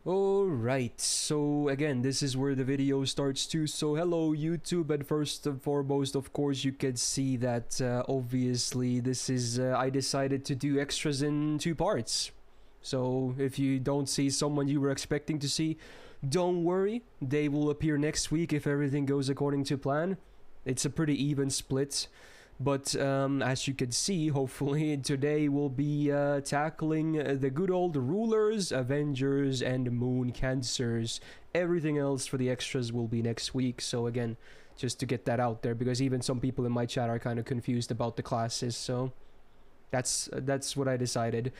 Alright, so again, this is where the video starts too. So hello YouTube, and first and foremost, of course, you can see that obviously this is, I decided to do extras in 2 parts. So if you don't see someone you were expecting to see, don't worry, they will appear next week if everything goes according to plan. It's a pretty even split. But as you can see, hopefully today we'll be tackling the good old rulers, Avengers, and Moon Cancers. Everything else for the extras will be next week. So again, just to get that out there, because even some people in my chat are kind of confused about the classes. So that's what I decided.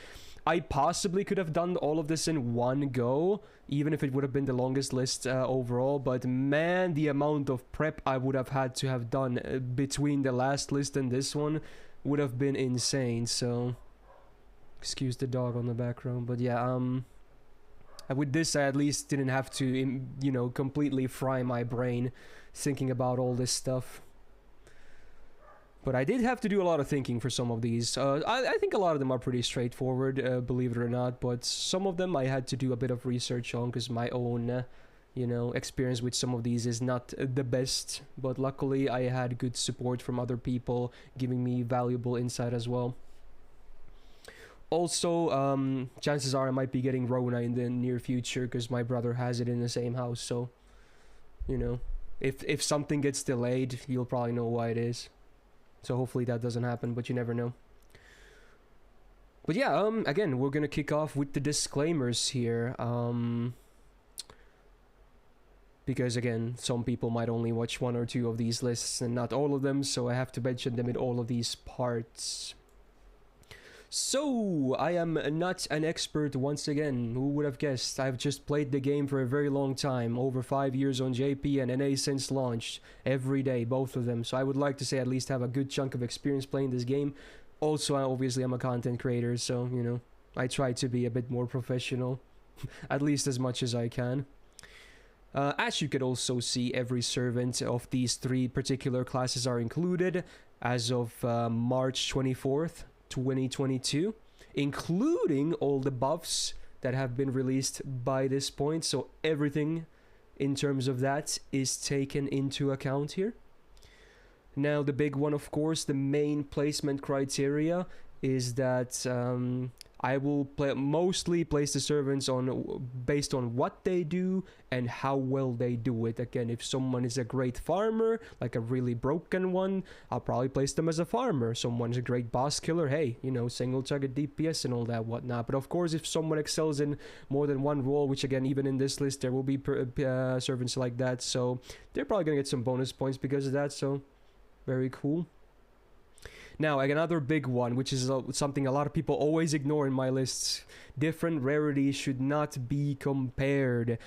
I possibly could have done all of this in one go, even if it would have been the longest list overall, but man, the amount of prep I would have had to have done between the last list and this one would have been insane. So excuse the dog on the background, but yeah, with this I at least didn't have to, you know, completely fry my brain thinking about all this stuff. But I did have to do a lot of thinking for some of these. I think a lot of them are pretty straightforward, believe it or not. But some of them I had to do a bit of research on, because my own, you know, experience with some of these is not the best. But luckily I had good support from other people, giving me valuable insight as well. Also, chances are I might be getting Rona in the near future, because my brother has it in the same house. So, you know, if something gets delayed, you'll probably know why it is. So hopefully that doesn't happen, but you never know. But yeah, again, we're gonna kick off with the disclaimers here. Because again, some people might only watch 1 or 2 of these lists and not all of them, so I have to mention them in all of these parts. So, I am not an expert once again. Who would have guessed? I've just played the game for a very long time, over 5 years on JP and NA since launch, every day, both of them. So I would like to say at least have a good chunk of experience playing this game. Also, obviously I'm a content creator, so, you know, I try to be a bit more professional, at least as much as I can. As you could also see, every servant of these 3 particular classes are included as of March 24th. 2022, including all the buffs that have been released by this point, so everything in terms of that is taken into account here. Now the big one, of course, the main placement criteria is that I will mostly place the servants on based on what they do and how well they do it. Again, if someone is a great farmer, like a really broken one, I'll probably place them as a farmer. Someone's a great boss killer, hey, you know, single target DPS and all that whatnot. But of course, if someone excels in more than one role, which again, even in this list, there will be servants like that, so they're probably gonna get some bonus points because of that, so very cool. Now, another big one, which is something a lot of people always ignore in my lists. Different rarities should not be compared,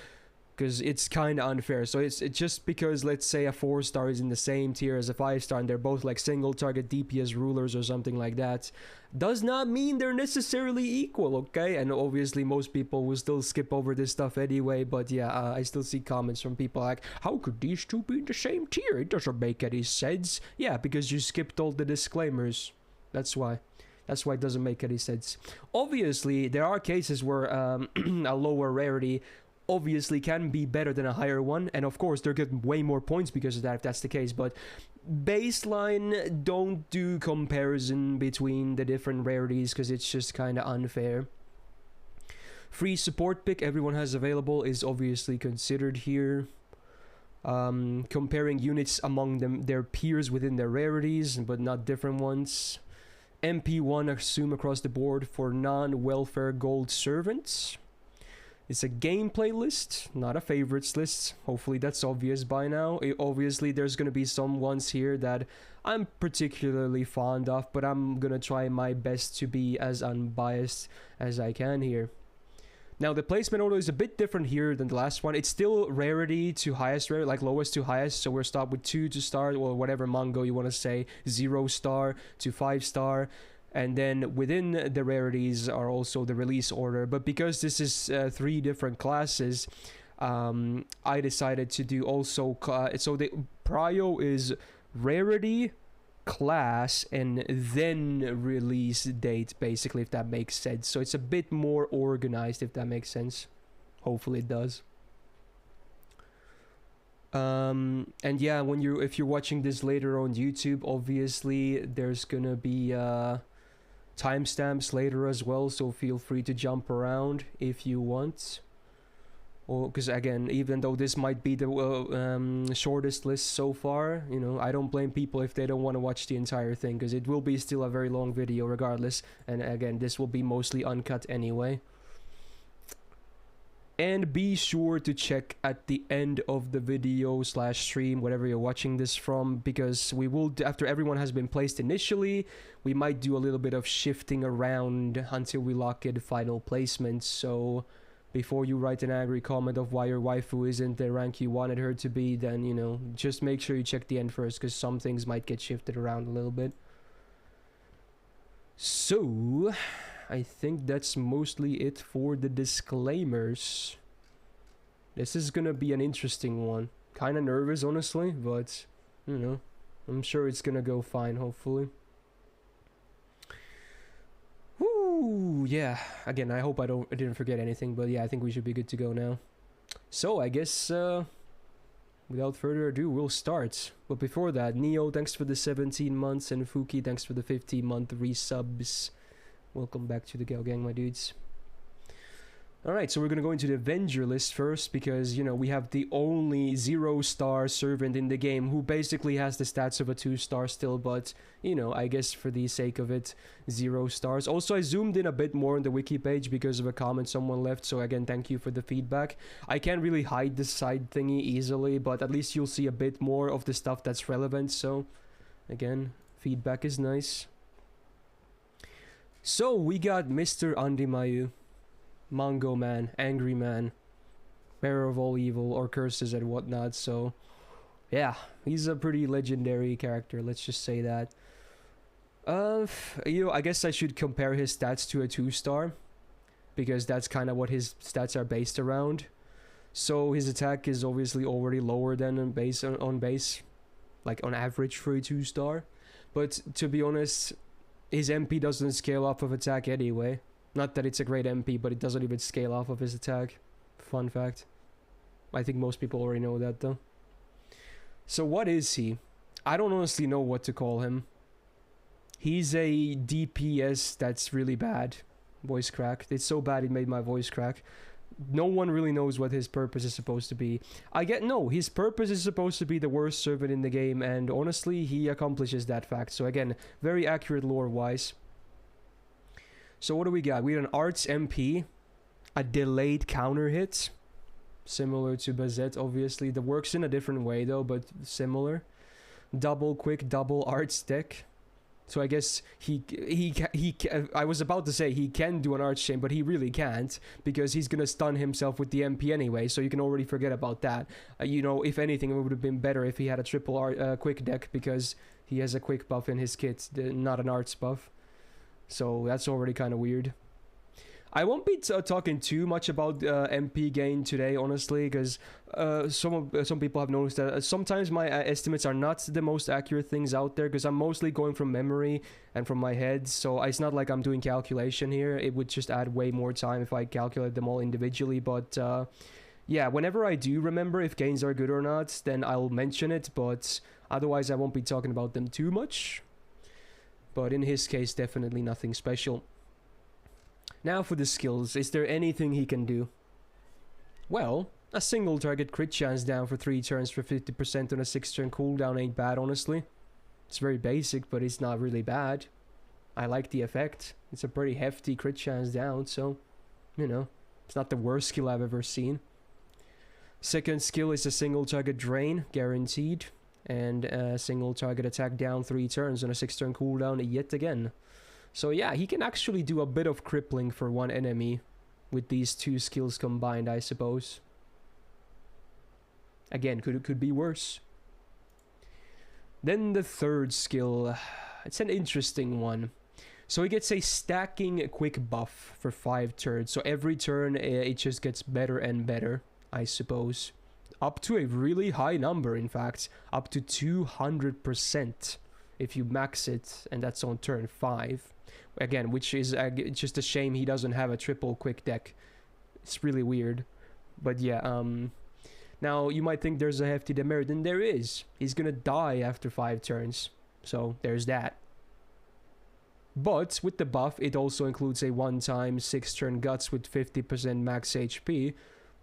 because it's kind of unfair. So it's just because, let's say, a 4-star is in the same tier as a 5-star and they're both like single target DPS rulers or something like that, does not mean they're necessarily equal, okay? And obviously most people will still skip over this stuff anyway, but yeah, I still see comments from people like, how could these 2 be in the same tier? It doesn't make any sense. Yeah, because you skipped all the disclaimers. That's why. That's why it doesn't make any sense. Obviously, there are cases where a lower rarity obviously can be better than a higher one, and of course they're getting way more points because of that if that's the case, but baseline, don't do comparison between the different rarities because it's just kind of unfair. Free support pick everyone has available is obviously considered here. Comparing units among their peers within their rarities, but not different ones. MP1 assume across the board for non-welfare gold servants. It's a gameplay list, not a favorites list. Hopefully that's obvious by now. Obviously there's going to be some ones here that I'm particularly fond of, but I'm going to try my best to be as unbiased as I can here. Now the placement order is a bit different here than the last one. It's still rarity to highest rarity, like lowest to highest. So we're stopped with 2 to start, or whatever mango you want to say, 0 star to 5 star. And then within the rarities are also the release order. But because this is 3 different classes, I decided to do also... so the prio is rarity, class, and then release date, basically, if that makes sense. So it's a bit more organized, if that makes sense. Hopefully it does. And yeah, if you're watching this later on YouTube, obviously there's gonna be timestamps later as well, so feel free to jump around if you want. Or because again, even though this might be the shortest list so far, you know, I don't blame people if they don't want to watch the entire thing, because it will be still a very long video regardless. And again, this will be mostly uncut anyway. And be sure to check at the end of the video / stream, whatever you're watching this from, because we will, after everyone has been placed initially, we might do a little bit of shifting around until we lock in final placements. So before you write an angry comment of why your waifu isn't the rank you wanted her to be, then, you know, just make sure you check the end first, because some things might get shifted around a little bit. So I think that's mostly it for the disclaimers. This is gonna be an interesting one. Kinda nervous, honestly, but, you know, I'm sure it's gonna go fine, hopefully. Woo, yeah. Again, I hope I didn't forget anything, but yeah, I think we should be good to go now. So, I guess, without further ado, we'll start. But before that, Neo, thanks for the 17 months, and Fuki, thanks for the 15-month resubs. Welcome back to the Gal Gang, my dudes. Alright, so we're gonna go into the Avenger list first, because, you know, we have the only 0-star servant in the game who basically has the stats of a 2-star still, but, you know, I guess for the sake of it, 0 stars. Also, I zoomed in a bit more on the wiki page because of a comment someone left, so again, thank you for the feedback. I can't really hide the side thingy easily, but at least you'll see a bit more of the stuff that's relevant, so, again, feedback is nice. So, we got Mr. Angra Mainyu. Mango Man, Angry Man, Bearer of all evil or curses and whatnot, so yeah, he's a pretty legendary character, let's just say that. You know, I guess I should compare his stats to a 2-star, because that's kind of what his stats are based around. So his attack is obviously already lower than on base, like on average for a 2-star. But to be honest, his MP doesn't scale off of attack anyway. Not that it's a great MP, but it doesn't even scale off of his attack. Fun fact. I think most people already know that though. So what is he? I don't honestly know what to call him. He's a DPS that's really bad. Voice crack. It's so bad it made my voice crack. No one really knows what his purpose is supposed to be. His purpose is supposed to be the worst servant in the game, and honestly, he accomplishes that fact. So again, very accurate lore-wise. So what do we got? We got an Arts MP, a delayed counter hit, similar to Bazette, obviously. That works in a different way though, but similar. Double quick, double Arts deck. So I guess I was about to say he can do an Arts chain, but he really can't, because he's gonna stun himself with the MP anyway. So you can already forget about that. You know, if anything, it would have been better if he had a triple quick deck, because he has a quick buff in his kit, not an Arts buff. So that's already kind of weird. I won't be talking too much about MP gain today, honestly, because some people have noticed that sometimes my estimates are not the most accurate things out there, because I'm mostly going from memory and from my head, so it's not like I'm doing calculation here. It would just add way more time if I calculate them all individually, but yeah, whenever I do remember if gains are good or not, then I'll mention it, but otherwise I won't be talking about them too much. But in his case, definitely nothing special. Now for the skills, is there anything he can do? Well, a single target crit chance down for 3 turns for 50% on a 6-turn cooldown ain't bad, honestly. It's very basic, but it's not really bad. I like the effect. It's a pretty hefty crit chance down, so, you know, it's not the worst skill I've ever seen. Second skill is a single target drain, guaranteed. And a single target attack down 3 turns on a 6-turn cooldown yet again. So yeah, he can actually do a bit of crippling for one enemy with these 2 skills combined, I suppose. Again, could be worse. Then the third skill, it's an interesting one. So he gets a stacking quick buff for 5 turns. So every turn it just gets better and better, I suppose. Up to a really high number, in fact. Up to 200% if you max it, and that's on turn 5. Again, which is just a shame he doesn't have a triple quick deck. It's really weird. But yeah, now you might think there's a hefty demerit, and there is. He's gonna die after 5 turns, so there's that. But with the buff, it also includes a one-time 6-turn guts with 50% max HP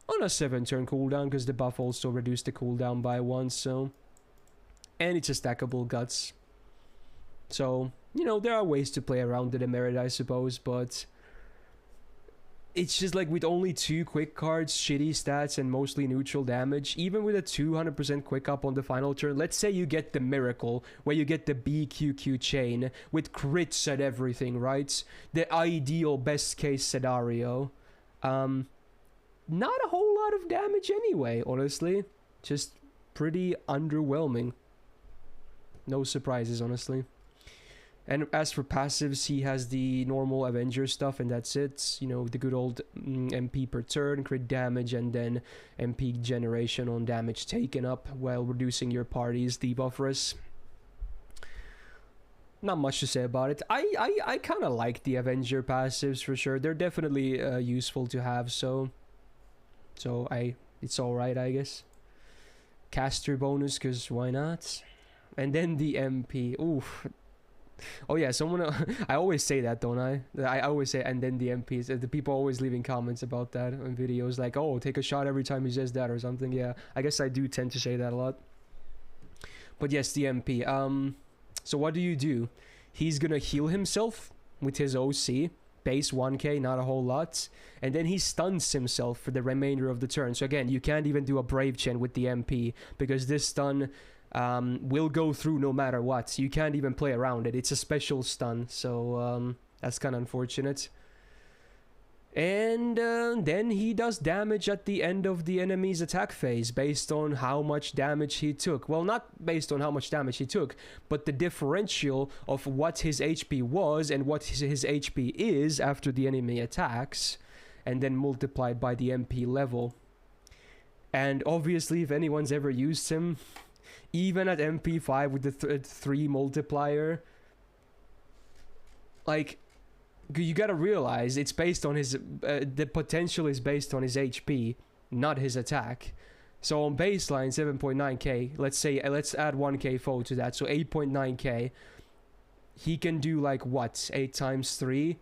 on a 7-turn cooldown, because the buff also reduced the cooldown by 1, so... And it's a stackable guts. So, you know, there are ways to play around the demerit, I suppose, but... It's just like with only 2 quick cards, shitty stats, and mostly neutral damage, even with a 200% quick up on the final turn, let's say you get the miracle, where you get the BQQ chain, with crits and everything, right? The ideal best case scenario. Not a whole lot of damage anyway, honestly. Just pretty underwhelming. No surprises, honestly. And as for passives, he has the normal Avenger stuff, and that's it. You know, the good old MP per turn, crit damage, and then MP generation on damage taken up while reducing your party's debuff risk. Not much to say about it. I kind of like the Avenger passives for sure. They're definitely useful to have, so it's alright, I guess. Caster bonus, because why not? And then the MP. Oof. Oh yeah, someone... I always say that, don't I? I always say, and then the MPs. The people always leaving comments about that on videos, like, oh, take a shot every time he says that or something. Yeah, I guess I do tend to say that a lot. But yes, the MP. So what do? He's gonna heal himself with his OC. Base 1k, not a whole lot. And then he stuns himself for the remainder of the turn. So again, you can't even do a Brave Chain with the MP, because this stun... will go through no matter what. You can't even play around it. It's a special stun, so that's kind of unfortunate. And then he does damage at the end of the enemy's attack phase based on how much damage he took. Well, not based on how much damage he took, but the differential of what his HP was and what his HP is after the enemy attacks, and then multiplied by the MP level. And obviously, if anyone's ever used him... Even at MP5 with the 3 multiplier, like, you gotta realize it's based on his, the potential is based on his HP, not his attack. So on baseline 7.9k, let's say, let's add 1k foe to that, so 8.9k, he can do like what, 8 times 3?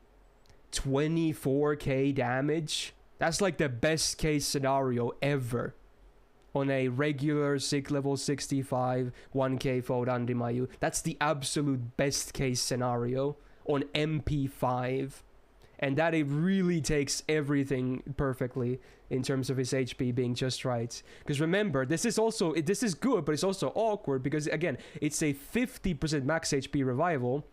24k damage? That's like the best case scenario ever. On a regular level 65 1k foe Ranmaru. That's the absolute best case scenario on MP5. And that it really takes everything perfectly in terms of his HP being just right. Because remember, this is good, but it's also awkward because again, it's a 50% max HP revival.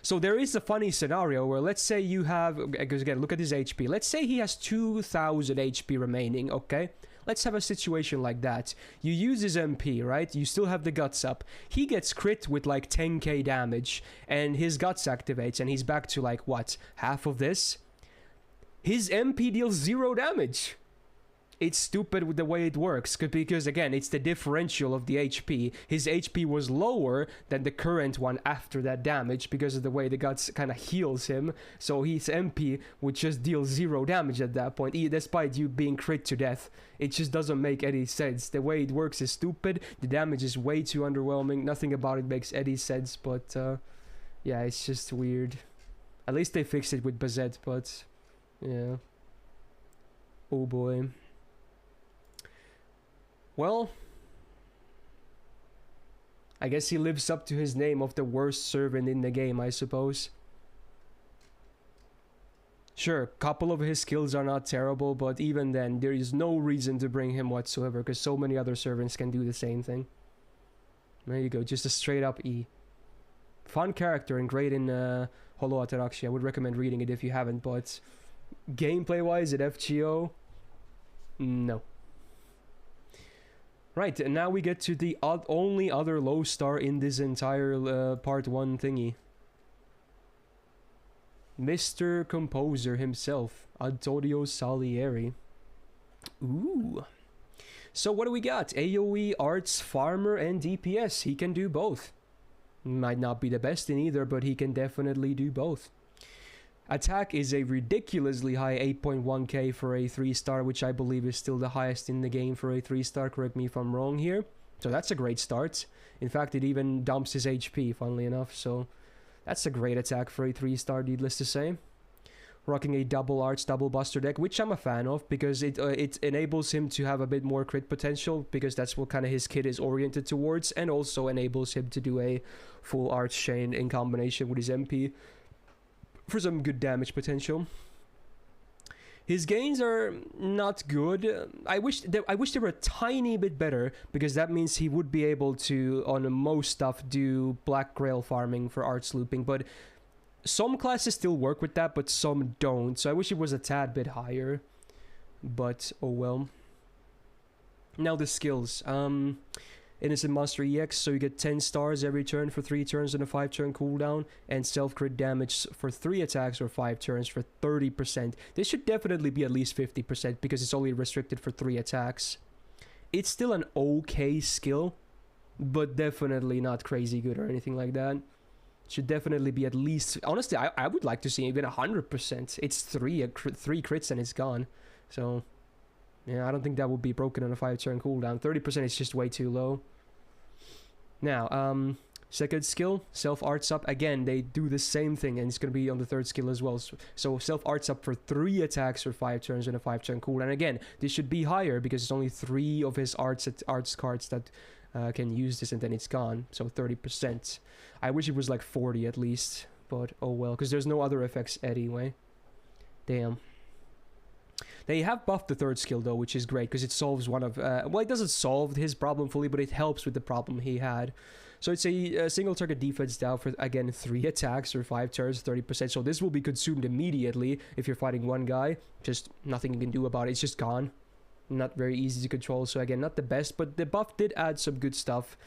So there is a funny scenario where let's say you have, because again, look at his HP. Let's say he has 2000 HP remaining, okay? Let's have a situation like that. You use his MP, right? You still have the guts up. He gets crit with like 10k damage, and his guts activates, and he's back to like, what, half of this? His MP deals 0 damage. It's stupid with the way it works, because again, it's the differential of the HP. His HP was lower than the current one after that damage because of the way the guts kind of heals him. So his MP would just deal 0 damage at that point, despite you being crit to death. It just doesn't make any sense. The way it works is stupid. The damage is way too underwhelming. Nothing about it makes any sense, but yeah, it's just weird. At least they fixed it with Bazette, but yeah. Oh boy. Well, I guess he lives up to his name of the worst servant in the game, I suppose. Sure, a couple of his skills are not terrible, but even then, there is no reason to bring him whatsoever, because so many other servants can do the same thing. There you go, just a straight up E. Fun character and great in Holo Ataraxia. I would recommend reading it if you haven't, but gameplay-wise at FGO, no. Right, and now we get to the only other low star in this entire part 1 thingy. Mr. Composer himself, Artoria Salieri. Ooh. So what do we got? AoE, Arts, Farmer, and DPS. He can do both. Might not be the best in either, but he can definitely do both. Attack is a ridiculously high 8.1k for a 3-star, which I believe is still the highest in the game for a 3-star. Correct me if I'm wrong here. So that's a great start. In fact, it even dumps his HP, funnily enough. So that's a great attack for a 3-star, needless to say. Rocking a double arts, double buster deck, which I'm a fan of because it enables him to have a bit more crit potential because that's what kind of his kit is oriented towards, and also enables him to do a full arts chain in combination with his MP for some good damage potential. His gains are not good. I wish they were a tiny bit better because that means he would be able to, on most stuff, do black grail farming for arts looping, but some classes still work with that, but some don't. So I wish it was a tad bit higher. But, oh well. Now the skills. Innocent Monster EX, so you get 10 stars every turn for 3 turns and a 5-turn cooldown. And self-crit damage for 3 attacks or 5 turns for 30%. This should definitely be at least 50% because it's only restricted for 3 attacks. It's still an okay skill, but definitely not crazy good or anything like that. Should definitely be at least... Honestly, I would like to see even 100%. It's 3 crits and it's gone. So, yeah, I don't think that would be broken on a 5-turn cooldown. 30% is just way too low. Now, second skill, self-arts up. Again, they do the same thing, and it's going to be on the third skill as well. So self-arts up for 3 attacks for 5 turns and a 5-turn cooldown. Again, this should be higher because it's only 3 of his arts cards that... can use this and then it's gone, so 30%. I wish it was like 40 at least, but oh well, because there's no other effects anyway. Damn. They have buffed the third skill though, which is great because it solves one of well, it doesn't solve his problem fully, but it helps with the problem he had. So it's a single target defense down for, again, 3 attacks or 5 turns, 30%. So this will be consumed immediately if you're fighting one guy. Just nothing you can do about it, it's just gone. Not very easy to control, so again, not the best, but the buff did add some good stuff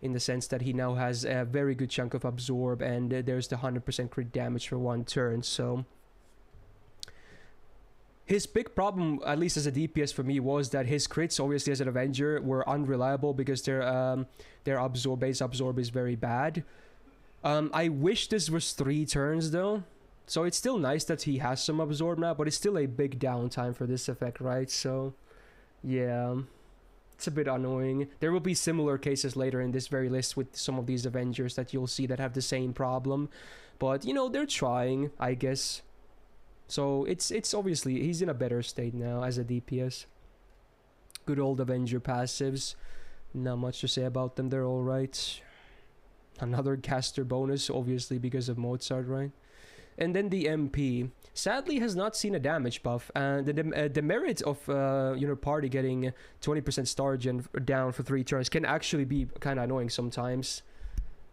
in the sense that he now has a very good chunk of absorb, and there's the 100% crit damage for 1 turn. So his big problem, at least as a DPS for me, was that his crits, obviously as an Avenger, were unreliable because their base absorb is very bad. I wish this was 3 turns though. So it's still nice that he has some absorb now, but it's still a big downtime for this effect, right? So yeah, it's a bit annoying. There will be similar cases later in this very list with some of these Avengers that you'll see that have the same problem. But, you know, they're trying, I guess. So it's obviously, he's in a better state now as a DPS. Good old Avenger passives. Not much to say about them, they're alright. Another caster bonus, obviously because of Mozart, right? And then the MP sadly has not seen a damage buff, and the merit of party getting 20% star gen down for 3 turns can actually be kind of annoying sometimes.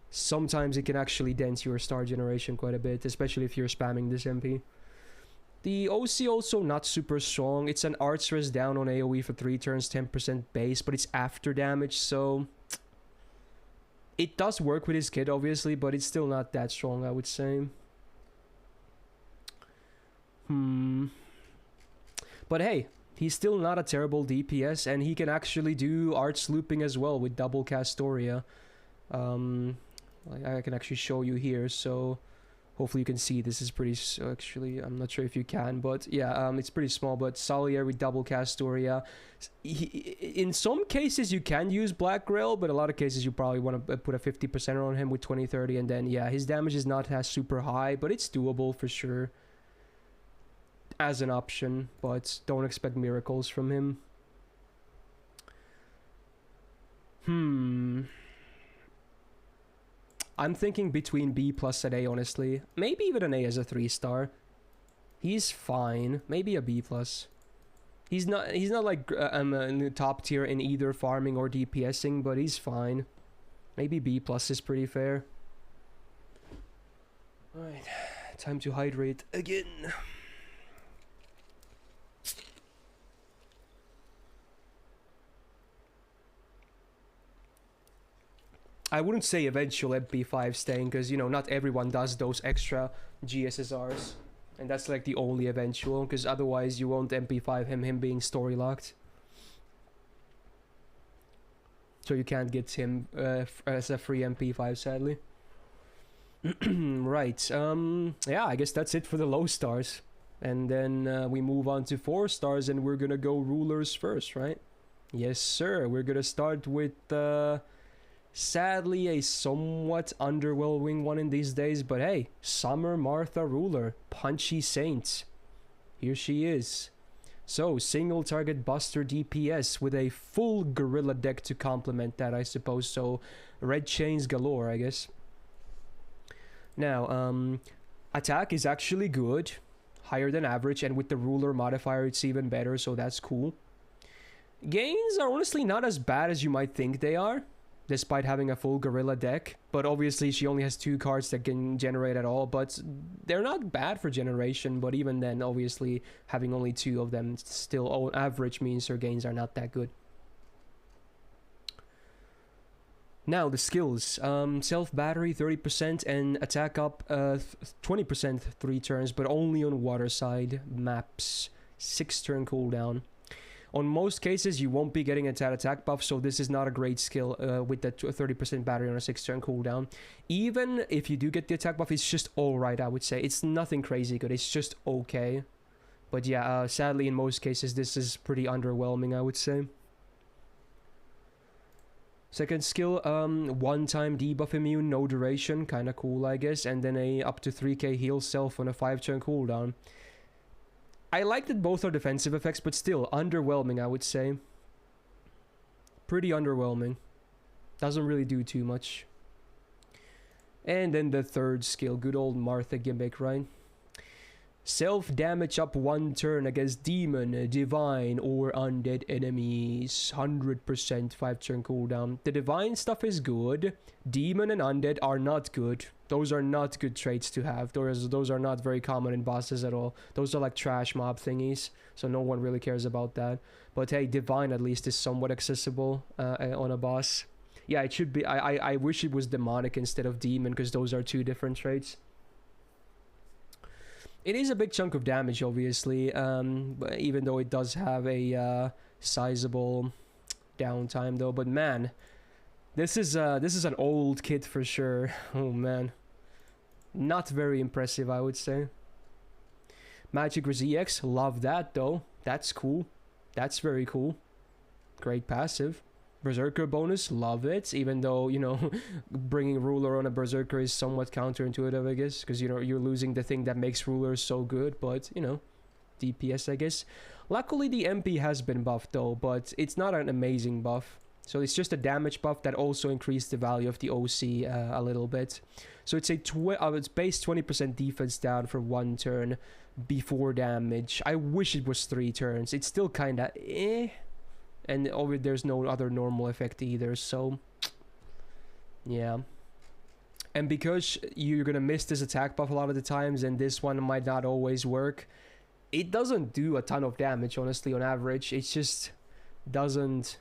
Sometimes it can actually dent your star generation quite a bit, especially if you're spamming this MP. The OC also not super strong. It's an arts res down on AoE for 3 turns, 10% base, but it's after damage, so it does work with his kit obviously, but it's still not that strong, I would say. But hey, he's still not a terrible DPS, and he can actually do arts looping as well with double Castoria. I can actually show you here, so hopefully you can see. This is pretty, actually I'm not sure if you can, but yeah, it's pretty small. But Salieri with double Castoria, in some cases you can use Black Grail, but a lot of cases you probably want to put a 50% on him with 20-30, and then yeah, his damage is not as super high, but it's doable for sure as an option, but don't expect miracles from him. I'm thinking between B plus and A, honestly. Maybe even an A as a 3-star. He's fine. Maybe a B plus. He's not like in the top tier in either farming or DPSing, but he's fine. Maybe B plus is pretty fair. Alright, time to hydrate again. I wouldn't say eventual MP5 staying, because, you know, not everyone does those extra GSSRs. And that's like the only eventual, because otherwise you won't MP5 him being story locked. So you can't get him as a free MP5, sadly. Right. Yeah, I guess that's it for the low stars. And then we move on to 4 stars, and we're gonna go rulers first, right? Yes, sir. We're gonna start with, sadly, a somewhat underwhelming one in these days, but hey, Summer Martha Ruler, Punchy Saint. Here she is. So, single target buster DPS with a full gorilla deck to complement that, I suppose. So, red chains galore, I guess. Now, attack is actually good, higher than average, and with the ruler modifier it's even better, so that's cool. Gains are honestly not as bad as you might think they are, despite having a full gorilla deck, but obviously she only has 2 cards that can generate at all, but they're not bad for generation, but even then, obviously, having only 2 of them still on average means her gains are not that good. Now, the skills. Self-battery 30% and attack up 20% 3 turns, but only on water side maps. 6 turn cooldown. On most cases, you won't be getting a attack buff, so this is not a great skill with that 30% battery on a 6 turn cooldown. Even if you do get the attack buff, it's just alright, I would say. It's nothing crazy good, it's just okay. But yeah, sadly in most cases, this is pretty underwhelming, I would say. Second skill, one-time debuff immune, no duration, kinda cool, I guess. And then a up to 3k heal self on a 5 turn cooldown. I like that both are defensive effects, but still, underwhelming, I would say. Pretty underwhelming. Doesn't really do too much. And then the third skill, good old Martha gimmick, right? Self-damage up 1 turn against demon, divine, or undead enemies. 100% 5 turn cooldown. The divine stuff is good. Demon and undead are not good. Those are not good traits to have. Those are not very common in bosses at all. Those are like trash mob thingies, so no one really cares about that. But hey, divine at least is somewhat accessible on a boss. Yeah, it should be. I wish it was demonic instead of demon, because those are 2 different traits. It is a big chunk of damage, obviously, even though it does have a sizable downtime, though. But man, this is an old kit for sure. Oh man, not very impressive, I would say. Magic ZX, love that though. That's cool. That's very cool. Great passive. Berserker bonus, love it, even though, you know, bringing ruler on a berserker is somewhat counterintuitive, I guess, because, you know, you're losing the thing that makes rulers so good, but, you know, DPS, I guess. Luckily, the MP has been buffed, though, but it's not an amazing buff. So it's just a damage buff that also increased the value of the OC a little bit. So it's it's base 20% defense down for 1 turn before damage. I wish it was 3 turns. It's still kind of eh. And there's no other normal effect either, so yeah. And because you're gonna miss this attack buff a lot of the times, and this one might not always work, it doesn't do a ton of damage, honestly, on average. It just doesn't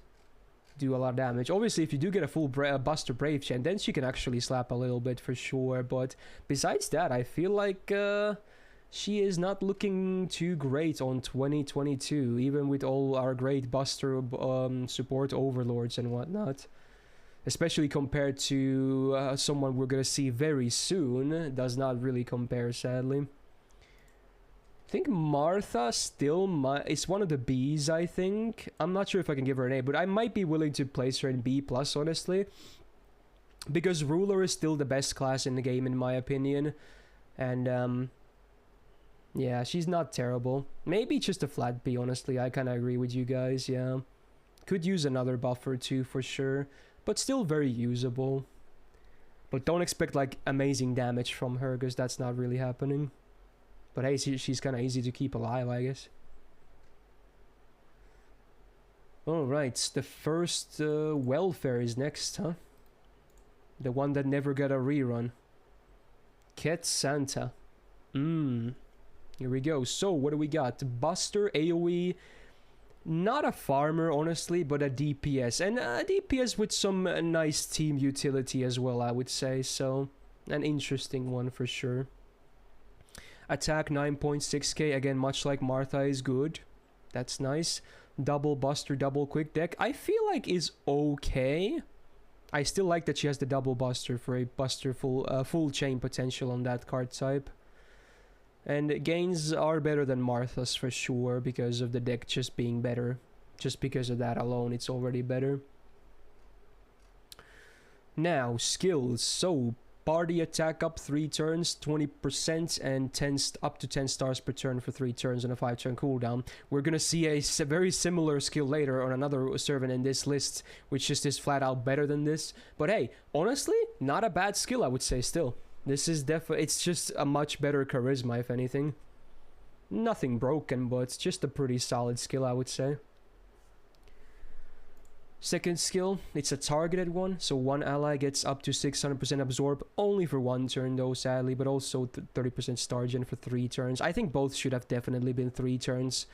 do a lot of damage. Obviously, if you do get a full Buster Brave Chain, then she can actually slap a little bit for sure, but besides that, I feel like she is not looking too great on 2022, even with all our great Buster support overlords and whatnot. Especially compared to someone we're gonna see very soon. Does not really compare, sadly. I think Martha still is one of the Bs, I think. I'm not sure if I can give her an A, but I might be willing to place her in B+, honestly. Because Ruler is still the best class in the game, in my opinion. And, yeah, she's not terrible. Maybe just a flat B, honestly. I kind of agree with you guys, yeah. Could use another buff or 2 for sure. But still very usable. But don't expect, like, amazing damage from her, because that's not really happening. But hey, she's kind of easy to keep alive, I guess. Alright, the first welfare is next, huh? The one that never got a rerun. Quetzalcoatl Santa. Here we go. So, what do we got? Buster, AoE. Not a farmer, honestly, but a DPS. And a DPS with some nice team utility as well, I would say. So, an interesting one for sure. Attack 9.6k. Again, much like Martha is good. That's nice. Double Buster, double Quick Deck. I feel like is okay. I still like that she has the double buster for a buster full chain potential on that card type. And gains are better than Martha's for sure because of the deck just being better. Just because of that alone, it's already better. Now, skills. So, party attack up 3 turns, 20%, and up to 10 stars per turn for 3 turns on a 5-turn cooldown. We're gonna see a very similar skill later on another servant in this list, which just is flat out better than this. But hey, honestly, not a bad skill, I would say still. This is definitely, it's just a much better charisma, if anything. Nothing broken, but it's just a pretty solid skill, I would say. Second skill, it's a targeted one, so one ally gets up to 600% absorb, only for 1 turn though, sadly, but also 30% star gen for 3 turns. I think both should have definitely been 3 turns,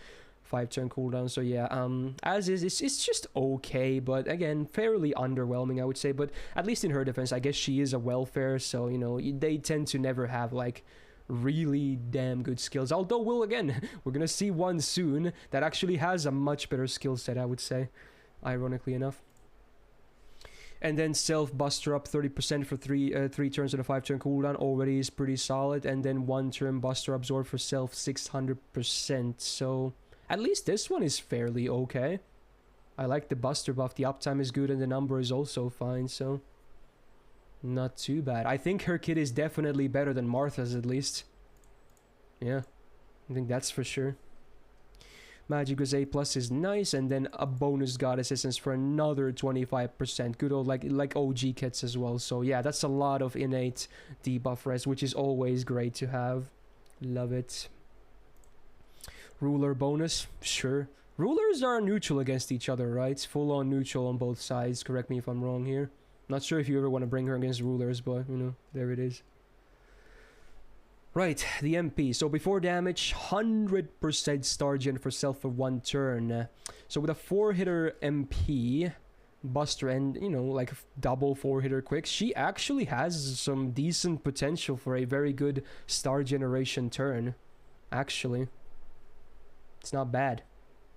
5-turn cooldown, so yeah, as is, it's just okay, but again, fairly underwhelming, I would say, but at least in her defense, I guess she is a welfare, so, you know, they tend to never have, like, really damn good skills, although we're gonna see one soon that actually has a much better skill set, I would say. Ironically enough. And then self buster up 30% for 3 turns on a 5-turn cooldown already is pretty solid. And then 1 turn buster absorb for self 600%. So at least this one is fairly okay. I like the buster buff. The uptime is good and the number is also fine. So not too bad. I think her kit is definitely better than Martha's at least. Yeah, I think that's for sure. Magic Rose Plus is nice, and then a bonus Goddess Essence for another 25%. Good old like OG kits as well. So yeah, that's a lot of innate debuff res, which is always great to have. Love it. Ruler bonus, sure. Rulers are neutral against each other, right? Full on neutral on both sides. Correct me if I'm wrong here. Not sure if you ever want to bring her against rulers, but you know, there it is. Right, the MP. So before damage, 100% star gen for self for 1 turn. So with a 4-hitter MP, buster, and, you know, like double 4-hitter quick, she actually has some decent potential for a very good star generation turn. Actually. It's not bad.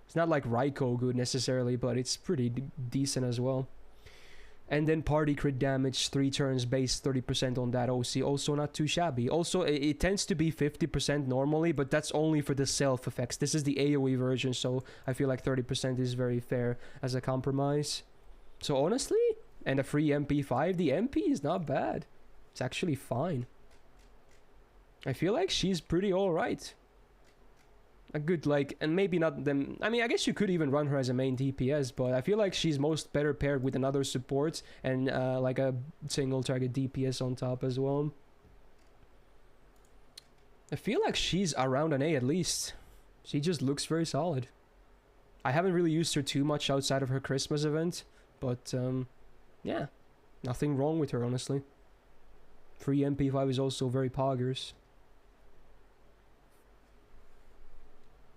It's not like Raikou good necessarily, but it's pretty decent as well. And then party crit damage, 3 turns, base 30% on that OC. Also not too shabby. Also, it tends to be 50% normally, but that's only for the self effects. This is the AoE version, so I feel like 30% is very fair as a compromise. So honestly, and a free MP5, the MP is not bad. It's actually fine. I feel like she's pretty alright. A good, like, and maybe not them. I mean, I guess you could even run her as a main DPS, but I feel like she's most better paired with another support and like a single target DPS on top as well. I feel like she's around an A at least. She just looks very solid. I haven't really used her too much outside of her Christmas event, but yeah, nothing wrong with her, honestly. Free MP5 is also very poggers.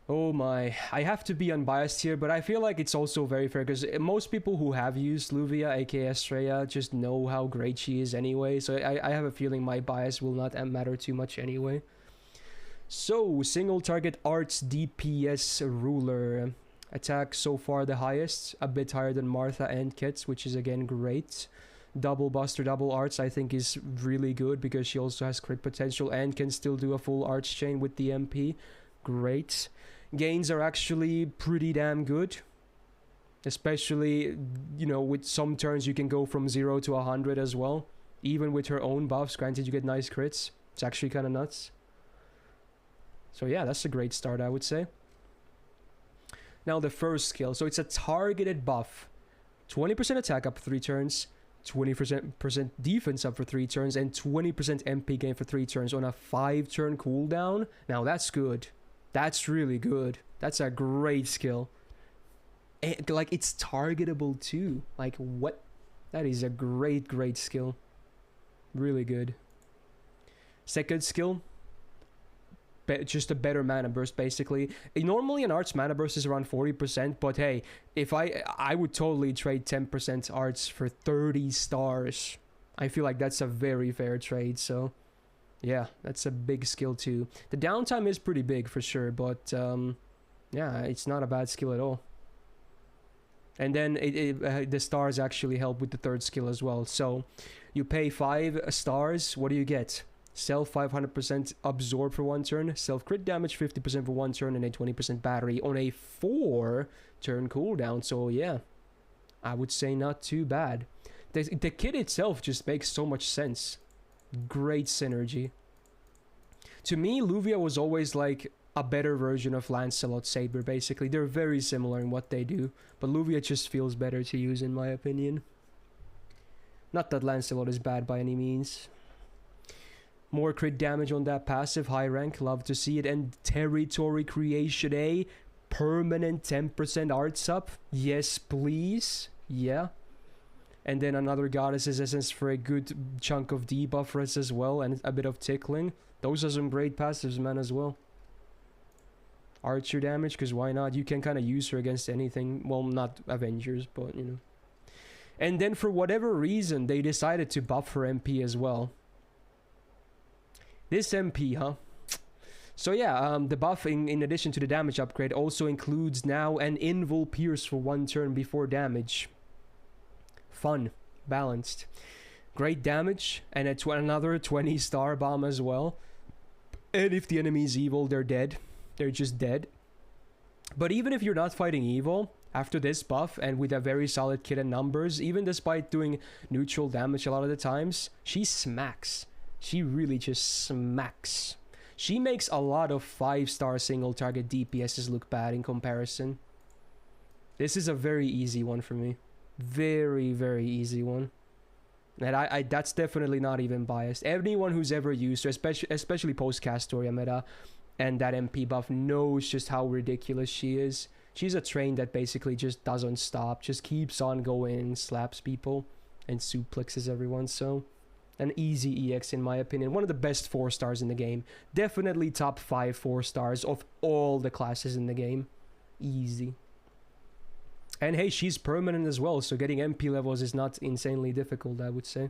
Oh my, I have to be unbiased here, but I feel like it's also very fair because most people who have used Luvia, aka Astraea, just know how great she is anyway, so I have a feeling my bias will not matter too much anyway. So, single target arts DPS ruler. Attack so far the highest, a bit higher than Martha and Kits, which is again great. Double buster, double arts I think is really good because she also has crit potential and can still do a full arts chain with the MP. Great. Gains are actually pretty damn good. Especially, you know, with some turns you can go from 0 to 100 as well. Even with her own buffs, granted you get nice crits. It's actually kind of nuts. So yeah, that's a great start, I would say. Now the first skill. So it's a targeted buff. 20% attack up for 3 turns. 20% defense up for 3 turns. And 20% MP gain for 3 turns on a 5-turn cooldown. Now that's good. That's really good. That's a great skill. And, like, it's targetable too. Like, what? That is a great, great skill. Really good. Second skill. Just a better mana burst, basically. Normally an arts mana burst is around 40%, but hey, if I would totally trade 10% arts for 30 stars. I feel like that's a very fair trade, so yeah, that's a big skill too. The downtime is pretty big for sure, but yeah, it's not a bad skill at all. And then the stars actually help with the third skill as well. So you pay 5 stars. What do you get? Self 500% absorb for 1 turn. Self crit damage 50% for 1 turn. And a 20% battery on a 4 turn cooldown. So yeah, I would say not too bad. The kit itself just makes so much sense. Great synergy. To me, Luvia was always like a better version of Lancelot Saber, basically. They're very similar in what they do, but Luvia just feels better to use in my opinion. Not that Lancelot is bad by any means. More crit damage on that passive, high rank, love to see it. And territory creation, a permanent 10% arts up. Yes, please. Yeah. And then another Goddess's Essence for a good chunk of debuff for us as well, and a bit of tickling. Those are some great passives, man, as well. Archer damage, because why not? You can kind of use her against anything. Well, not Avengers, but, you know. And then for whatever reason, they decided to buff her MP as well. This MP, huh? So yeah, the buff, in addition to the damage upgrade, also includes now an Invul Pierce for 1 turn before damage. Fun. Balanced. Great damage, and another 20 star bomb as well. And if the enemy is evil, they're dead. They're just dead. But even if you're not fighting evil, after this buff, and with a very solid kit and numbers, even despite doing neutral damage a lot of the times, she smacks. She really just smacks. She makes a lot of 5-star single target DPSs look bad in comparison. This is a very easy one for me. Very, very easy one. And I that's definitely not even biased. Anyone who's ever used her, especially post-Castoria meta, and that MP buff knows just how ridiculous she is. She's a train that basically just doesn't stop, just keeps on going and slaps people and suplexes everyone. So an easy EX in my opinion. One of the best 4 stars in the game. Definitely top 5 4 stars of all the classes in the game. Easy. And hey, she's permanent as well, so getting MP levels is not insanely difficult, I would say.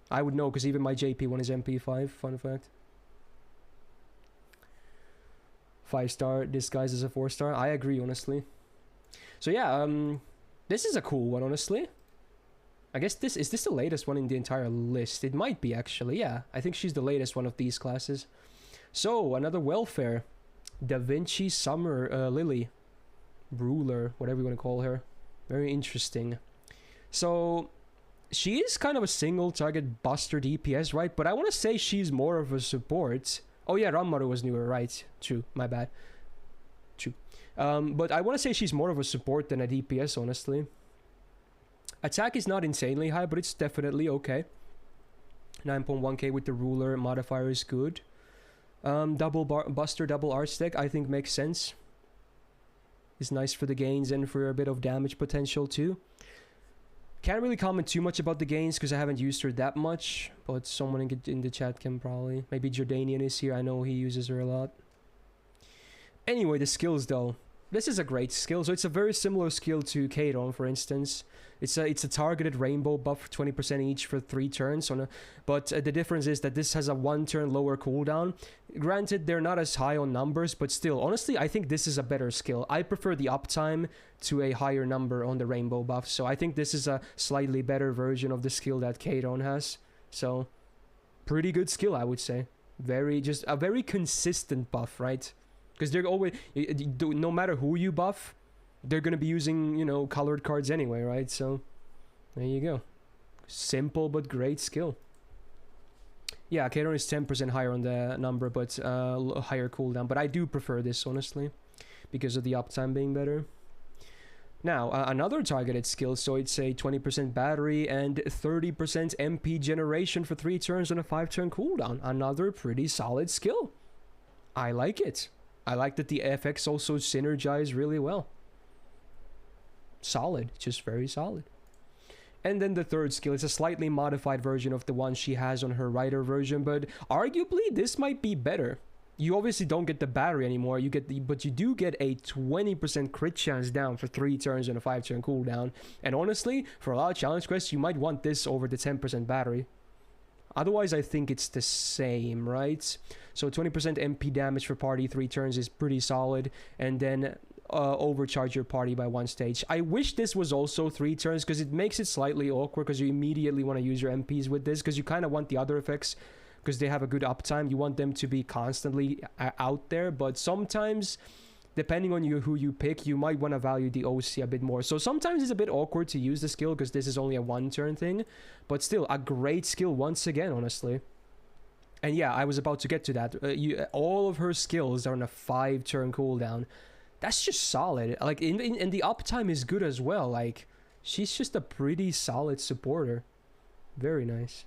I would know, because even my JP one is MP5, fun fact. 5-star disguised as a 4-star. I agree, honestly. So yeah, this is a cool one, honestly. I guess this is the latest one in the entire list. It might be, actually. Yeah, I think she's the latest one of these classes. So, another welfare. Da Vinci Summer Lily. Ruler, whatever you want to call her. Very interesting. So, she is kind of a single target buster DPS, right? But I want to say she's more of a support. Oh yeah, Ranmaru was newer, right? True, my bad. True. But I want to say she's more of a support than a DPS, honestly. Attack is not insanely high, but it's definitely okay. 9.1k with the ruler modifier is good. Double buster, double art stack, I think makes sense. Is nice for the gains and for a bit of damage potential too. Can't really comment too much about the gains because I haven't used her that much, but someone in the chat can probably. Maybe Jordanian is here, I know he uses her a lot. Anyway, the skills though. This is a great skill, so it's a very similar skill to Kairon, for instance. It's a targeted rainbow buff, 20% each for 3 turns. But the difference is that this has a 1 turn lower cooldown. Granted, they're not as high on numbers, but still, honestly, I think this is a better skill. I prefer the uptime to a higher number on the rainbow buff, so I think this is a slightly better version of the skill that Kairon has. So, pretty good skill, I would say. Just a very consistent buff, right? Because they're always, no matter who you buff, they're going to be using, you know, colored cards anyway, right? So, there you go. Simple but great skill. Yeah, Kairon is 10% higher on the number, but higher cooldown. But I do prefer this, honestly, because of the uptime being better. Now, another targeted skill, so it's a 20% battery and 30% MP generation for 3 turns on a 5-turn cooldown. Another pretty solid skill. I like it. I like that the FX also synergize really well. Solid, just very solid. And then the third skill is a slightly modified version of the one she has on her Rider version, but arguably this might be better. You obviously don't get the battery anymore, but you do get a 20% crit chance down for 3 turns on a 5-turn cooldown. And honestly, for a lot of challenge quests, you might want this over the 10% battery. Otherwise, I think it's the same, right? So 20% MP damage for party 3 turns is pretty solid. And then overcharge your party by 1 stage. I wish this was also 3 turns, because it makes it slightly awkward, because you immediately want to use your MPs with this, because you kind of want the other effects, because they have a good uptime. You want them to be constantly out there, but sometimes, depending on who you pick, you might want to value the OC a bit more. So sometimes it's a bit awkward to use the skill, because this is only a 1 turn thing, but still a great skill once again, honestly. And yeah, I was about to get to that. All of her skills are on a 5 turn cooldown. That's just solid. Like, and the uptime is good as well. Like, she's just a pretty solid supporter. Very nice.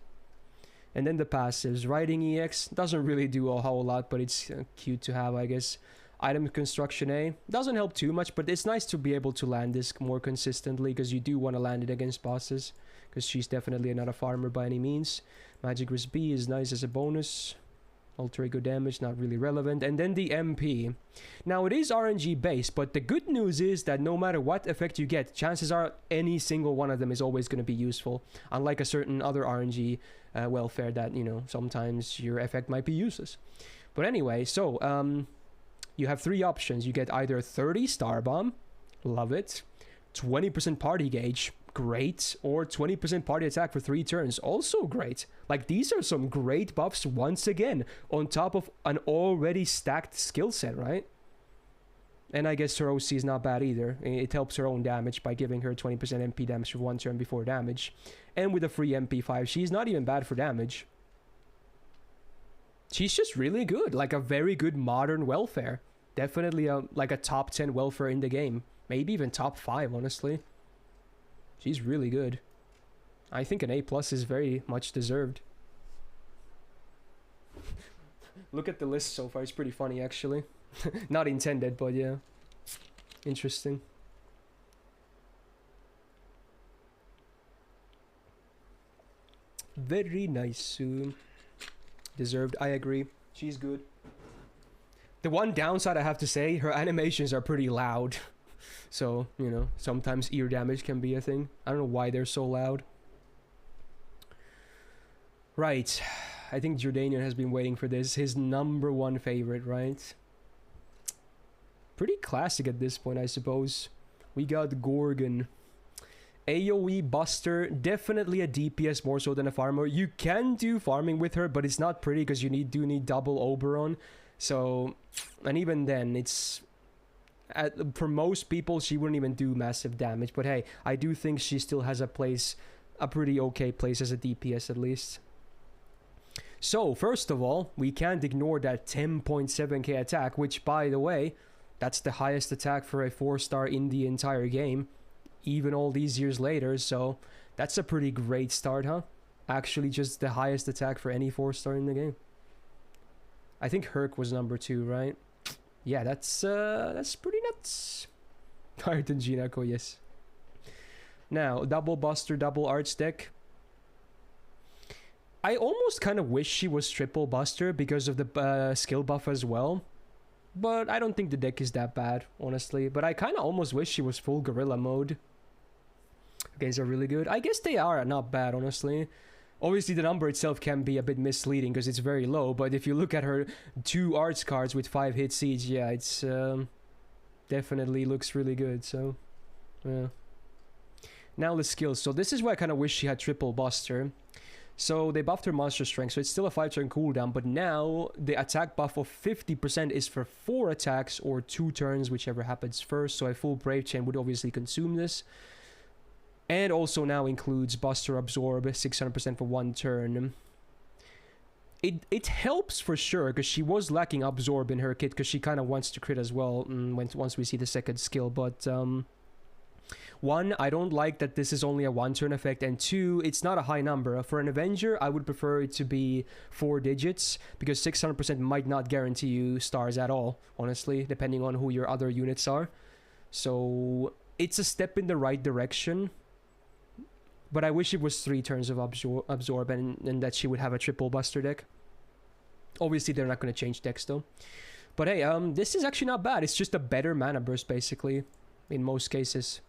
And then the passives. Riding EX doesn't really do a whole lot, but it's cute to have, I guess. Item construction A doesn't help too much, but it's nice to be able to land this more consistently, because you do want to land it against bosses, because she's definitely not a farmer by any means. Magic Resist B is nice as a bonus. Alter ego damage, not really relevant. And then the MP. Now, it is RNG based, but the good news is that no matter what effect you get, chances are any single one of them is always going to be useful. Unlike a certain other RNG welfare that, you know, sometimes your effect might be useless. But anyway, so, you have 3 options. You get either 30 Star Bomb, love it, 20% party gauge, great, or 20% party attack for 3 turns, also great. Like, these are some great buffs once again, on top of an already stacked skill set, right? And I guess her OC is not bad either. It helps her own damage by giving her 20% MP damage for 1 turn before damage. And with a free MP5, she's not even bad for damage. She's just really good, like a very good modern welfare. Definitely like a top 10 welfare in the game. Maybe even top 5, honestly. She's really good. I think an A+ is very much deserved. Look at the list so far, it's pretty funny actually. Not intended, but yeah. Interesting. Very nice. Deserved, I agree. She's good. The one downside I have to say, her animations are pretty loud. So, you know, sometimes ear damage can be a thing. I don't know why they're so loud. Right. I think Jordanian has been waiting for this. His #1 favorite, right? Pretty classic at this point, I suppose. We got Gorgon. AoE Buster, definitely a DPS more so than a farmer. You can do farming with her, but it's not pretty because you do need double Oberon. So, and even then, it's... for most people, she wouldn't even do massive damage. But hey, I do think she still has a place, a pretty okay place as a DPS at least. So, first of all, we can't ignore that 10.7k attack, which, by the way, that's the highest attack for a 4-star in the entire game, even all these years later. So, that's a pretty great start, huh? Actually, just the highest attack for any 4-star in the game. I think Herc was #2, right? Yeah, that's pretty nuts. Higher than Jinako, yes. Now, double Buster, double Arts deck. I almost kind of wish she was triple Buster because of the skill buff as well. But I don't think the deck is that bad, honestly. But I kind of almost wish she was full Gorilla mode. Games are really good. I guess they are not bad, honestly. Obviously, the number itself can be a bit misleading because it's very low. But if you look at her 2 arts cards with 5 hit siege, yeah, it's definitely looks really good. So, yeah. Now the skills. So this is why I kind of wish she had triple Buster. So they buffed her monster strength, so it's still a 5-turn cooldown, but now the attack buff of 50% is for 4 attacks or 2 turns, whichever happens first. So a full Brave Chain would obviously consume this. And also now includes Buster Absorb, 600% for 1 turn. It helps for sure, because she was lacking Absorb in her kit, because she kind of wants to crit as well once we see the second skill, but... 1, I don't like that this is only a 1-turn effect, and 2, it's not a high number. For an Avenger, I would prefer it to be 4 digits, because 600% might not guarantee you stars at all, honestly, depending on who your other units are. So, it's a step in the right direction, but I wish it was 3 turns of Absorb and that she would have a triple Buster deck. Obviously, they're not going to change decks, though. But hey, this is actually not bad. It's just a better mana burst, basically, in most cases.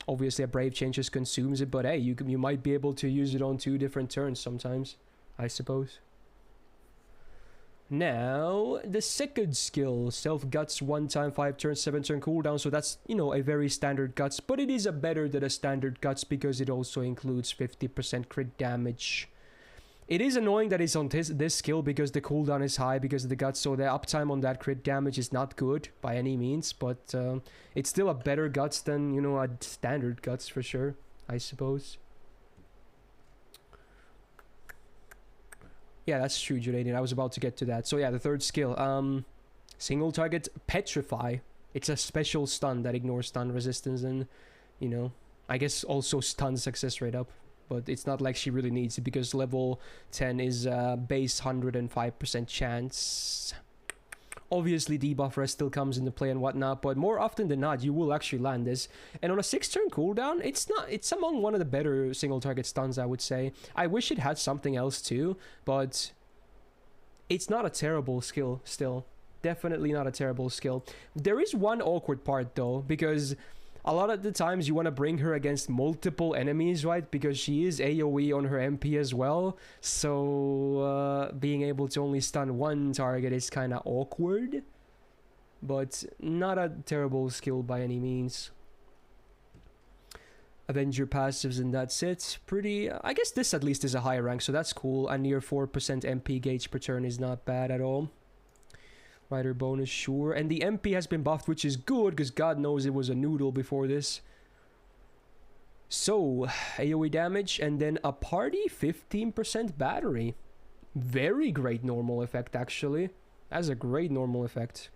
Obviously, a Brave Chain just consumes it, but hey, you might be able to use it on 2 different turns sometimes, I suppose. Now, the second skill, Self Guts 1 time 5 turns 7 turn cooldown, so that's, you know, a very standard Guts, but it is a better than a standard Guts because it also includes 50% crit damage. It is annoying that it's on this skill because the cooldown is high because of the Guts, so the uptime on that crit damage is not good by any means, but it's still a better Guts than, you know, a standard Guts for sure, I suppose. Yeah, that's true, Juradian. I was about to get to that. So yeah, the third skill. Single target Petrify. It's a special stun that ignores stun resistance and, you know, I guess also stun success rate up. But it's not like she really needs it because level 10 is base 105% chance. Obviously, debuff rest still comes into play and whatnot, but more often than not, you will actually land this. And on a 6-turn cooldown, it's among one of the better single target stuns, I would say. I wish it had something else too, but it's not a terrible skill still. Definitely not a terrible skill. There is one awkward part though, because a lot of the times you want to bring her against multiple enemies, right? Because she is AoE on her MP as well. So being able to only stun one target is kind of awkward. But not a terrible skill by any means. Avenger passives and that's it. Pretty... I guess this at least is a high rank, so that's cool. A near 4% MP gauge per turn is not bad at all. Rider bonus, sure. And the MP has been buffed, which is good, because God knows it was a noodle before this. So, AoE damage, and then a party 15% battery. Very great normal effect, actually. That's a great normal effect.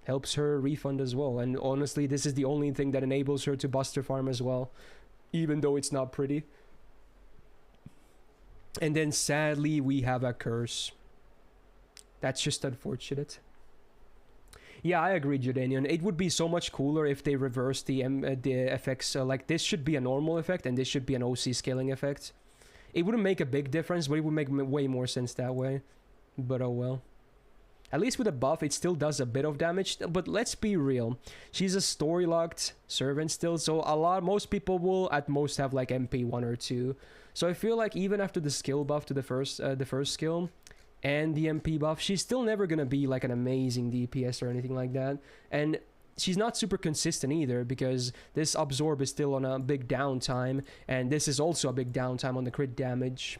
Helps her refund as well. And honestly, this is the only thing that enables her to buster farm as well. Even though it's not pretty. And then sadly, we have a curse. That's just unfortunate. Yeah, I agree, Jordanian. It would be so much cooler if they reverse the effects. Like, this should be a normal effect, and this should be an OC scaling effect. It wouldn't make a big difference, but it would make way more sense that way. But oh well. At least with a buff, it still does a bit of damage. But let's be real. She's a story-locked servant still, so most people will at most have like MP 1 or 2. So I feel like even after the skill buff to the first skill... and the MP buff, she's still never gonna be like an amazing DPS or anything like that. And she's not super consistent either, because this absorb is still on a big downtime, and this is also a big downtime on the crit damage.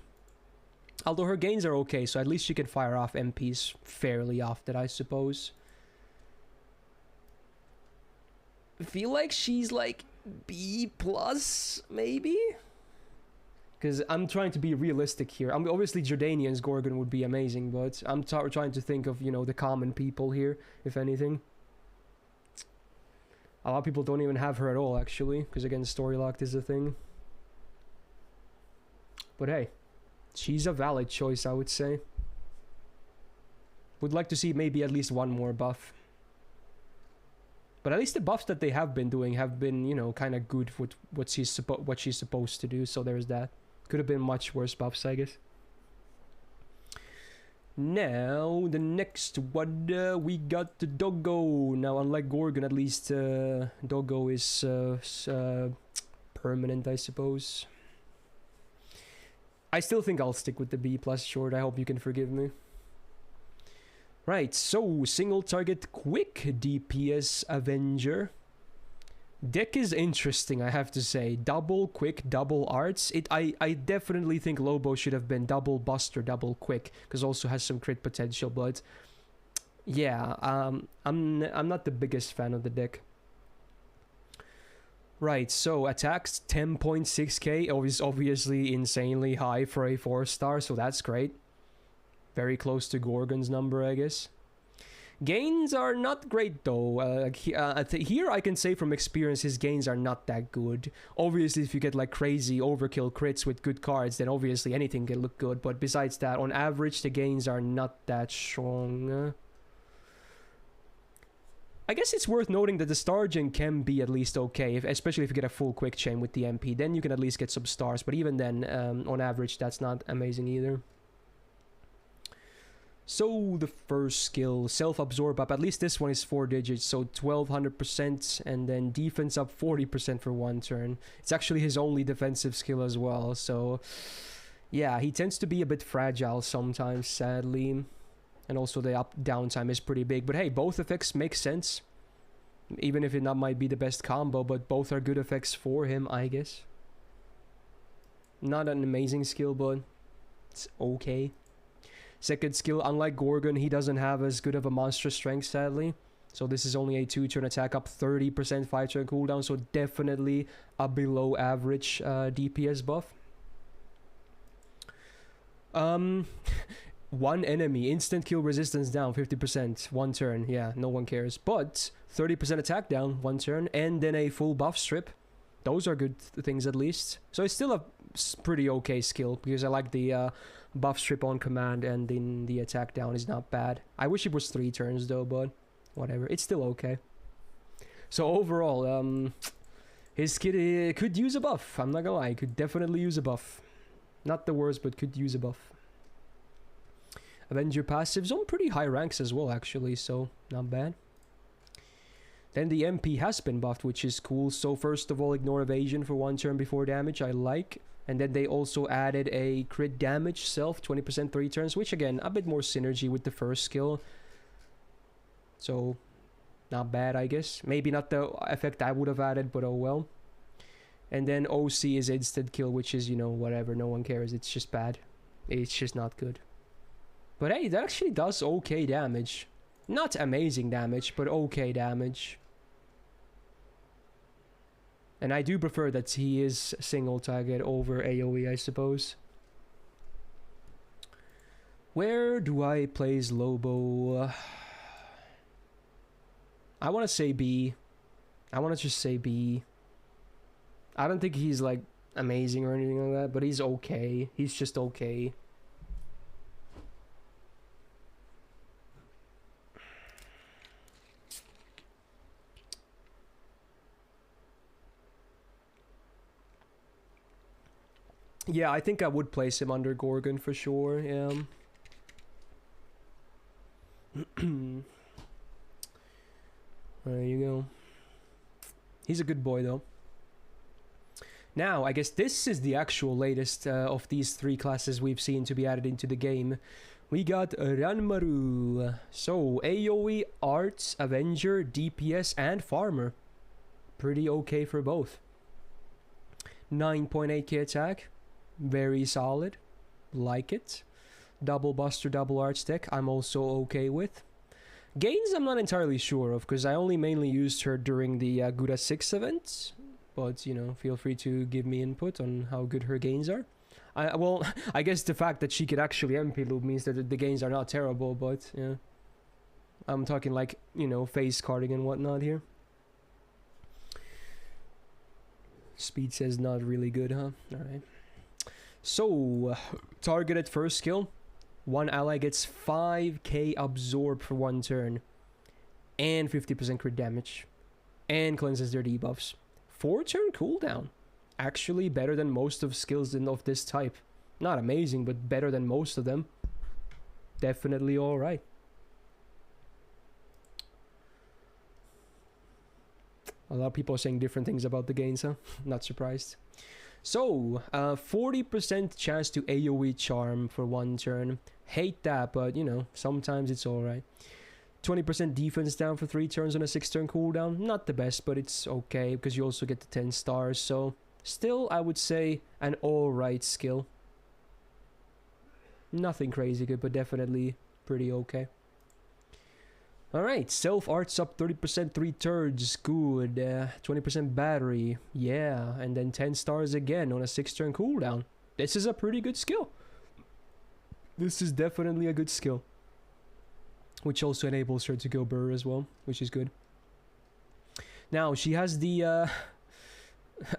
Although her gains are okay, so at least she can fire off MPs fairly often, I suppose. I feel like she's like B+, maybe? Because I'm trying to be realistic here. Obviously, Jordanian's Gorgon would be amazing, but I'm trying to think of, you know, the common people here, if anything. A lot of people don't even have her at all, actually, because again, story locked is a thing. But hey, she's a valid choice, I would say. Would like to see maybe at least one more buff. But at least the buffs that they have been doing have been, you know, kind of good with what she's supposed to do, so there's that. Could have been much worse buffs, I guess. Now, the next one, we got the Doggo. Now, unlike Gorgon, at least Doggo is permanent, I suppose. I still think I'll stick with the B+ short. I hope you can forgive me. Right, so single target quick DPS Avenger. Deck is interesting, I have to say. Double quick, double arts. I definitely think Lobo should have been double buster, double quick, because also has some crit potential. But yeah, I'm not the biggest fan of the deck. Right, so attacks 10.6k is obviously insanely high for a 4-star, so that's great. Very close to Gorgon's number, I guess. Gains are not great though. Here I can say from experience his gains are not that good. Obviously if you get like crazy overkill crits with good cards, then obviously anything can look good. But besides that, on average the gains are not that strong. I guess it's worth noting that the star gen can be at least okay, especially if you get a full quick chain with the MP. Then you can at least get some stars, but even then, on average that's not amazing either. So the first skill, self-absorb up, at least this one is 4 digits, so 1200%, and then defense up 40% for 1 turn. It's actually his only defensive skill as well, so yeah, he tends to be a bit fragile sometimes, sadly. And also the up downtime is pretty big. But hey, both effects make sense. Even if it not might be the best combo, but both are good effects for him, I guess. Not an amazing skill, but it's okay. Second skill, unlike Gorgon, he doesn't have as good of a monster strength, sadly. So this is only a 2-turn attack up, 30% 5-turn cooldown, so definitely a below average DPS buff. One enemy, instant kill resistance down 50%, 1 turn. Yeah, no one cares. But 30% attack down, 1 turn, and then a full buff strip. Those are good things at least. So it's still a pretty okay skill, because I like the buff strip on command, and then the attack down is not bad. I wish it was 3 turns though, but whatever. It's still okay. So overall, his kid could use a buff. I'm not gonna lie, could definitely use a buff. Not the worst, but could use a buff. Avenger passives on pretty high ranks as well, actually, so not bad. Then the MP has been buffed, which is cool. So first of all, ignore evasion for 1 turn before damage, I like. And then they also added a crit damage self, 20% 3 turns, which again, a bit more synergy with the first skill. So, not bad, I guess. Maybe not the effect I would have added, but oh well. And then OC is instant kill, which is, you know, whatever, no one cares. It's just bad. It's just not good. But hey, that actually does okay damage. Not amazing damage, but okay damage. And I do prefer that he is single target over AoE, I suppose. Where do I place Lobo? I want to say B. I want to just say B. I don't think he's like amazing or anything like that, but he's okay. He's just okay. Yeah, I think I would place him under Gorgon for sure, yeah. There you go. He's a good boy, though. Now, I guess this is the actual latest of these 3 classes we've seen to be added into the game. We got Ranmaru. So, AoE, Arts, Avenger, DPS, and Farmer. Pretty okay for both. 9.8k attack. Very solid. Like it. Double Buster, double Arts deck. I'm also okay with. Gains I'm not entirely sure of, because I only mainly used her during the Gura 6 events. But, you know, feel free to give me input on how good her gains are. Well, I guess the fact that she could actually MP loop means that the gains are not terrible, but, yeah. I'm talking like, you know, face carding and whatnot here. Speed says not really good, huh? Alright. So, targeted first skill. 1 ally gets 5k absorb for 1 turn. And 50% crit damage. And cleanses their debuffs. 4 turn cooldown. Actually better than most of skills of this type. Not amazing, but better than most of them. Definitely alright. A lot of people are saying different things about the gains, huh? Not surprised. So, 40% chance to AoE charm for 1 turn. Hate that, but you know, sometimes it's alright. 20% defense down for 3 turns on a 6-turn cooldown. Not the best, but it's okay, because you also get the 10 stars, so... Still, I would say an alright skill. Nothing crazy good, but definitely pretty okay. Alright, self-arts up 30%, 3 turns, good. 20% battery, yeah. And then 10 stars again on a 6-turn cooldown. This is a pretty good skill. This is definitely a good skill. Which also enables her to go burr as well, which is good. Now, she has the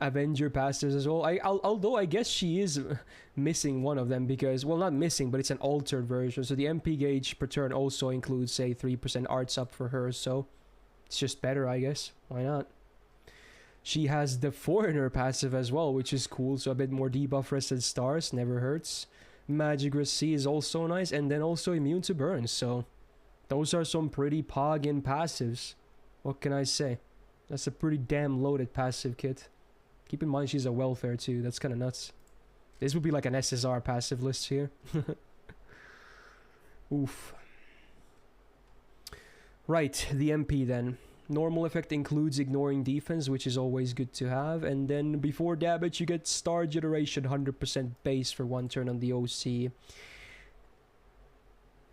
Avenger passives as well. Although I guess she is missing one of them because, well, not missing, but it's an altered version. So the MP gauge per turn also includes, say, 3% arts up for her. So it's just better, I guess. Why not? She has the Foreigner passive as well, which is cool. So a bit more debuff rested stars, never hurts. Magic C is also nice, and then also immune to burns. So those are some pretty poggin passives. What can I say? That's a pretty damn loaded passive kit. Keep in mind she's a welfare too, that's kinda nuts. This would be like an SSR passive list here. Oof. Right, the MP then. Normal effect includes ignoring defense, which is always good to have. And then before damage, you get star generation 100% base for 1 turn on the OC.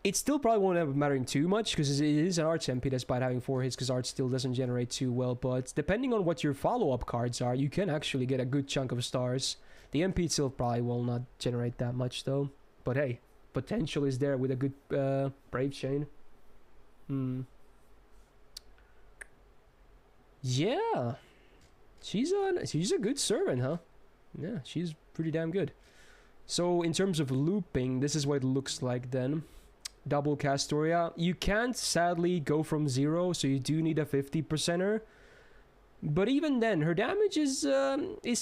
It still probably won't end up mattering too much, because it is an Arts MP despite having 4 hits, because Art still doesn't generate too well. But depending on what your follow-up cards are, you can actually get a good chunk of stars. The MP itself probably will not generate that much though. But hey, potential is there with a good Brave Chain. Yeah, she's a good servant, huh? Yeah, she's pretty damn good. So in terms of looping, this is what it looks like then. Double Astraea. You can't sadly go from 0, so you do need a 50%er. But even then, her damage is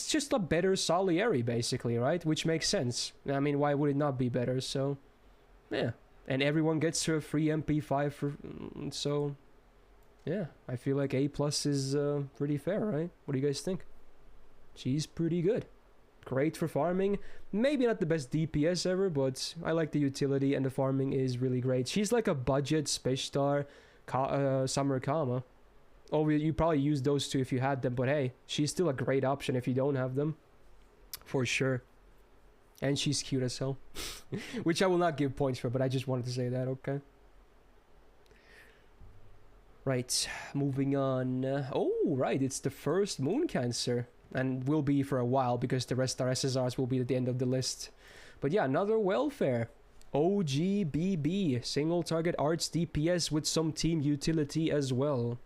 just a better Salieri basically, right? Which makes sense. I mean, why would it not be better? So yeah, and everyone gets her free MP5 for so. Yeah, I feel like A+ is pretty fair, right? What do you guys think? She's pretty good. Great for farming. Maybe not the best DPS ever, but I like the utility and the farming is really great. She's like a budget Ishtar Summer Kama. Oh, you probably use those two if you had them, but hey, she's still a great option if you don't have them. For sure. And she's cute as hell. Which I will not give points for, but I just wanted to say that, okay? Right, moving on. Oh, right, it's the first Moon Cancer. And will be for a while because the rest are SSRs will be at the end of the list. But yeah, another welfare. OGBB, single target arts DPS with some team utility as well.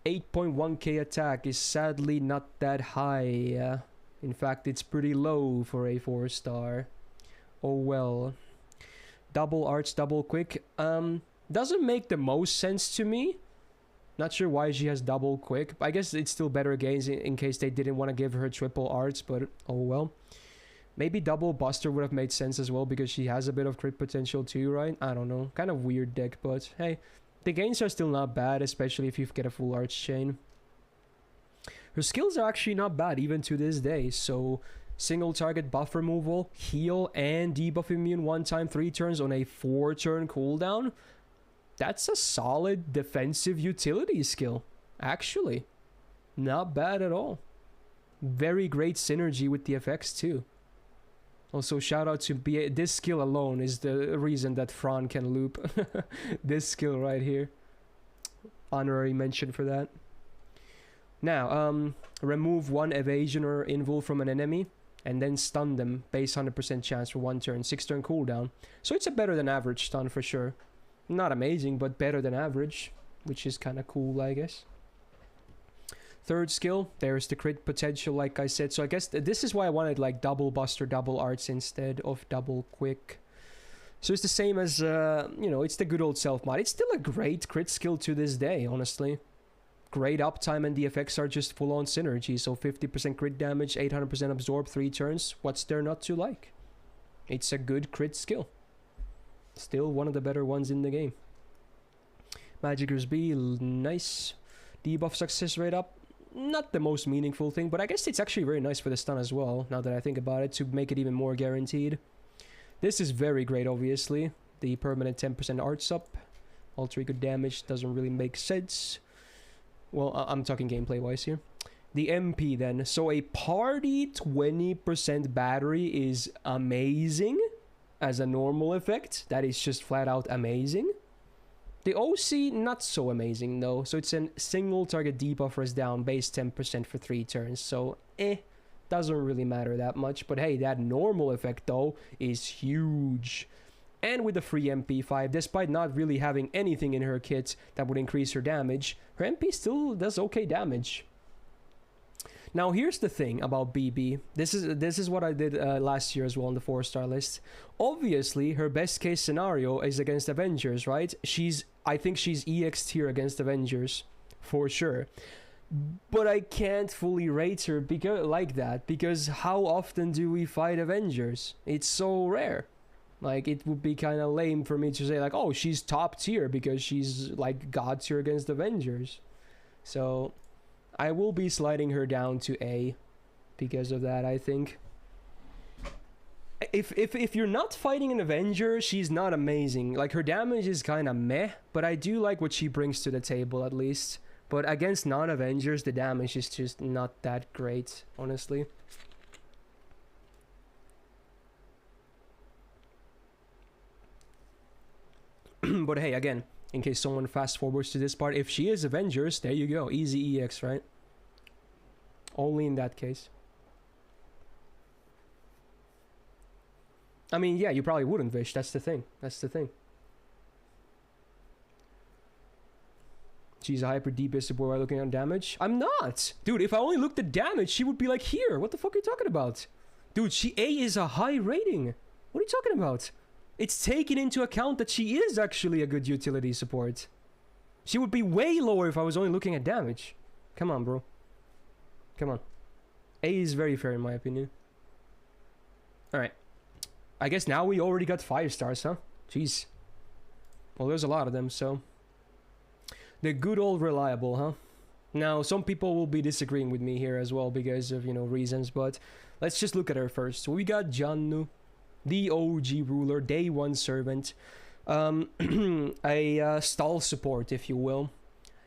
8.1k attack is sadly not that high. In fact, it's pretty low for a 4-star. Oh well. Double arts, double quick. Doesn't make the most sense to me. Not sure why she has double quick. I guess it's still better against in case they didn't want to give her triple arts, but oh well. Maybe double buster would have made sense as well because she has a bit of crit potential too, right? I don't know. Kind of weird deck, but hey. The gains are still not bad, especially if you get a full arts chain. Her skills are actually not bad even to this day, so single target buff removal, heal, and debuff immune 1 time 3 turns on a 4-turn cooldown. That's a solid defensive utility skill, actually. Not bad at all. Very great synergy with the effects too. Also, shout out to BA. This skill alone is the reason that Fran can loop. This skill right here. Honorary mention for that. Now, remove 1 evasion or invul from an enemy, and then stun them, base 100% chance for 1 turn, 6-turn cooldown. So it's a better than average stun for sure. Not amazing, but better than average, which is kind of cool, I guess. Third skill, there's the crit potential, like I said. So I guess this is why I wanted like double buster, double arts instead of double quick. So it's the same as, you know, it's the good old self mod. It's still a great crit skill to this day, honestly. Great uptime and the effects are just full on synergy. So 50% crit damage, 800% absorb, 3 turns. What's there not to like? It's a good crit skill. Still one of the better ones in the game. Magicker's B, nice. Debuff success rate up. Not the most meaningful thing, but I guess it's actually very nice for the stun as well, now that I think about it, to make it even more guaranteed. This is very great, obviously. The permanent 10% arts up. Alter ego damage doesn't really make sense. Well, I'm talking gameplay-wise here. The MP then. So a party 20% battery is amazing. As a normal effect, that is just flat out amazing. The OC, not so amazing though. So it's a single target debuff is down, base 10% for 3 turns. So, doesn't really matter that much. But hey, that normal effect though is huge. And with the free MP5, despite not really having anything in her kit that would increase her damage, her MP still does okay damage. Now here's the thing about BB. This is what I did last year as well on the 4-star list. Obviously, her best case scenario is against Avengers, right? I think she's EX tier against Avengers, for sure. But I can't fully rate her like that, because how often do we fight Avengers? It's so rare. Like, it would be kind of lame for me to say like, oh, she's top tier because she's like god tier against Avengers. So I will be sliding her down to A because of that, I think. If you're not fighting an Avenger, she's not amazing. Like, her damage is kind of meh, but I do like what she brings to the table at least. But against non-Avengers, the damage is just not that great, honestly. But hey, again, in case someone fast forwards to this part, if she is Avengers, there you go. Easy EX, right? Only in that case. I mean, yeah, you probably wouldn't, Vish. That's the thing. That's the thing. She's a hyper DPS support while looking at damage. I'm not! Dude, if I only looked at damage, she would be like here. What the fuck are you talking about? Dude, A is a high rating. What are you talking about? It's taken into account that she is actually a good utility support. She would be way lower if I was only looking at damage. Come on, bro. Come on. A is very fair in my opinion. Alright. I guess now we already got 5 stars, huh? Jeez. Well, there's a lot of them, so... The good old reliable, huh? Now, some people will be disagreeing with me here as well because of, you know, reasons, but... Let's just look at her first. So we got Jannu, the OG ruler, day 1 servant. A stall support, if you will.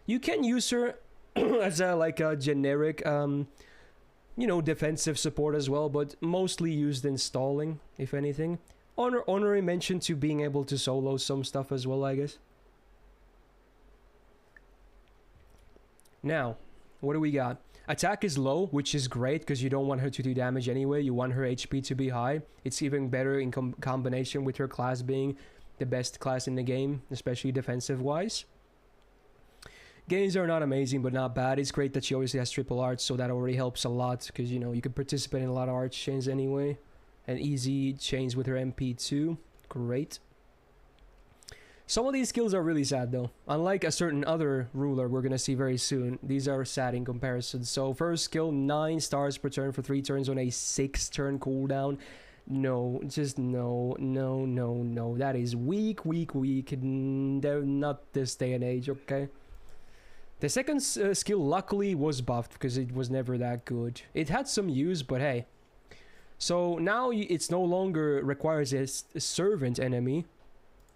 You can use her as a, like a generic... you know, defensive support as well, but mostly used in stalling, if anything. Honorary mention to being able to solo some stuff as well, I guess. Now, what do we got? Attack is low, which is great because you don't want her to do damage anyway. You want her HP to be high. It's even better in combination with her class being the best class in the game, especially defensive-wise. Gains are not amazing, but not bad. It's great that she obviously has triple arts, so that already helps a lot, because, you know, you can participate in a lot of arch chains anyway. And easy chains with her MP too. Great. Some of these skills are really sad, though. Unlike a certain other ruler we're going to see very soon, these are sad in comparison. So, first skill, 9 stars per turn for 3 turns on a 6-turn cooldown. No, just no. That is weak. Not this day and age, okay? The second skill luckily was buffed because it was never that good. It had some use, but hey. So now it's no longer requires a servant enemy.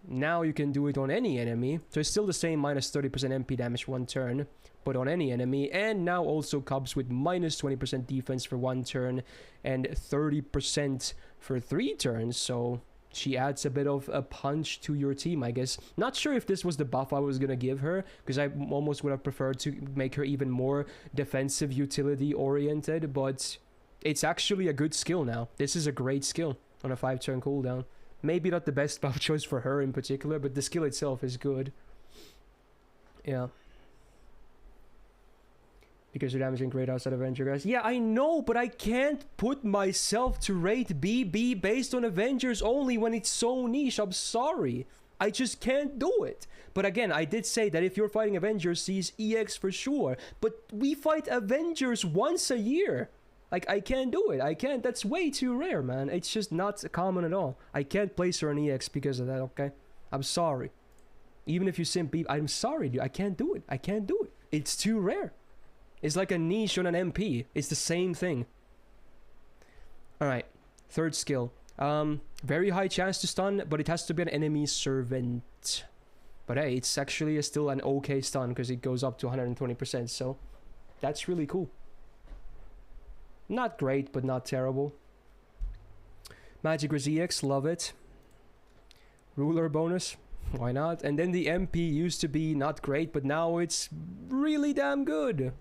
Now you can do it on any enemy. So it's still the same minus 30% MP damage 1 turn, but on any enemy. And now also comes with minus 20% defense for 1 turn and 30% for 3 turns. So... she adds a bit of a punch to your team, I guess. Not sure if this was the buff I was going to give her, because I almost would have preferred to make her even more defensive utility oriented, but it's actually a good skill now. This is a great skill on a 5-turn cooldown. Maybe not the best buff choice for her in particular, but the skill itself is good. Yeah. Because you're damaging great outside Avenger, guys. Yeah, I know, but I can't put myself to rate BB based on Avengers only when it's so niche. I'm sorry. I just can't do it. But again, I did say that if you're fighting Avengers, C's EX for sure. But we fight Avengers once a year. Like, I can't do it. I can't. That's way too rare, man. It's just not common at all. I can't place her on EX because of that, okay? I'm sorry. Even if you simp B, I'm sorry, dude. I can't do it. I can't do it. It's too rare. It's like a niche on an MP. It's the same thing. Alright. Third skill. Very high chance to stun, but it has to be an enemy servant. But hey, it's actually still an okay stun because it goes up to 120%. So, that's really cool. Not great, but not terrible. Magic EX, love it. Ruler bonus. Why not? And then the MP used to be not great, but now it's really damn good.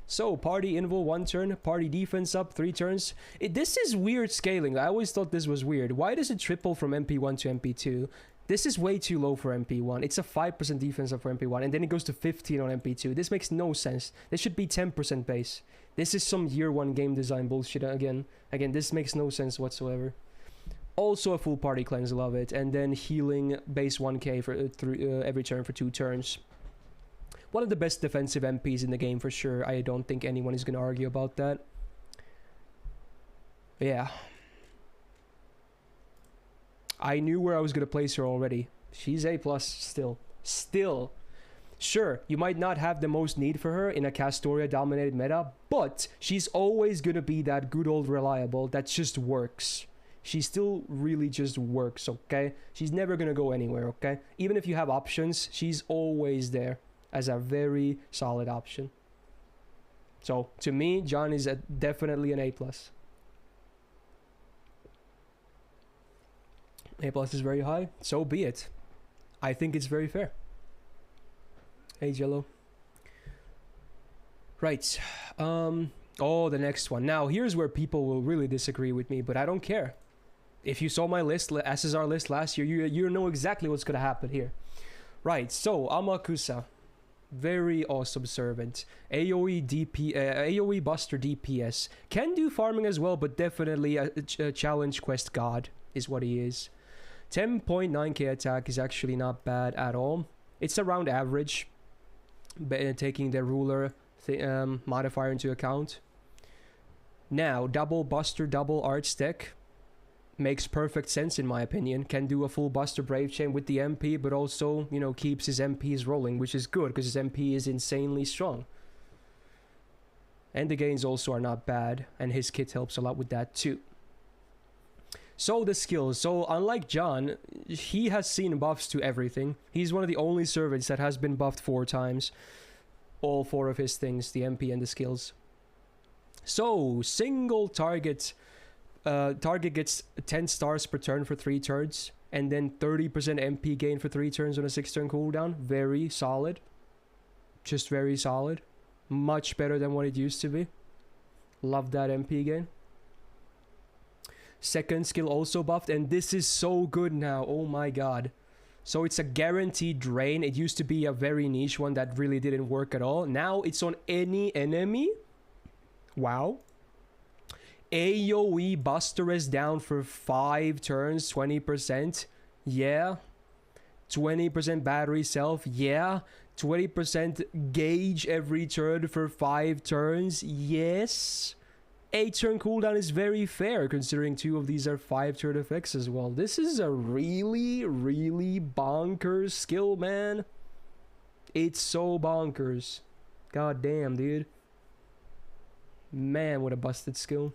So, party invul 1 turn, party defense up 3 turns. This is weird scaling. I always thought this was weird. Why does it triple from MP1 to MP2? This is way too low for MP1. It's a 5% defense up for MP1, and then it goes to 15 on MP2. This makes no sense. This should be 10% base. This is some year 1 game design bullshit again. Again, this makes no sense whatsoever. Also a full party cleanse, love it. And then healing base 1k for every turn for 2 turns. One of the best defensive MPs in the game for sure. I don't think anyone is going to argue about that. But yeah. I knew where I was going to place her already. She's A+ still. Still. Sure, you might not have the most need for her in a Castoria dominated meta, but she's always going to be that good old reliable that just works. she still really just works, okay? She's never gonna go anywhere, okay? Even if you have options, she's always there as a very solid option. So to me, Jeanne is definitely an A+. A+ is very high, so be it. I think it's very fair. Hey, Jello. Right. Oh, the next one. Now, here's where people will really disagree with me, but I don't care. If you saw my list, SSR list last year, you know exactly what's gonna happen here. Right, so, Amakusa. Very awesome servant. AoE Buster DPS. Can do farming as well, but definitely a challenge quest god is what he is. 10.9k attack is actually not bad at all. It's around average, taking the ruler modifier into account. Now, double Buster, double Arts deck makes perfect sense in my opinion. Can do a full Buster Brave Chain with the MP, but also, you know, keeps his MPs rolling, which is good because his MP is insanely strong. And the gains also are not bad, and his kit helps a lot with that too. So the skills. So unlike Jeanne, he has seen buffs to everything. He's one of the only servants that has been buffed 4 times. All 4 of his things, the MP and the skills. So, single target. Target gets 10 stars per turn for 3 turns. And then 30% MP gain for 3 turns on a 6-turn cooldown. Very solid. Just very solid. Much better than what it used to be. Love that MP gain. Second skill also buffed, and this is so good now. Oh my god. So it's a guaranteed drain. It used to be a very niche one that really didn't work at all. Now it's on any enemy. Wow. AoE Buster is down for 5 turns, 20%. Yeah. 20% battery self. Yeah. 20% gauge every turn for 5 turns. Yes. 8-turn cooldown is very fair, considering 2 of these are 5-turn effects as well. This is a really, really bonkers skill, man. It's so bonkers. God damn, dude. Man, what a busted skill.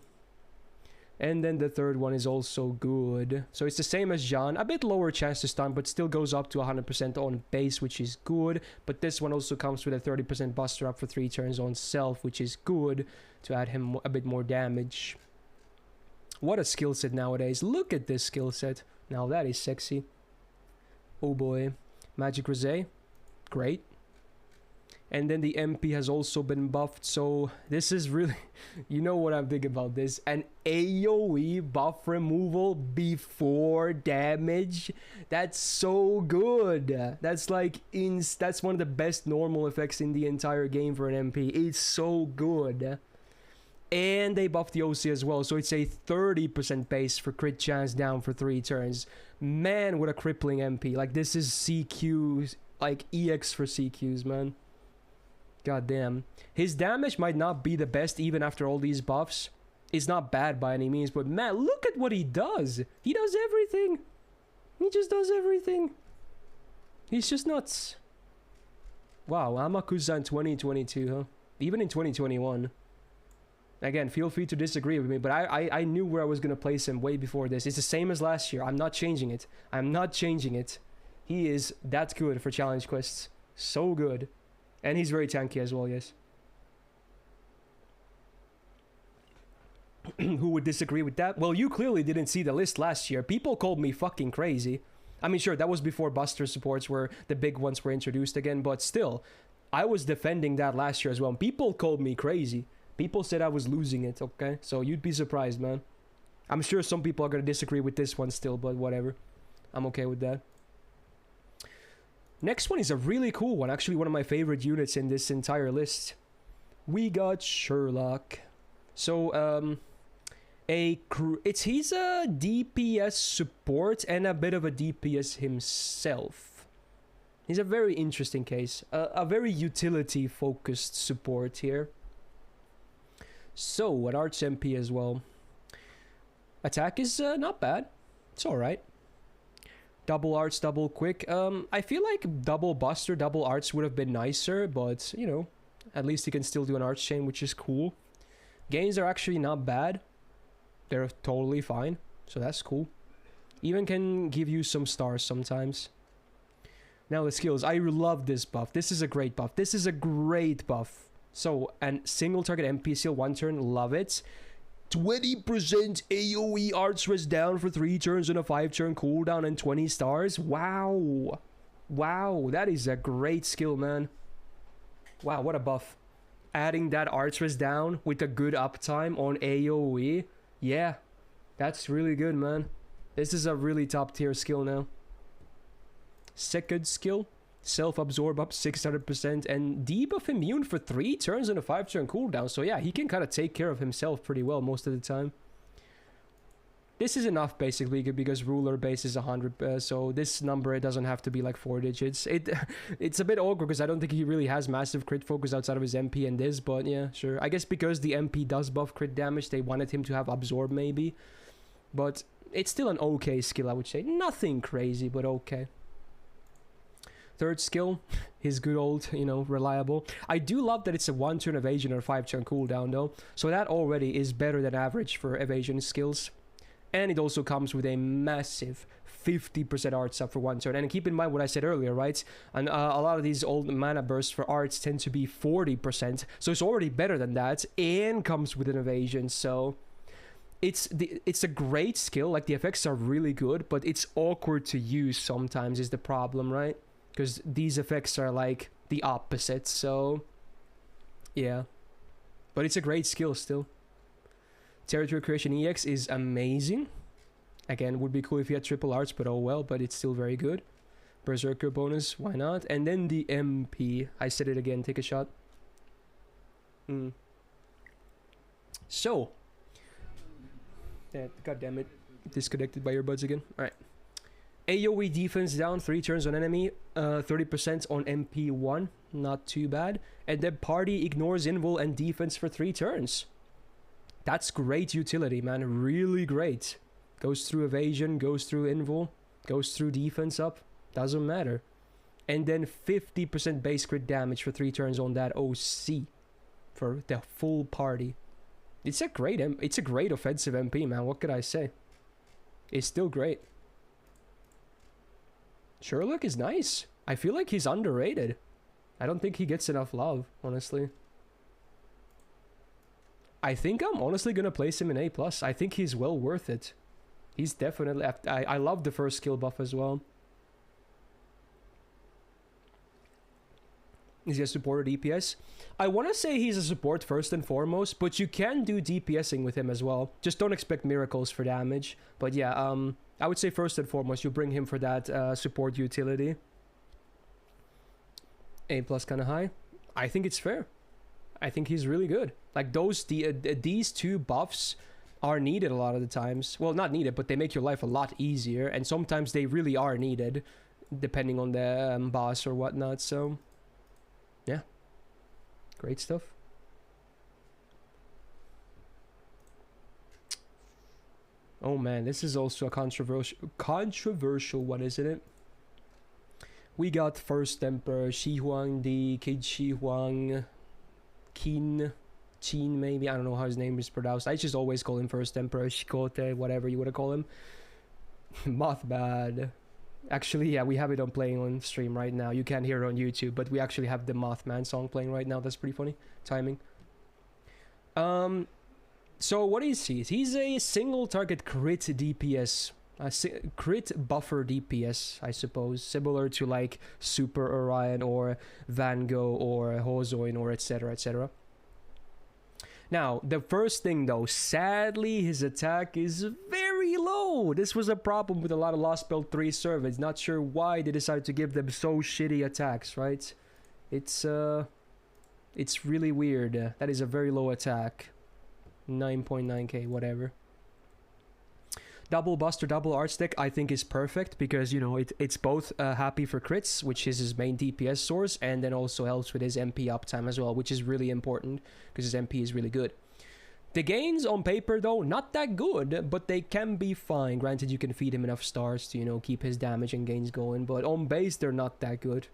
And then the third one is also good. So it's the same as Jeanne. A bit lower chance to stun, but still goes up to 100% on base, which is good. But this one also comes with a 30% buster up for 3 turns on self, which is good to add him a bit more damage. What a skill set nowadays. Look at this skill set. Now that is sexy. Oh boy. Magic Rosé. Great. And then the MP has also been buffed, so this is really... You know what I'm thinking about this. An AoE buff removal before damage. That's so good. That's like... That's one of the best normal effects in the entire game for an MP. It's so good. And they buffed the OC as well, so it's a 30% base for crit chance down for 3 turns. Man, what a crippling MP. Like, this is CQs, like EX for CQs, man. God damn. His damage might not be the best even after all these buffs. It's not bad by any means, but man, look at what he does. He does everything. He just does everything. He's just nuts. Wow, Amakusa in 2022, huh? Even in 2021. Again, feel free to disagree with me, but I knew where I was going to place him way before this. It's the same as last year. I'm not changing it. I'm not changing it. He is that good for challenge quests. So good. And he's very tanky as well, yes. Who would disagree with that? Well, you clearly didn't see the list last year. People called me fucking crazy. I mean, sure, that was before Buster supports were the big ones were introduced again, but still, I was defending that last year as well. People called me crazy. People said I was losing it, okay? So you'd be surprised, man. I'm sure some people are going to disagree with this one still, but whatever. I'm okay with that. Next one is a really cool one. Actually, one of my favorite units in this entire list. We got Sherlock. So, he's a DPS support and a bit of a DPS himself. He's a very interesting case. A very utility-focused support here. So, an Arch MP as well. Attack is not bad. It's alright. Double Arts, double Quick. I feel like double Buster, double Arts would have been nicer, but, you know, at least he can still do an Arch Chain, which is cool. Gains are actually not bad. They're totally fine. So that's cool. Even can give you some stars sometimes. Now the skills. I love this buff. This is a great buff. This is a great buff. So, and single target MP skill 1 turn. Love it. 20% AoE art stress down for 3 turns on a 5 turn cooldown and 20 stars. Wow. Wow, that is a great skill, man. Wow, what a buff. Adding that art stress down with a good uptime on AoE. Yeah, that's really good, man. This is a really top tier skill now. Second skill, self-absorb up 600% and debuff immune for 3 turns on a 5 turn cooldown. So yeah, he can kind of take care of himself pretty well most of the time. This is enough basically because ruler base is 100, so this number, it doesn't have to be like 4 digits. It's a bit awkward because I don't think he really has massive crit focus outside of his MP and this, but yeah, sure. I guess because the MP does buff crit damage, they wanted him to have absorb maybe. But it's still an okay skill, I would say. Nothing crazy, but okay. Third skill, his good old, you know, reliable. I do love that it's a 1 turn evasion or 5 turn cooldown though, so that already is better than average for evasion skills. And it also comes with a massive 50% art sub for 1 turn. And keep in mind what I said earlier, right? And a lot of these old mana bursts for arts tend to be 40%. So it's already better than that. And comes with an evasion. So it's a great skill. Like the effects are really good. But it's awkward to use sometimes is the problem, right? Because these effects are like the opposite. So yeah. But it's a great skill still. Territory Creation EX is amazing. Again, would be cool if you had triple arts, but oh well, but it's still very good. Berserker bonus, why not? And then the MP. I said it again, take a shot. So. God damn it. Disconnected by earbuds again. Alright. AoE defense down 3 turns on enemy. 30% on MP1. Not too bad. And then party ignores invul and defense for 3 turns. That's great utility, man. Really great. Goes through evasion, goes through invul, goes through defense up. Doesn't matter. And then 50% base crit damage for 3 turns on that OC. For the full party. It's a great offensive MP, man. What could I say? It's still great. Sherlock is nice. I feel like he's underrated. I don't think he gets enough love, honestly. I think I'm honestly gonna place him in A+. I think he's well worth it. He's definitely... I love the first skill buff as well. Is he a support or DPS? I want to say he's a support first and foremost, but you can do DPSing with him as well. Just don't expect miracles for damage. But yeah, I would say first and foremost, you bring him for that support utility. A+ kind of high. I think it's fair. I think he's really good. Like these 2 buffs are needed a lot of the times. Well, not needed, but they make your life a lot easier. And sometimes they really are needed, depending on the boss or whatnot. So, yeah. Great stuff. Oh man, this is also a controversial one, isn't it? We got First Emperor Shi Huang, the Kid Shi Huang... Qin maybe, I don't know how his name is pronounced. I just always call him First Emperor, Shikote, whatever you want to call him. Mothbad. Actually, yeah, we have it on playing on stream right now. You can't hear it on YouTube, but we actually have the Mothman song playing right now. That's pretty funny. Timing. So what is he? He's a single target crit DPS. Crit buffer DPS, I suppose. Similar to like Super Orion or Van Gogh or Hozoin or etc, etc. Now, the first thing though, sadly his attack is very low. This was a problem with a lot of Lost Belt 3 servers. Not sure why they decided to give them so shitty attacks, right? It's really weird. That is a very low attack. 9.9k, whatever. Double Buster, double Art Stick, I think is perfect because, you know, it's both happy for crits, which is his main DPS source, and then also helps with his MP uptime as well, which is really important because his MP is really good. The gains on paper, though, not that good, but they can be fine. Granted, you can feed him enough stars to, you know, keep his damage and gains going, but on base, they're not that good.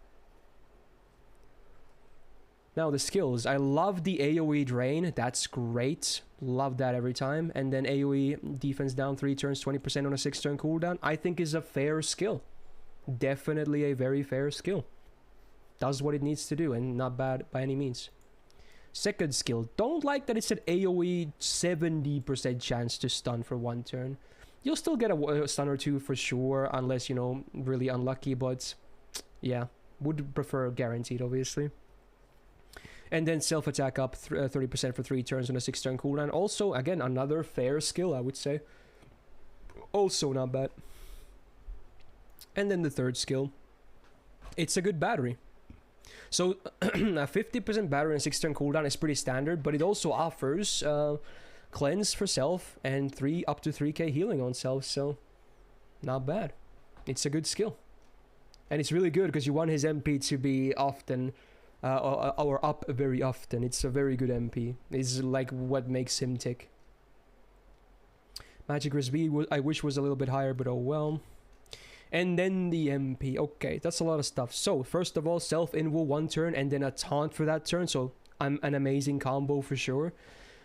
Now the skills. I love the AoE drain. That's great. Love that every time. And then AoE defense down 3 turns, 20% on a 6-turn cooldown. I think is a fair skill. Definitely a very fair skill. Does what it needs to do and not bad by any means. Second skill. Don't like that it's an AoE 70% chance to stun for 1 turn. You'll still get a stun or 2 for sure, unless, you know, really unlucky, but yeah, would prefer guaranteed, obviously. And then self-attack up 30% for 3 turns on a 6-turn cooldown. Also, again, another fair skill, I would say. Also not bad. And then the third skill. It's a good battery. So, a 50% battery and 6-turn cooldown is pretty standard, but it also offers cleanse for self and up to 3k healing on self, so not bad. It's a good skill. And it's really good because you want his MP to be often, or up very often. It's a very good MP. It's like what makes him tick. Magic Resist I wish was a little bit higher, but oh well. And then the MP. Okay, that's a lot of stuff. So, first of all, self-invo 1 turn and then a taunt for that turn. So, an amazing combo for sure.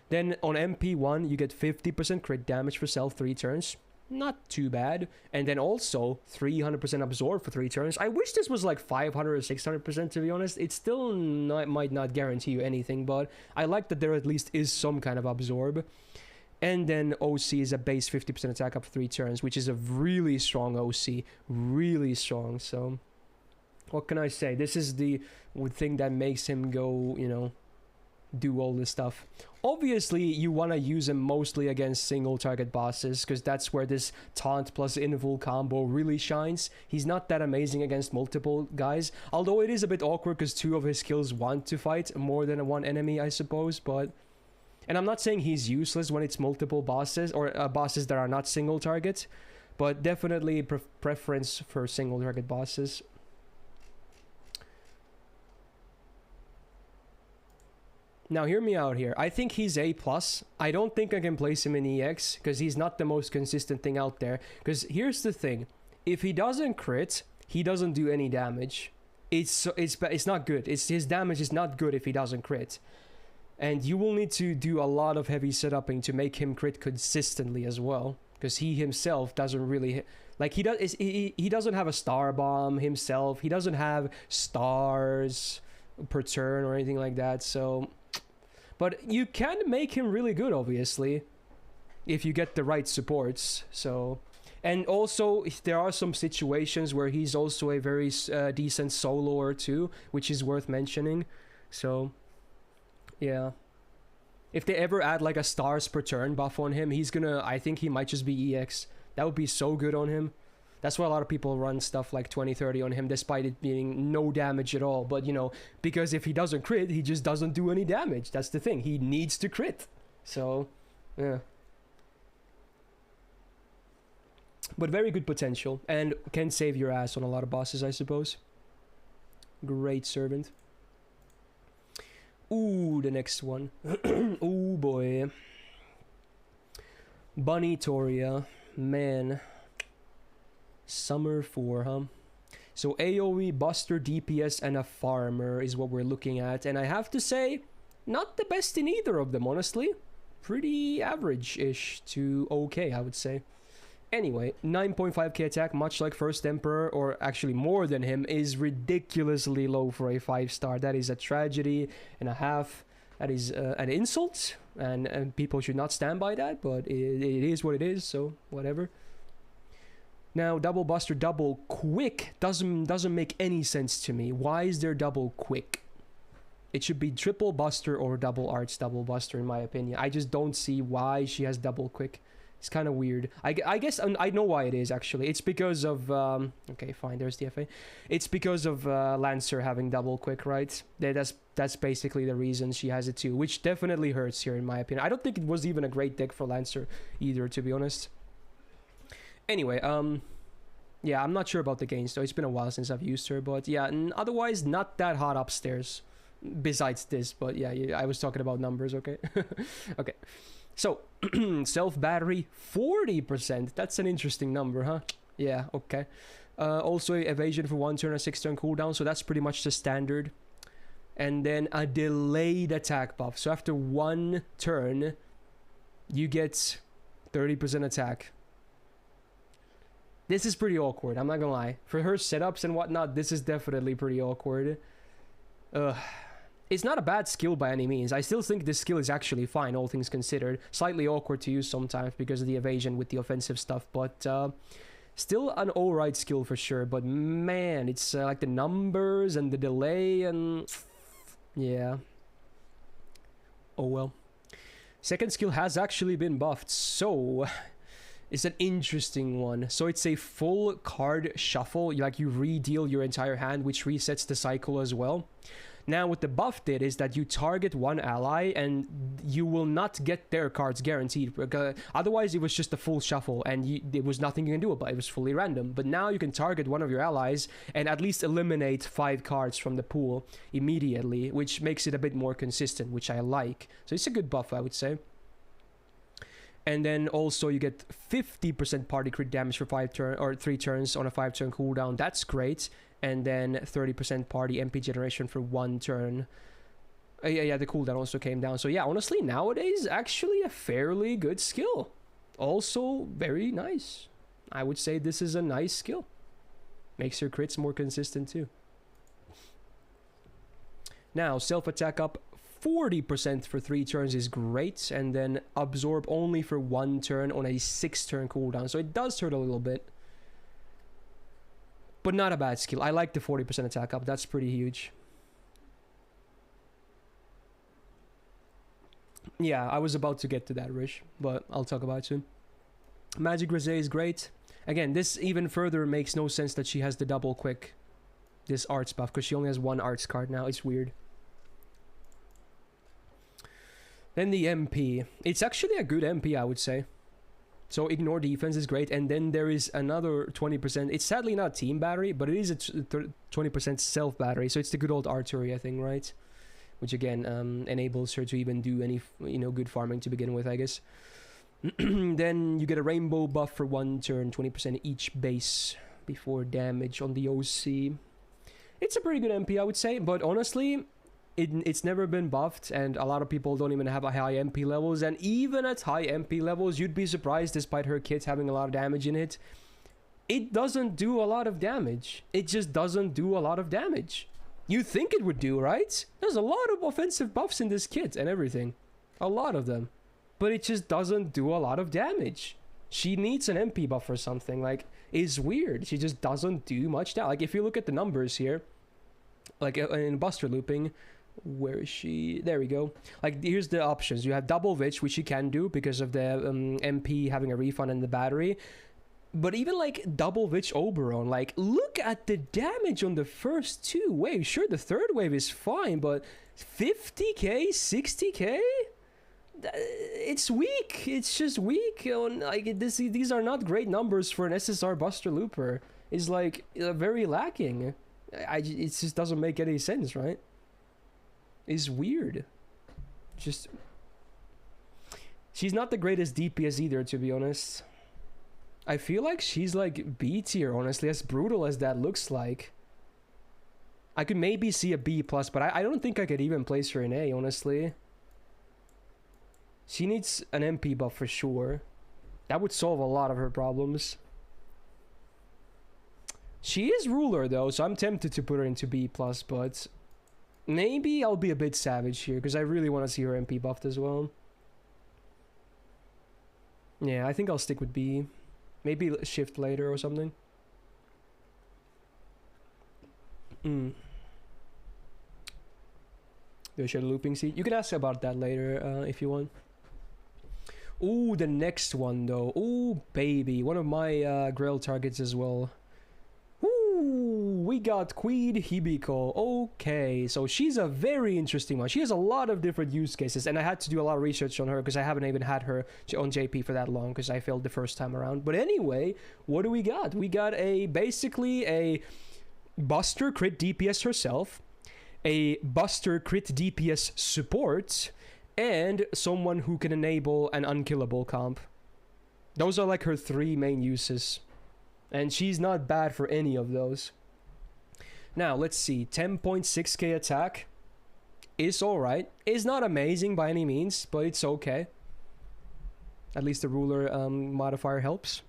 Then on MP1, you get 50% crit damage for self 3 turns. Not too bad. And then also 300% absorb for 3 turns. I wish this was like 500 or 600% to be honest. It still might not guarantee you anything, but I like that there at least is some kind of absorb. And then OC is a base 50% attack up for 3 turns, which is a really strong OC. Really strong. So, what can I say? This is the thing that makes him go, you know, do all this stuff. Obviously, you want to use him mostly against single target bosses, because that's where this taunt plus invul combo really shines. He's not that amazing against multiple guys, although it is a bit awkward because 2 of his skills want to fight more than 1 enemy, I suppose, but... And I'm not saying he's useless when it's multiple bosses, or bosses that are not single target, but definitely preference for single target bosses. Now hear me out here. I think he's A+. I don't think I can place him in EX, because he's not the most consistent thing out there. Because here's the thing. If he doesn't crit, he doesn't do any damage. It's not good. His damage is not good if he doesn't crit. And you will need to do a lot of heavy setuping to make him crit consistently as well, because he himself doesn't really like he doesn't have a star bomb himself. He doesn't have stars per turn or anything like that. So, but you can make him really good, obviously, if you get the right supports. So, and also there are some situations where he's also a very decent soloer too, which is worth mentioning. So. Yeah. If they ever add like a stars per turn buff on him, I think he might just be EX. That would be so good on him. That's why a lot of people run stuff like 20-30 on him despite it being no damage at all. But, you know, because if he doesn't crit, he just doesn't do any damage. That's the thing. He needs to crit. So, yeah. But very good potential. And can save your ass on a lot of bosses, I suppose. Great servant. Ooh, the next one. Ooh, boy. Bunny Toria. Man. Summer 4, huh? So AoE, Buster, DPS, and a Farmer is what we're looking at. And I have to say, not the best in either of them, honestly. Pretty average-ish to okay, I would say. Anyway, 9.5k attack, much like First Emperor, or actually more than him, is ridiculously low for a 5-star. That is a tragedy and a half. That is an insult, and people should not stand by that, but it is what it is, so whatever. Now, double Buster, double quick doesn't make any sense to me. Why is there double quick? It should be triple Buster or double Arts double Buster, in my opinion. I just don't see why she has double quick. It's kind of weird. I guess I know why it is, actually. It's because of... okay, fine, there's the FA. It's because of Lancer having double quick, right? That's basically the reason she has it too, which definitely hurts here, in my opinion. I don't think it was even a great deck for Lancer either, to be honest. Anyway, yeah, I'm not sure about the gains, though. It's been a while since I've used her, but yeah, otherwise not that hot upstairs, besides this. But yeah, I was talking about numbers, okay? Okay. So, self-battery, 40%. That's an interesting number, huh? Yeah, okay. Also, evasion for 1 turn and 6-turn cooldown, so that's pretty much the standard. and then a delayed attack buff. So after one turn, you get 30% attack. This is pretty awkward, I'm not gonna lie. For her setups and whatnot, this is definitely pretty awkward. It's not a bad skill by any means. I still think this skill is actually fine, all things considered. Slightly awkward to use sometimes because of the evasion with the offensive stuff, but still an alright skill for sure. But man, it's like the numbers and the delay and... yeah. Oh well. Second skill has actually been buffed, so... it's an interesting one. So it's a full card shuffle. Like you re-deal your entire hand, which resets the cycle as well. Now what the buff did is that you target one ally and you will not get their cards guaranteed. Otherwise it was just a full shuffle and there was nothing you can do about it. It was fully random. But now you can target one of your allies and at least eliminate 5 cards from the pool immediately, which makes it a bit more consistent, which I like. So it's a good buff, I would say. And then also you get 50% party crit damage for 3 turns on a 5-turn cooldown. That's great. And then 30% party MP generation for 1 turn. Yeah, the cooldown also came down. So yeah, honestly, nowadays, actually a fairly good skill. Also very nice. I would say this is a nice skill. Makes your crits more consistent too. Now, self-attack up 40% for 3 turns is great. And then absorb only for 1 turn on a 6-turn cooldown. So it does hurt a little bit. But not a bad skill. I like the 40% attack up. That's pretty huge. Yeah, I was about to get to that, Rish. But I'll talk about it soon. Magic Rosé is great. Again, this even further makes no sense that she has the double quick. This arts buff. Because she only has 1 arts card now. It's weird. Then the MP. It's actually a good MP, I would say. So ignore defense is great, and then there is another 20%. It's sadly not team battery, but it is a 20% self battery. So it's the good old Artoria thing, right? Which again enables her to even do any good farming to begin with, I guess. Then you get a rainbow buff for 1 turn, 20% each base before damage on the OC. It's a pretty good MP, I would say, but honestly, it's never been buffed, and a lot of people don't even have a high MP levels, and even at high MP levels, you'd be surprised, despite her kit having a lot of damage in it, it doesn't do a lot of damage. It just doesn't do a lot of damage. You think it would do, right? There's a lot of offensive buffs in this kit and everything. A lot of them. But it just doesn't do a lot of damage. She needs an MP buff or something. Like, it's weird. She just doesn't do much damage. Like, if you look at the numbers here, like in Buster Looping, where is she? There we go. Like, here's the options. You have double Witch, which you can do because of the MP having a refund in the battery. But even like double Witch Oberon, like, look at the damage on the first 2 waves. Sure, the 3rd wave is fine, but 50k, 60k? It's weak. It's just weak. Like, these are not great numbers for an SSR Buster Looper. It's like very lacking. It just doesn't make any sense, right? Is weird. Just, she's not the greatest DPS either, to be honest. I feel like she's like B tier, honestly, as brutal as that looks like. I could maybe see a B plus, but I don't think I could even place her in A, honestly. She needs an MP buff for sure. That would solve a lot of her problems. She is ruler though, so I'm tempted to put her into B plus, but maybe I'll be a bit savage here, because I really want to see her MP buffed as well. Yeah, I think I'll stick with B. Maybe shift later or something. Do I share the looping seat? You can ask about that later if you want. Ooh, the next one though. Ooh, baby. One of my Grail targets as well. Ooh, we got Queen Himiko. Okay, so she's a very interesting one. She has a lot of different use cases, and I had to do a lot of research on her because I haven't even had her on JP for that long because I failed the first time around. But anyway, what do we got? We got basically a Buster crit DPS herself, a Buster crit DPS support, and someone who can enable an unkillable comp. Those are like her 3 main uses. And she's not bad for any of those. Now, let's see. 10.6k attack. is alright. It's not amazing by any means, but it's okay. At least the ruler modifier helps.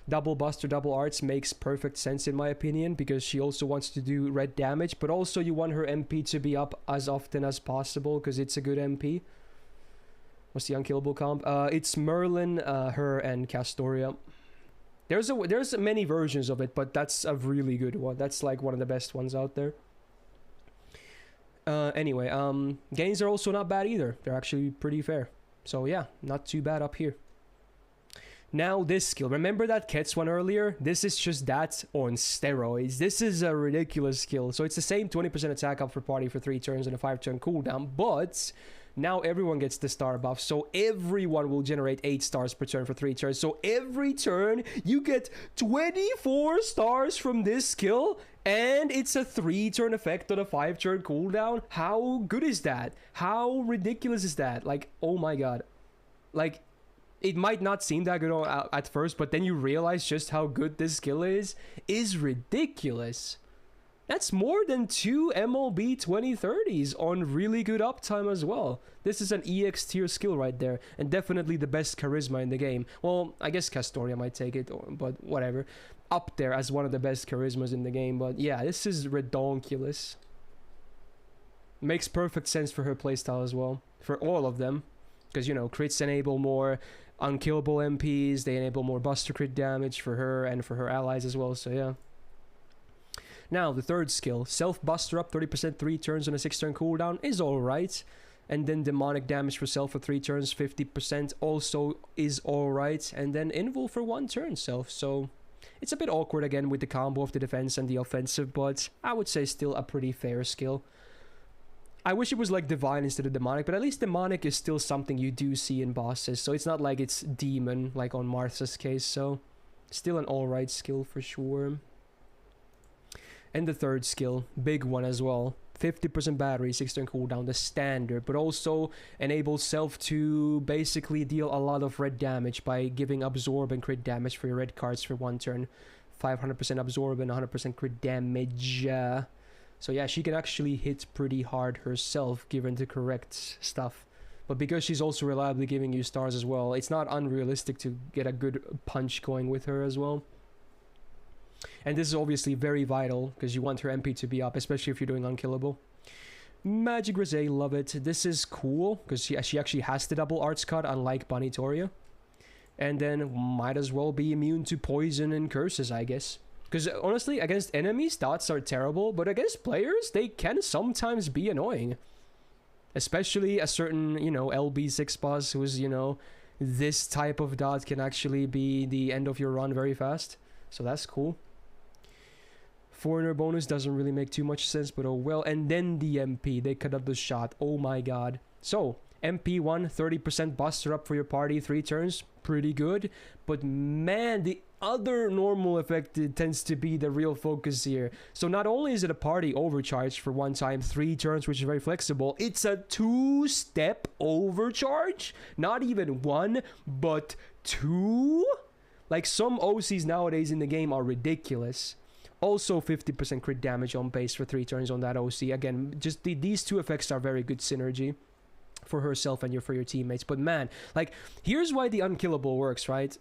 Double Buster, double arts makes perfect sense in my opinion, because she also wants to do red damage, but also you want her MP to be up as often as possible because it's a good MP. What's the unkillable comp? It's Merlin, her, and Castoria. There's many versions of it, but that's a really good one. That's like one of the best ones out there. Anyway, gains are also not bad either. They're actually pretty fair. So yeah, not too bad up here. Now this skill, remember that Ketz one earlier? This is just that on steroids. This is a ridiculous skill. So it's the same 20% attack up for party for 3 turns and a 5-turn cooldown, but now everyone gets the star buff. So everyone will generate 8 stars per turn for 3 turns. So every turn you get 24 stars from this skill, and it's a 3-turn effect on a 5-turn cooldown. How good is that? How ridiculous is that? Like, oh my god. Like, it might not seem that good at first, but then you realize just how good this skill is ridiculous. That's more than 2 MLB 2030s on really good uptime as well. This is an EX tier skill right there, and definitely the best charisma in the game. Well, I guess Castoria might take it, but whatever. Up there as one of the best charismas in the game, but yeah, this is redonkulous. Makes perfect sense for her playstyle as well, for all of them. Because, you know, crits enable more unkillable MPs, they enable more buster crit damage for her and for her allies as well, so yeah. Now, the third skill, self buster up 30% 3 turns on a 6-turn cooldown is alright. And then demonic damage for self for 3 turns, 50% also is alright. And then invul for 1 turn self, so it's a bit awkward again with the combo of the defense and the offensive, but I would say still a pretty fair skill. I wish it was like divine instead of demonic, but at least demonic is still something you do see in bosses, so it's not like it's demon like on Martha's case, so still an alright skill for sure. And the third skill, big one as well, 50% battery, 6-turn cooldown, the standard, but also enables self to basically deal a lot of red damage by giving absorb and crit damage for your red cards for 1 turn. 500% absorb and 100% crit damage. So yeah, she can actually hit pretty hard herself given the correct stuff. But because she's also reliably giving you stars as well, it's not unrealistic to get a good punch going with her as well. And this is obviously very vital because you want her MP to be up, especially if you're doing unkillable. Magic Rose, love it. This is cool because she actually has the double arts cut, unlike Banitoria. And then might as well be immune to poison and curses, I guess. Because honestly, against enemies, dots are terrible, but against players, they can sometimes be annoying. Especially a certain, you know, LB6 boss who's, you know, this type of dot can actually be the end of your run very fast. So that's cool. Foreigner bonus doesn't really make too much sense, but oh well. And then the MP, they cut up the shot. Oh my god. So, MP1, 30% buster up for your party, 3 turns. Pretty good. But man, the other normal effect tends to be the real focus here. So not only is it a party overcharge for 1 time, 3 turns, which is very flexible, it's a 2-step overcharge. Not even 1, but 2? Like some OCs nowadays in the game are ridiculous. Also 50% crit damage on base for 3 turns on that OC. Again, just these 2 effects are very good synergy for herself and for your teammates. But man, like, here's why the unkillable works, right?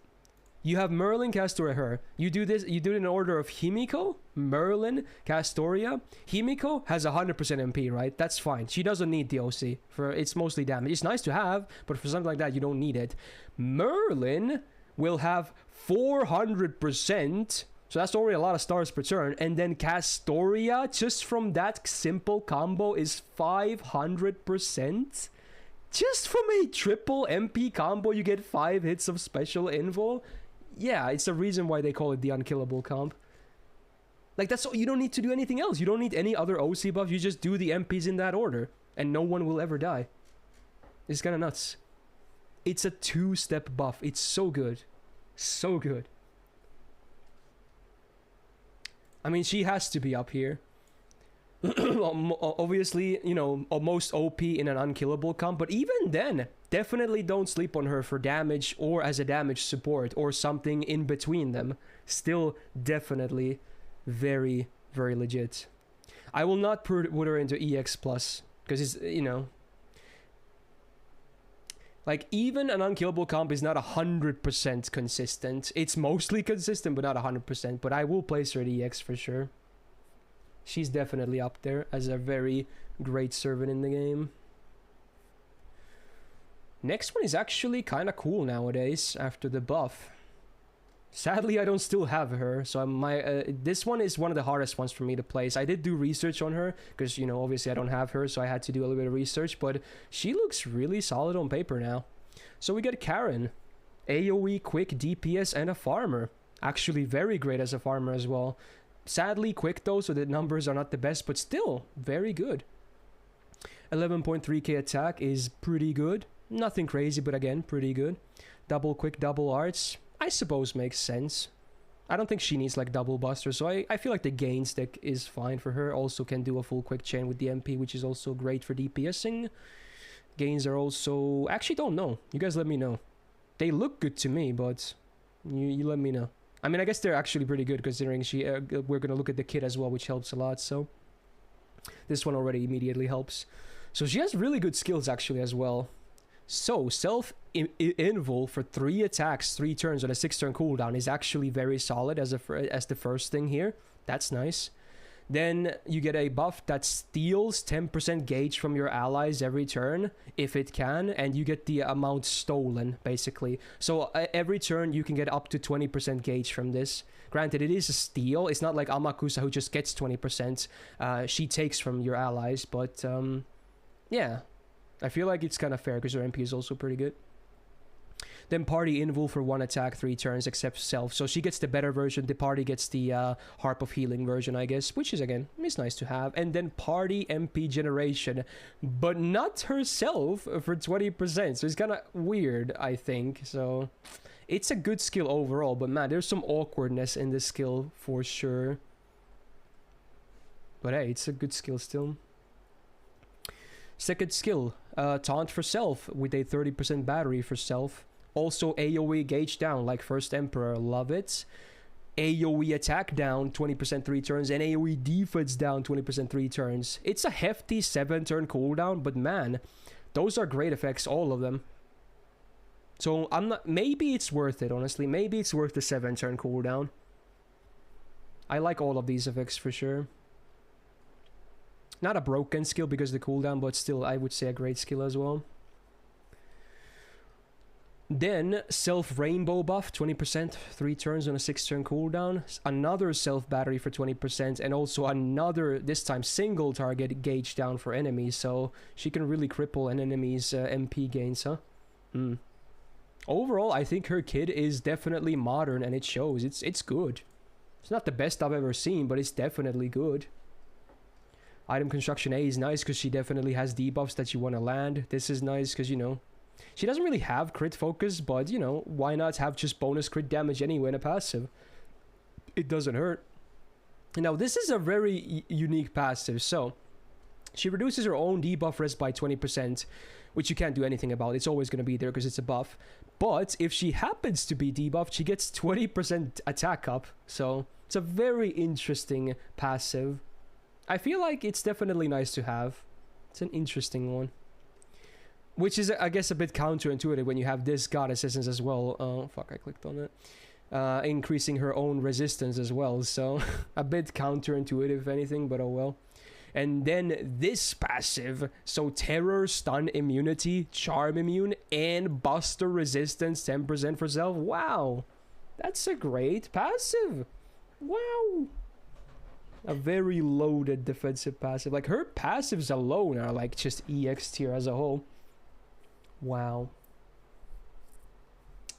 You have Merlin, Castoria, her. You do it in order of Himiko, Merlin, Castoria. Himiko has 100% MP, right? That's fine. She doesn't need the OC. It's mostly damage. It's nice to have, but for something like that, you don't need it. Merlin will have 400%. So that's already a lot of stars per turn. And then Castoria, just from that simple combo, is 500%. Just from a triple MP combo, you get 5 hits of special invul. Yeah, it's the reason why they call it the unkillable comp. Like, that's all. You don't need to do anything else. You don't need any other OC buff. You just do the MPs in that order. And no one will ever die. It's kind of nuts. It's a 2-step buff. It's so good. So good. I mean, she has to be up here. Obviously, you know, most OP in an unkillable comp, but even then, definitely don't sleep on her for damage or as a damage support or something in between them. Still definitely very, very legit. I will not put her into EX+, because Because it's, you know, like, even an unkillable comp is not 100% consistent. It's mostly consistent, but not 100%. But I will place her at EX for sure. She's definitely up there as a very great servant in the game. Next one is actually kind of cool nowadays after the buff. Sadly, I don't still have her, so this one is one of the hardest ones for me to place. I did do research on her, because, you know, obviously I don't have her, so I had to do a little bit of research, but she looks really solid on paper now. So we got Caren, AoE, quick, DPS, and a farmer. Actually very great as a farmer as well. Sadly quick though, so the numbers are not the best, but still very good. 11.3k attack is pretty good. Nothing crazy, but again, pretty good. Double quick, double arts, I suppose makes sense. I don't think she needs like double buster, so I feel like the gain stick is fine for her. Also can do a full quick chain with the MP, which is also great for DPSing. Gains are also... Actually don't know. You guys let me know. They look good to me, but you let me know. I mean, I guess they're actually pretty good considering we're going to look at the kit as well, which helps a lot, so... This one already immediately helps. So she has really good skills actually as well. So, self-invul for 3 attacks, 3 turns on a 6-turn cooldown is actually very solid as the first thing here. That's nice. Then you get a buff that steals 10% gauge from your allies every turn, if it can, and you get the amount stolen, basically. So every turn you can get up to 20% gauge from this. Granted, it is a steal. It's not like Amakusa who just gets 20%. She takes from your allies, but yeah. I feel like it's kind of fair because her MP is also pretty good. Then party invul for 1 attack, 3 turns, except self. So she gets the better version. The party gets the Harp of Healing version, I guess. Which is, again, is nice to have. And then party MP generation. But not herself for 20%. So it's kind of weird, I think. So it's a good skill overall. But man, there's some awkwardness in this skill for sure. But hey, it's a good skill still. Second skill, taunt for self with a 30% battery for self. Also AoE gauge down like First Emperor, love it. AoE attack down 20% 3 turns and AoE defense down 20% 3 turns. It's a hefty 7-turn cooldown, but man, those are great effects, all of them. So maybe it's worth it, honestly. Maybe it's worth the 7-turn cooldown. I like all of these effects for sure. Not a broken skill because of the cooldown, but still, I would say a great skill as well. Then, self-rainbow buff, 20%, 3 turns on a 6-turn cooldown. Another self-battery for 20%, and also another, this time, single target gauge down for enemies. So, she can really cripple an enemy's MP gains, huh? Overall, I think her kit is definitely modern, and it shows. It's good. It's not the best I've ever seen, but it's definitely good. Item construction A is nice because she definitely has debuffs that you want to land. This is nice because, you know, she doesn't really have crit focus, but, you know, why not have just bonus crit damage anyway in a passive? It doesn't hurt. Now, this is a very unique passive. So, she reduces her own debuff rest by 20%, which you can't do anything about. It's always going to be there because it's a buff. But if she happens to be debuffed, she gets 20% attack up. So, it's a very interesting passive. I feel like it's definitely nice to have. It's an interesting one. Which is, I guess, a bit counterintuitive when you have this goddess essence as well. Oh, fuck, I clicked on it. Increasing her own resistance as well. So, a bit counterintuitive, if anything, but oh well. And then this passive. So, terror, stun immunity, charm immune, and buster resistance 10% for self. Wow. That's a great passive. Wow. A very loaded defensive passive. Like, her passives alone are like just EX tier as a whole. Wow.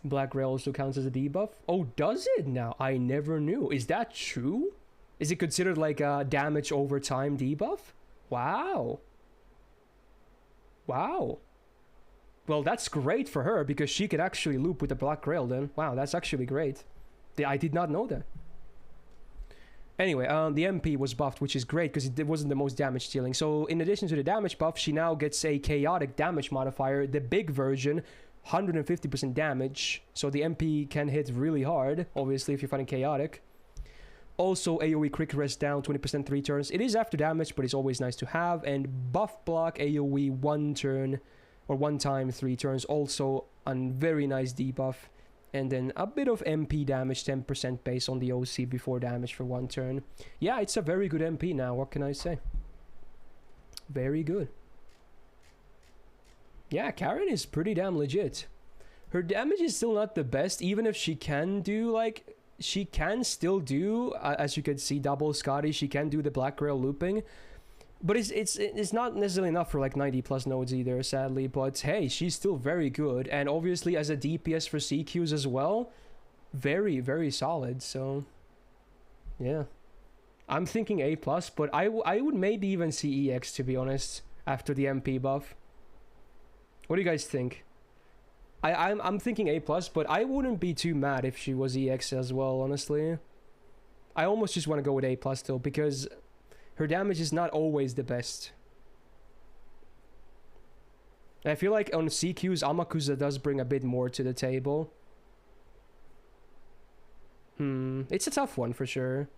Black Ray also counts as a debuff? Oh, does it now? I never knew. Is that true? Is it considered like a damage over time debuff? Wow. Wow. Well, that's great for her because she could actually loop with the Black Grail then. Wow, that's actually great. I did not know that. Anyway, the MP was buffed, which is great because it wasn't the most damage dealing. So in addition to the damage buff, she now gets a chaotic damage modifier, the big version, 150% damage. So the MP can hit really hard, obviously, if you're fighting chaotic. Also, AoE quick rest down 20% 3 turns. It is after damage, but it's always nice to have. And buff block AoE 1 turn or 1 time 3 turns. Also a very nice debuff. And then a bit of MP damage, 10% based on the OC before damage for 1 turn. Yeah, it's a very good MP now, what can I say? Very good. Yeah, Caren is pretty damn legit. Her damage is still not the best, even if she can do, like... She can still do, as you can see, double Scotty. She can do the Black Grail looping. But it's not necessarily enough for like 90 plus nodes either, sadly. But hey, she's still very good. And obviously as a DPS for CQs as well, very, very solid. So, yeah. I'm thinking A+, but I would maybe even see EX, to be honest, after the MP buff. What do you guys think? I'm thinking A+, but I wouldn't be too mad if she was EX as well, honestly. I almost just want to go with A+ still, because her damage is not always the best. And I feel like on CQs, Amakusa does bring a bit more to the table. It's a tough one for sure.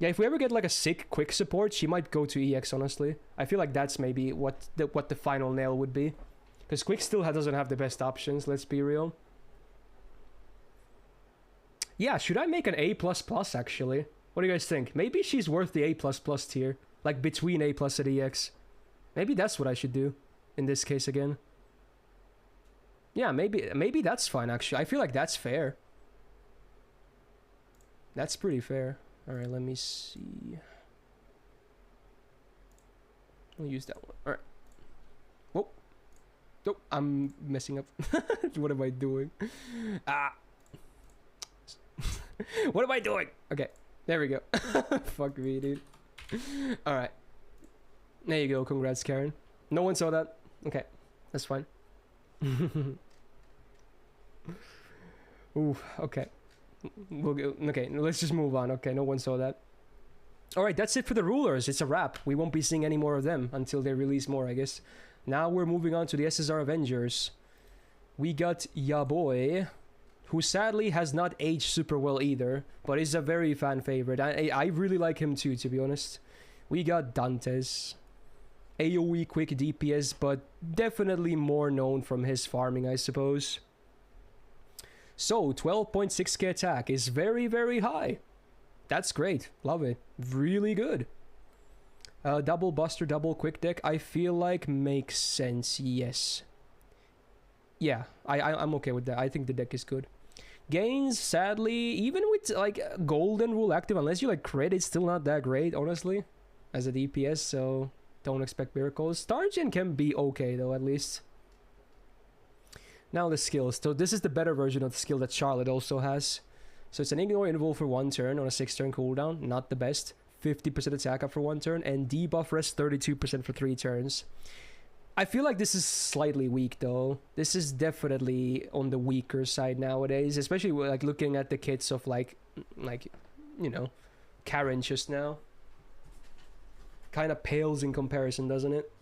Yeah, if we ever get like a sick quick support, she might go to EX, honestly. I feel like that's maybe what the final nail would be. Because Quick still doesn't have the best options, let's be real. Yeah, should I make an A++ actually? What do you guys think? Maybe she's worth the A++ tier. Like between A+ and EX. Maybe that's what I should do in this case again. Yeah, maybe that's fine actually. I feel like that's fair. That's pretty fair. Alright, let me see. I'll use that one. Alright. Whoa. Nope, I'm messing up. What am I doing? What am I doing? Okay, there we go. Fuck me, dude. Alright. There you go, congrats, Caren. No one saw that? Okay, that's fine. Ooh, okay. We'll go, okay, let's just move on. Okay, no one saw that. Alright, that's it for the rulers. It's a wrap. We won't be seeing any more of them until they release more, I guess. Now we're moving on to the SSR Avengers. We got Ya Boy, who sadly has not aged super well either, but is a very fan favorite. I really like him too, to be honest. We got Dantes. AoE quick DPS, but definitely more known from his farming, I suppose. So, 12.6k attack is very, very high. That's great. Love it. Really good. Double Buster, double Quick Deck, I feel like makes sense, yes. Yeah, I'm okay with that. I think the deck is good. Gains, sadly, even with like Golden Rule active, unless you like crit, it's still not that great, honestly, as a DPS, so don't expect miracles. Stargen can be okay, though, at least. Now the skills. So this is the better version of the skill that Charlotte also has. So it's an ignore interval for 1 turn on a 6-turn cooldown. Not the best. 50% attack up for 1 turn. And debuff rest 32% for 3 turns. I feel like this is slightly weak, though. This is definitely on the weaker side nowadays. Especially like looking at the kits of like you know, Caren just now. Kind of pales in comparison, doesn't it?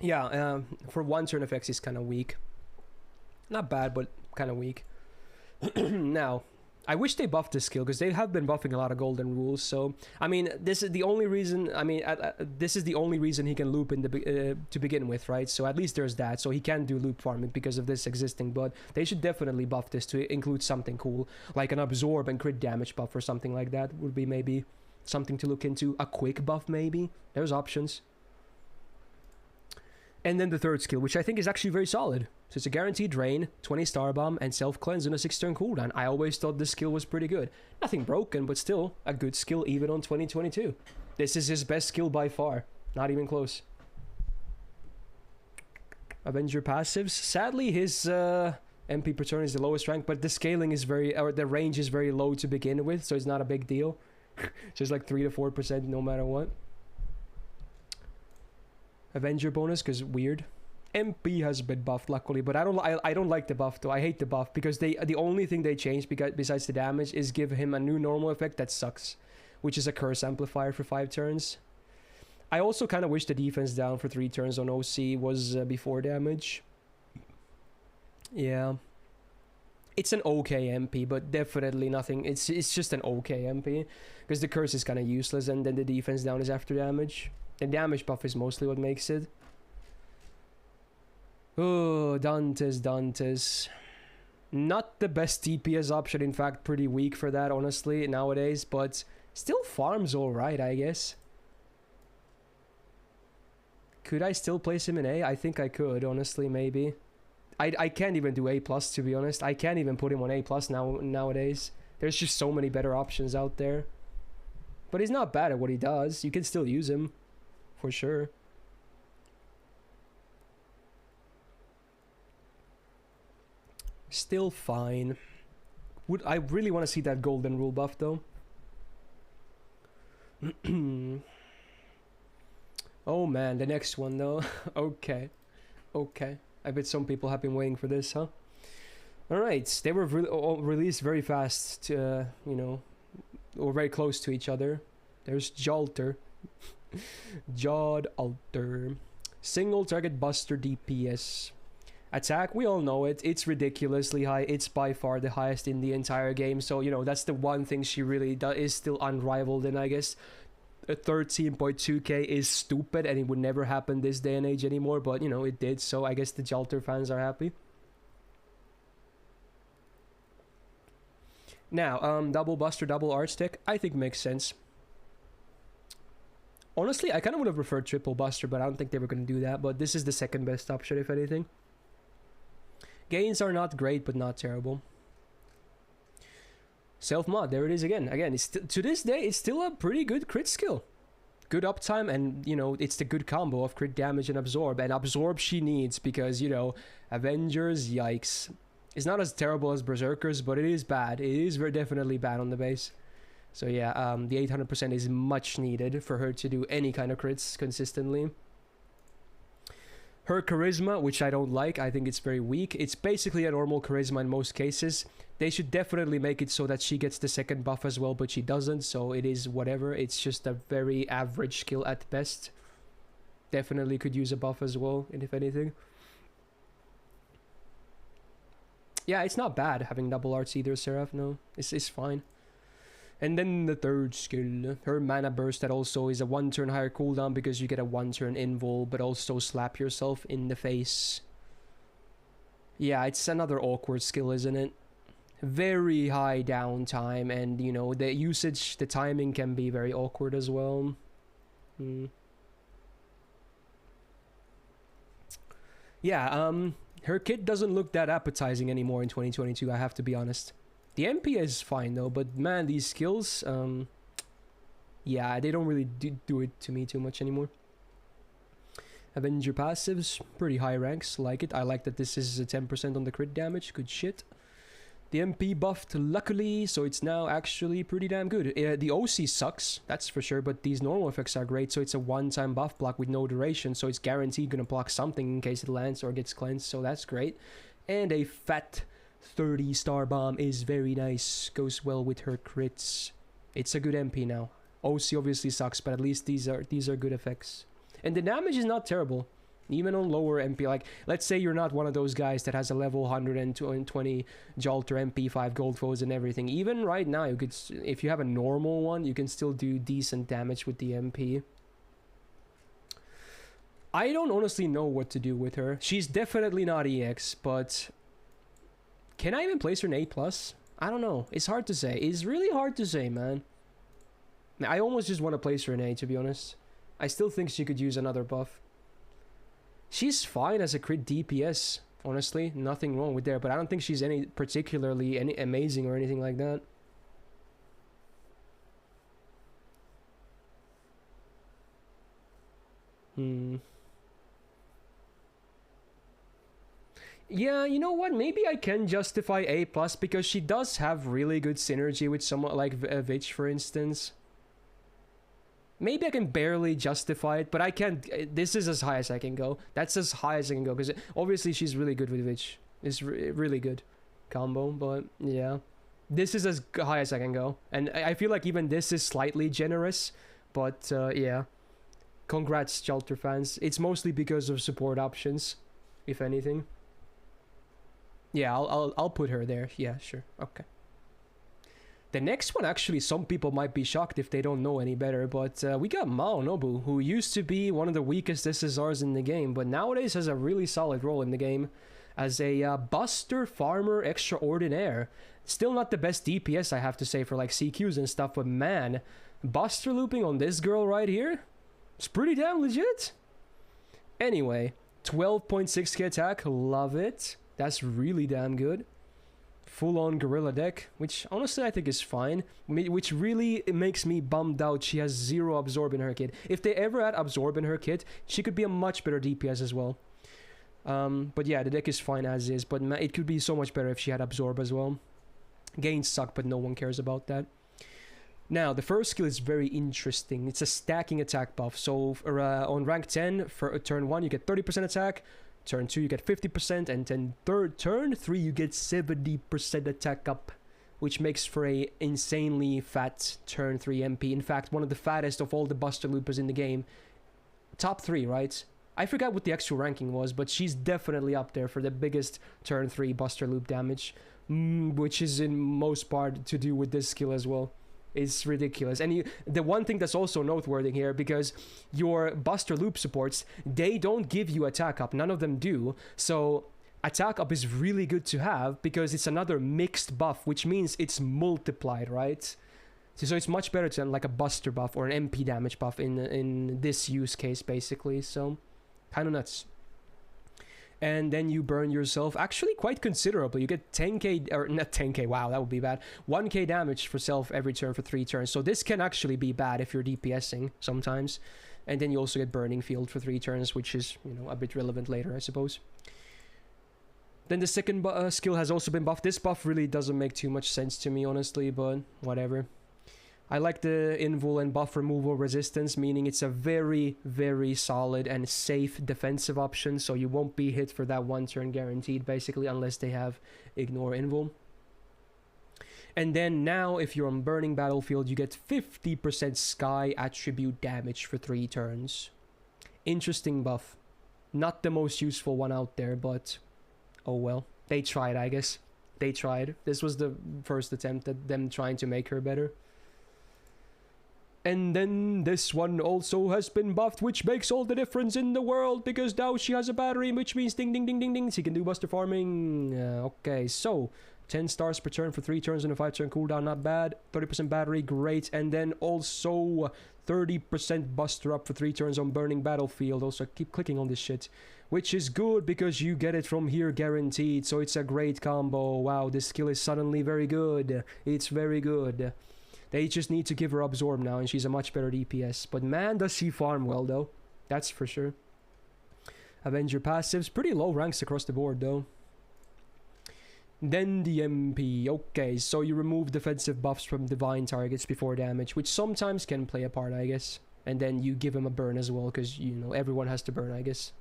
Yeah, for 1 turn effects is kind of weak. Not bad, but kind of weak. Now, I wish they buffed this skill, because they have been buffing a lot of golden rules. So, I mean, this is the only reason. I mean, this is the only reason he can loop in the to begin with, right? So at least there's that. So he can do loop farming because of this existing. But they should definitely buff this to include something cool, like an absorb and crit damage buff or something like that. Would be maybe something to look into. A quick buff, maybe. There's options. And then the third skill, which I think is actually very solid. So it's a guaranteed drain, 20 star bomb, and self-cleanse on a 6-turn cooldown. I always thought this skill was pretty good. Nothing broken, but still a good skill even on 2022. This is his best skill by far. Not even close. Avenger passives. Sadly, his MP per turn is the lowest rank, but the scaling is the range is very low to begin with, so it's not a big deal. Just like 3 to 4% no matter what. Avenger bonus, because weird. MP has been buffed luckily, but I don't like the buff though. I hate the buff because the only thing they changed besides the damage is give him a new normal effect that sucks, which is a curse amplifier for 5 turns. I also kind of wish the defense down for 3 turns on OC was before damage. Yeah. It's an okay MP, but definitely nothing. It's just an okay MP. Because the curse is kind of useless, and then the defense down is after damage. The damage buff is mostly what makes it. Oh, Dantes. Not the best DPS option, in fact, pretty weak for that, honestly, nowadays, but still farms alright, I guess. Could I still place him in A? I think I could, honestly, maybe. I can't even do A+, to be honest. I can't even put him on A+, nowadays. There's just so many better options out there. But he's not bad at what he does. You can still use him, for sure. Still fine. I really want to see that golden rule buff, though. Oh man, the next one though. Okay. I bet some people have been waiting for this, huh? Alright, they were released very fast, you know, or very close to each other. There's Jalter. Jeanne Alter. Single target buster DPS. Attack, we all know it. It's ridiculously high. It's by far the highest in the entire game. So, you know, that's the one thing she really does, is still unrivaled in, I guess. A 13.2k is stupid, and it would never happen this day and age anymore. But, you know, it did. So, I guess the Jalter fans are happy. Now, double buster, double arch tech, I think makes sense. Honestly, I kind of would have preferred triple buster, but I don't think they were going to do that. But this is the second best option, if anything. Gains are not great, but not terrible. Self-mod, there it is again. Again, it's to this day, it's still a pretty good crit skill. Good uptime, and, you know, it's the good combo of crit damage and absorb. And absorb she needs, because, you know, Avengers, yikes. It's not as terrible as Berserkers, but it is bad. It is very definitely bad on the base. So yeah, the 800% is much needed for her to do any kind of crits consistently. Her charisma, which I don't like, I think it's very weak. It's basically a normal charisma in most cases. They should definitely make it so that she gets the second buff as well, but she doesn't, so it is whatever. It's just a very average skill at best. Definitely could use a buff as well, and if anything. Yeah, it's not bad having double arts either, Seraph, no. It's fine. And then the third skill, her mana burst, that also is a 1 turn higher cooldown because you get a 1 turn invul, but also slap yourself in the face. Yeah, it's another awkward skill, isn't it? Very high downtime, and you know, the usage, the timing can be very awkward as well. Yeah, her kit doesn't look that appetizing anymore in 2022, I have to be honest. The MP is fine though, but man, these skills, yeah, they don't really do it to me too much anymore. Avenger passives, pretty high ranks, like it. I like that this is a 10% on the crit damage, good shit. The MP buffed luckily, so it's now actually pretty damn good. The OC sucks, that's for sure, but these normal effects are great, so it's a one-time buff block with no duration, so it's guaranteed gonna block something in case it lands or gets cleansed, so that's great. And a fat 30 star bomb is very nice, goes well with her crits. It's a good MP now. OC obviously sucks, but at least these are good effects. And the damage is not terrible, even on lower MP. Like, let's say you're not one of those guys that has a level 120 Jalter MP, 5 gold foes and everything. Even right now, you could, if you have a normal one, you can still do decent damage with the MP. I don't honestly know what to do with her. She's definitely not EX, but can I even place her in A+? I don't know. It's hard to say. It's really hard to say, man. I almost just want to place her in A, to be honest. I still think she could use another buff. She's fine as a crit DPS, honestly. Nothing wrong with there, but I don't think she's particularly amazing or anything like that. Yeah, you know what? Maybe I can justify A+, because she does have really good synergy with someone like Vich, for instance. Maybe I can barely justify it, but I can't. This is as high as I can go. That's as high as I can go, because obviously she's really good with Vich. It's really good combo, but yeah. This is as high as I can go. And I feel like even this is slightly generous, but yeah. Congrats, Jalter fans. It's mostly because of support options, if anything. Yeah, I'll put her there. Yeah, sure. Okay. The next one, actually, some people might be shocked if they don't know any better, but we got Mao Nobu, who used to be one of the weakest SSRs in the game, but nowadays has a really solid role in the game as a Buster Farmer Extraordinaire. Still not the best DPS, I have to say, for like CQs and stuff, but man, Buster looping on this girl right here, it's pretty damn legit. Anyway, 12.6k attack, love it. That's really damn good. Full-on gorilla deck, which honestly I think is fine, which really makes me bummed out she has 0 absorb in her kit. If they ever had absorb in her kit, she could be a much better DPS as well. But yeah, the deck is fine as is, but it could be so much better if she had absorb as well. Gains suck, but no one cares about that. Now, the first skill is very interesting. It's a stacking attack buff. So on rank 10, for turn 1 you get 30% attack, turn 2 you get 50%, and then turn 3 you get 70% attack up, which makes for a insanely fat turn 3 MP. In fact, one of the fattest of all the Buster Loopers in the game. Top 3, right? I forgot what the actual ranking was, but she's definitely up there for the biggest turn 3 Buster Loop damage, which is in most part to do with this skill as well. It's ridiculous. And the one thing that's also noteworthy here, because your Buster Loop supports, they don't give you attack up. None of them do. So attack up is really good to have because it's another mixed buff, which means it's multiplied, right? So it's much better than like a Buster buff or an MP damage buff in this use case, basically. So kind of nuts. And then you burn yourself actually quite considerably. You get 10k, or not 10k, wow, that would be bad. 1k damage for self every turn for 3 turns. So this can actually be bad if you're DPSing sometimes. And then you also get burning field for 3 turns, which is, you know, a bit relevant later, I suppose. Then the second skill has also been buffed. This buff really doesn't make too much sense to me, honestly, but whatever. I like the invul and buff removal resistance, meaning it's a very, very solid and safe defensive option, so you won't be hit for that 1 turn guaranteed, basically, unless they have ignore invul. And then now, if you're on burning battlefield, you get 50% sky attribute damage for 3 turns. Interesting buff. Not the most useful one out there, but oh well. They tried, I guess. They tried. This was the first attempt at them trying to make her better. And then this one also has been buffed, which makes all the difference in the world, because now she has a battery, which means ding ding ding ding ding, she can do buster farming. Okay, so 10 stars per turn for 3 turns and a 5 turn cooldown, not bad. 30% battery, great. And then also 30% buster up for 3 turns on burning battlefield. Also keep clicking on this shit, which is good because you get it from here guaranteed, so it's a great combo. Wow, this skill is suddenly very good. It's very good. They just need to give her absorb now, and she's a much better DPS. But man, does she farm well, though. That's for sure. Avenger passives, pretty low ranks across the board, though. Then the MP. Okay, so you remove defensive buffs from divine targets before damage, which sometimes can play a part, I guess. And then you give him a burn as well, because, you know, everyone has to burn, I guess.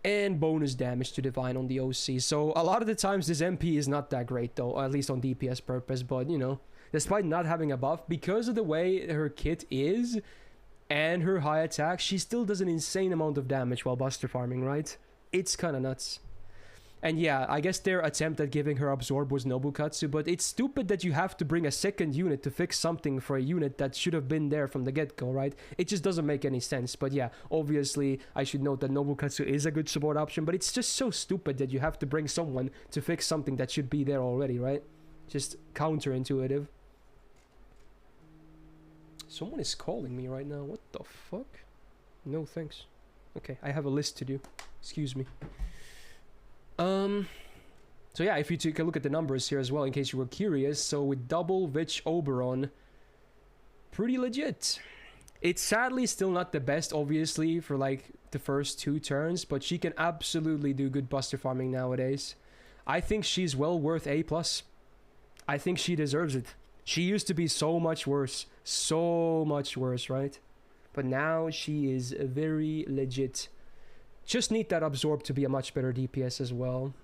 And bonus damage to divine on the OC. So a lot of the times this MP is not that great, though, at least on DPS purpose, but, you know, despite not having a buff, because of the way her kit is and her high attack, she still does an insane amount of damage while buster farming, right? It's kind of nuts. And yeah, I guess their attempt at giving her absorb was Nobukatsu, but it's stupid that you have to bring a second unit to fix something for a unit that should have been there from the get-go, right? It just doesn't make any sense. But yeah, obviously, I should note that Nobukatsu is a good support option, but it's just so stupid that you have to bring someone to fix something that should be there already, right? Just counterintuitive. Someone is calling me right now. What the fuck? No thanks. Okay, I have a list to do. Excuse me. So yeah, if you take a look at the numbers here as well, in case you were curious. So with double Witch Oberon, pretty legit. It's sadly still not the best, obviously, for like the first 2 turns, but she can absolutely do good buster farming nowadays. I think she's well worth A+. I think she deserves it. She used to be so much worse. So much worse, right? But now she is very legit. Just need that absorb to be a much better DPS as well.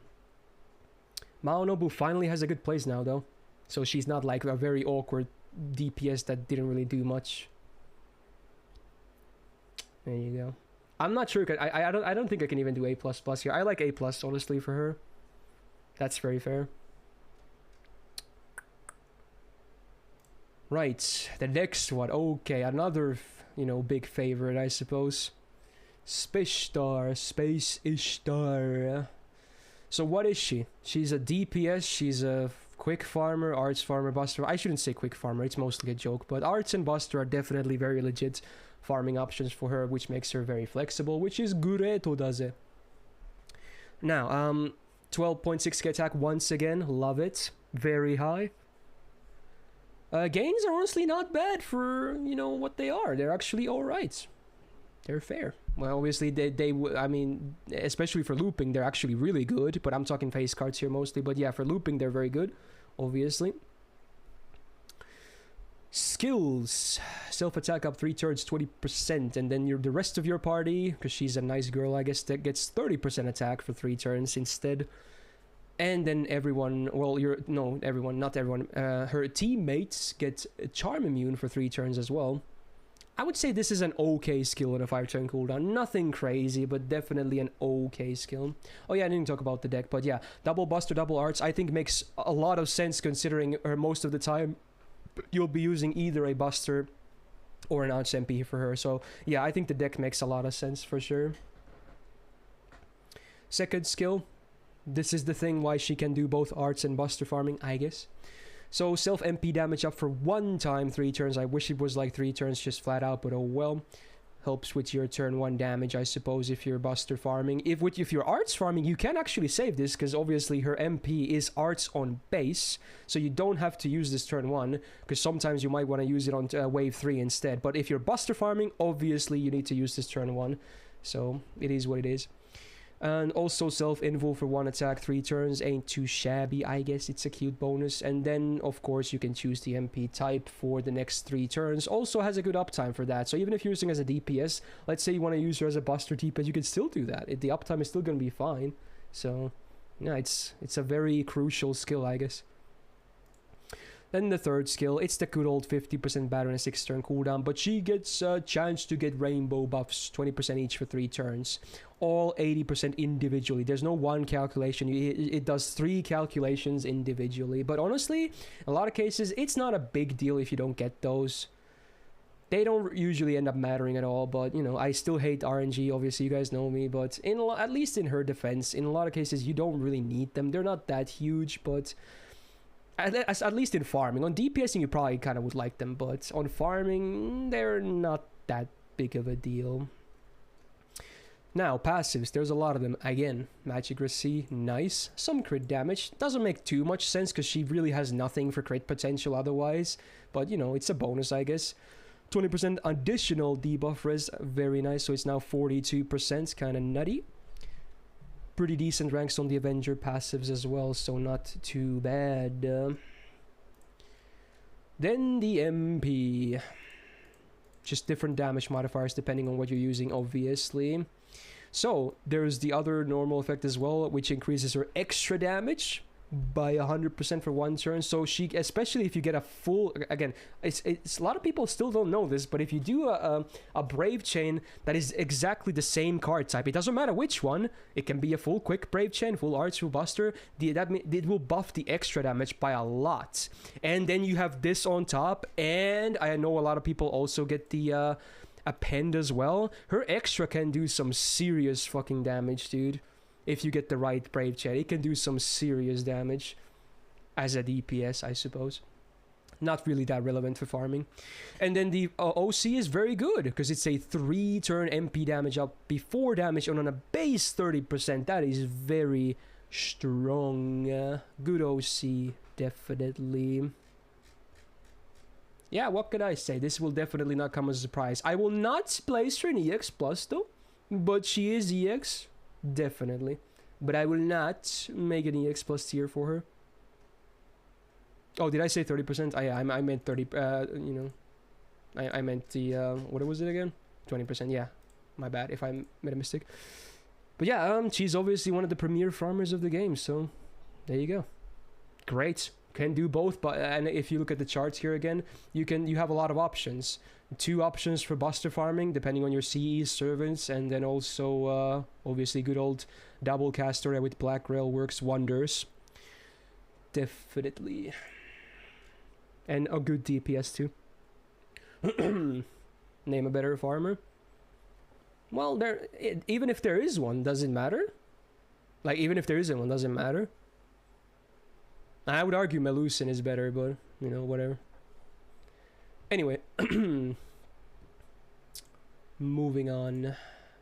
Maonobu finally has a good place now, though. So she's not like a very awkward DPS that didn't really do much. There you go. I'm not sure. I don't think I can even do A++ here. I like A+, honestly, for her. That's very fair. Right, the next one. Okay, another, you know, big favorite, I suppose. Space Ishtar. So what is she? She's a DPS, she's a quick farmer, arts farmer, buster. I shouldn't say quick farmer, it's mostly a joke, but arts and buster are definitely very legit farming options for her, which makes her very flexible, which is gureto daze. Now, 12.6k attack once again, love it. Very high. Gains are honestly not bad for, you know, what they are. They're actually alright. They're fair. Well, obviously, I mean, especially for looping, they're actually really good. But I'm talking face cards here mostly. But yeah, for looping, they're very good, obviously. Skills. Self-attack up 3 turns, 20%. And then the rest of your party, because she's a nice girl, I guess, that gets 30% attack for 3 turns instead. And then everyone, well, not everyone, her teammates get charm immune for 3 turns as well. I would say this is an okay skill on a 5-turn cooldown. Nothing crazy, but definitely an okay skill. Oh yeah, I didn't talk about the deck, but yeah, double buster, double arts, I think makes a lot of sense considering most of the time you'll be using either a buster or an arts MP for her. So yeah, I think the deck makes a lot of sense for sure. Second skill. This is the thing why she can do both arts and buster farming, I guess. So self MP damage up for 1 time 3 turns. I wish it was like 3 turns just flat out, but oh well. Helps with your turn 1 damage, I suppose, if you're buster farming. If you're arts farming, you can actually save this, because obviously her MP is arts on base, so you don't have to use this turn 1, because sometimes you might want to use it on wave 3 instead. But if you're buster farming, obviously you need to use this turn 1, so it is what it is. And also self-invul for 1 attack 3 turns, ain't too shabby, I guess. It's a cute bonus. And then of course you can choose the MP type for the next 3 turns. Also has a good uptime for that, so even if you're using as a DPS, let's say you want to use her as a buster DPS, you can still do that. The uptime is still going to be fine. So yeah, it's a very crucial skill, I guess. Then the third skill, it's the good old 50% batter and a 6-turn cooldown, but she gets a chance to get rainbow buffs, 20% each for 3 turns. All 80% individually. There's no one calculation. It does 3 calculations individually. But honestly, in a lot of cases, it's not a big deal if you don't get those. They don't usually end up mattering at all, but, you know, I still hate RNG, obviously, you guys know me, but at least in her defense, in a lot of cases, you don't really need them. They're not that huge, but at least in farming. On DPSing, you probably kind of would like them, but on farming, they're not that big of a deal. Now, passives, there's a lot of them. Again, Magic Receipt, nice. Some crit damage. Doesn't make too much sense because she really has nothing for crit potential otherwise, but, you know, it's a bonus, I guess. 20% additional debuff res, very nice, so it's now 42%, kind of nutty. Pretty decent ranks on the Avenger passives as well, so not too bad. Then the MP. Just different damage modifiers depending on what you're using, obviously. So, there's the other normal effect as well, which increases her extra damage by 100% for 1 turn. So she, especially if you get a full, again, it's a lot of people still don't know this, but if you do a brave chain that is exactly the same card type, it doesn't matter which one, it can be a full quick brave chain, full arts, full buster, it will buff the extra damage by a lot. And then you have this on top, and I know a lot of people also get the append as well. Her extra can do some serious fucking damage, dude. If you get the right brave chain, it can do some serious damage as a DPS, I suppose. Not really that relevant for farming. And then the OC is very good because it's a 3-turn MP damage up before damage on a base 30%. That is very strong. Good OC, definitely. Yeah, what could I say? This will definitely not come as a surprise. I will not place her in EX Plus though, but she is EX. Definitely. But I will not make an EX Plus tier for her. Oh, did I say 30%? I meant 30, you know. I meant the, what was it again? 20%, yeah. My bad if I made a mistake. But yeah, she's obviously one of the premier farmers of the game, so there you go. Great. Can do both, but and if you look at the charts here again, you have a lot of options. 2 options for buster farming depending on your CE servants, and then also obviously good old double caster with black rail works wonders. Definitely. And a good DPS too. Name a better farmer. Well, even if there is one, does it matter? Like, even if there isn't one, does it matter? I would argue Melusin is better, but, you know, whatever. Anyway. Moving on.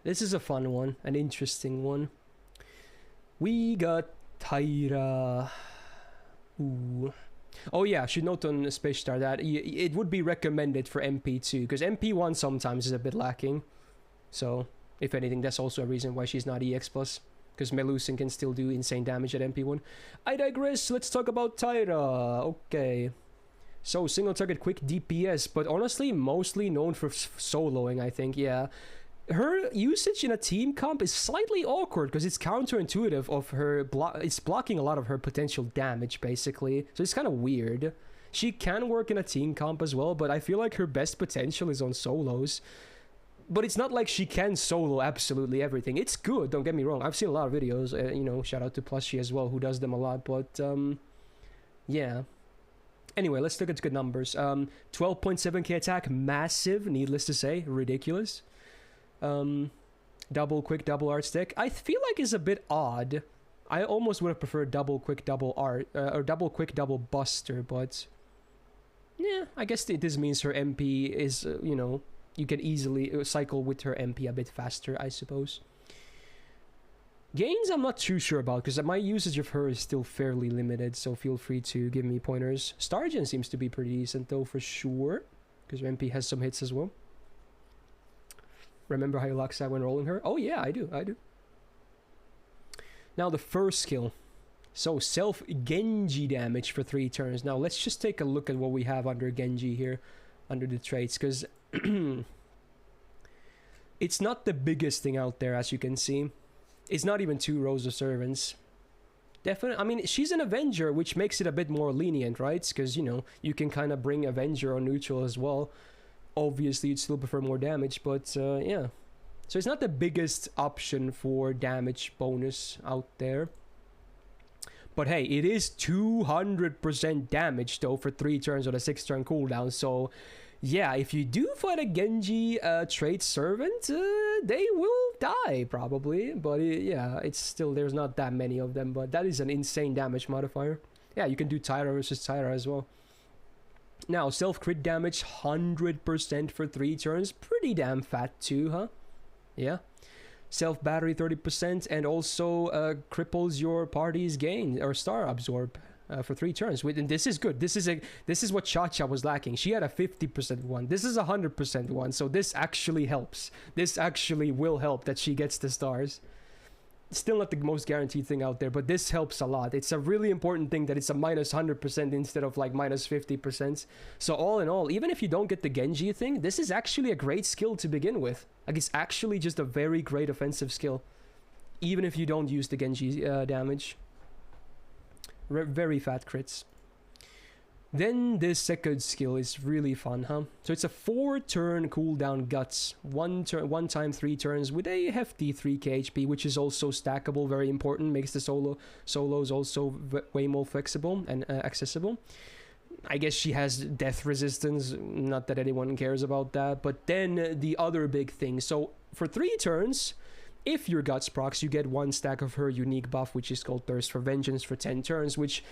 This is a fun one, an interesting one. We got Taira. Ooh. Oh yeah, I should note on Ishtar that it would be recommended for MP2, because MP1 sometimes is a bit lacking. So, if anything, that's also a reason why she's not EX+, because Melusin can still do insane damage at MP1. I digress, let's talk about Taira. Okay. So, single target quick DPS, but honestly, mostly known for soloing, I think, yeah. Her usage in a team comp is slightly awkward because it's counterintuitive of her it's blocking a lot of her potential damage basically, so it's kind of weird. She can work in a team comp as well, but I feel like her best potential is on solos. But it's not like she can solo absolutely everything. It's good, don't get me wrong. I've seen a lot of videos, you know, shout out to Plushie as well, who does them a lot, but yeah. Anyway, let's look at good numbers. 12.7k attack, massive, needless to say, ridiculous. Double quick double art stick, I feel like is a bit odd. I almost would have preferred double quick double art or double quick double buster, but yeah, I guess this means her MP is you know, you can easily cycle with her MP a bit faster, I suppose. Gains I'm not too sure about because my usage of her is still fairly limited, so feel free to give me pointers. Stargen seems to be pretty decent though, for sure, because her MP has some hits as well. Remember how you lock that when rolling her? Oh yeah, I do. Now the first skill. So self Genji damage for 3 turns. Now let's just take a look at what we have under Genji here, under the traits, because it's not the biggest thing out there, as you can see. It's not even 2 rows of servants. Definitely, I mean, she's an Avenger, which makes it a bit more lenient, right? Because, you know, you can kind of bring Avenger on neutral as well. Obviously, you'd still prefer more damage, but yeah. So it's not the biggest option for damage bonus out there. But hey, it is 200% damage though for 3 turns on a 6-turn cooldown. So yeah, if you do fight a Genji trait servant, they will die probably. But yeah, it's still, there's not that many of them. But that is an insane damage modifier. Yeah, you can do Taira versus Taira as well. Now, self-crit damage, 100% for 3 turns. Pretty damn fat too, huh? Yeah. Self-battery, 30%. And also cripples your party's gain, or star absorb, for 3 turns. And this is good. This is what Cha-Cha was lacking. She had a 50% one. This is a 100% one. So this actually helps. This actually will help that she gets the stars. Still not the most guaranteed thing out there, but this helps a lot. It's a really important thing that it's a minus 100% instead of like minus 50%. So all in all, even if you don't get the Genji thing, this is actually a great skill to begin with. Like, it's actually just a very great offensive skill, even if you don't use the Genji damage. Very fat crits. Then this second skill is really fun, huh? So it's a 4-turn cooldown guts. One time 3 turns with a hefty 3k HP, which is also stackable, very important. Makes the solos also way more flexible and accessible. I guess she has death resistance, not that anyone cares about that. But then the other big thing. So for 3 turns, if your guts procs, you get 1 stack of her unique buff, which is called Thirst for Vengeance for 10 turns, which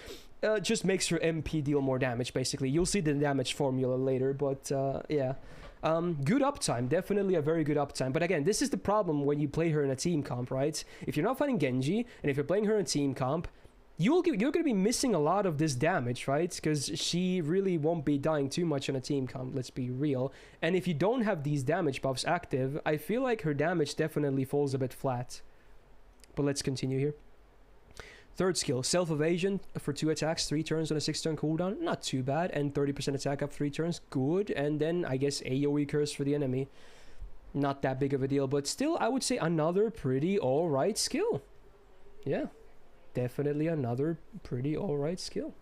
just makes your MP deal more damage, basically. You'll see the damage formula later, but yeah. Good uptime, definitely a very good uptime. But again, this is the problem when you play her in a team comp, right? If you're not fighting Genji, and if you're playing her in team comp, you're going to be missing a lot of this damage, right? Because she really won't be dying too much on a team comp, let's be real. And if you don't have these damage buffs active, I feel like her damage definitely falls a bit flat. But let's continue here. Third skill, self-evasion for 2 attacks, 3 turns on a 6-turn cooldown. Not too bad. And 30% attack up 3 turns. Good. And then, I guess, AoE curse for the enemy. Not that big of a deal. But still, I would say another pretty alright skill. Yeah. Definitely another pretty alright skill.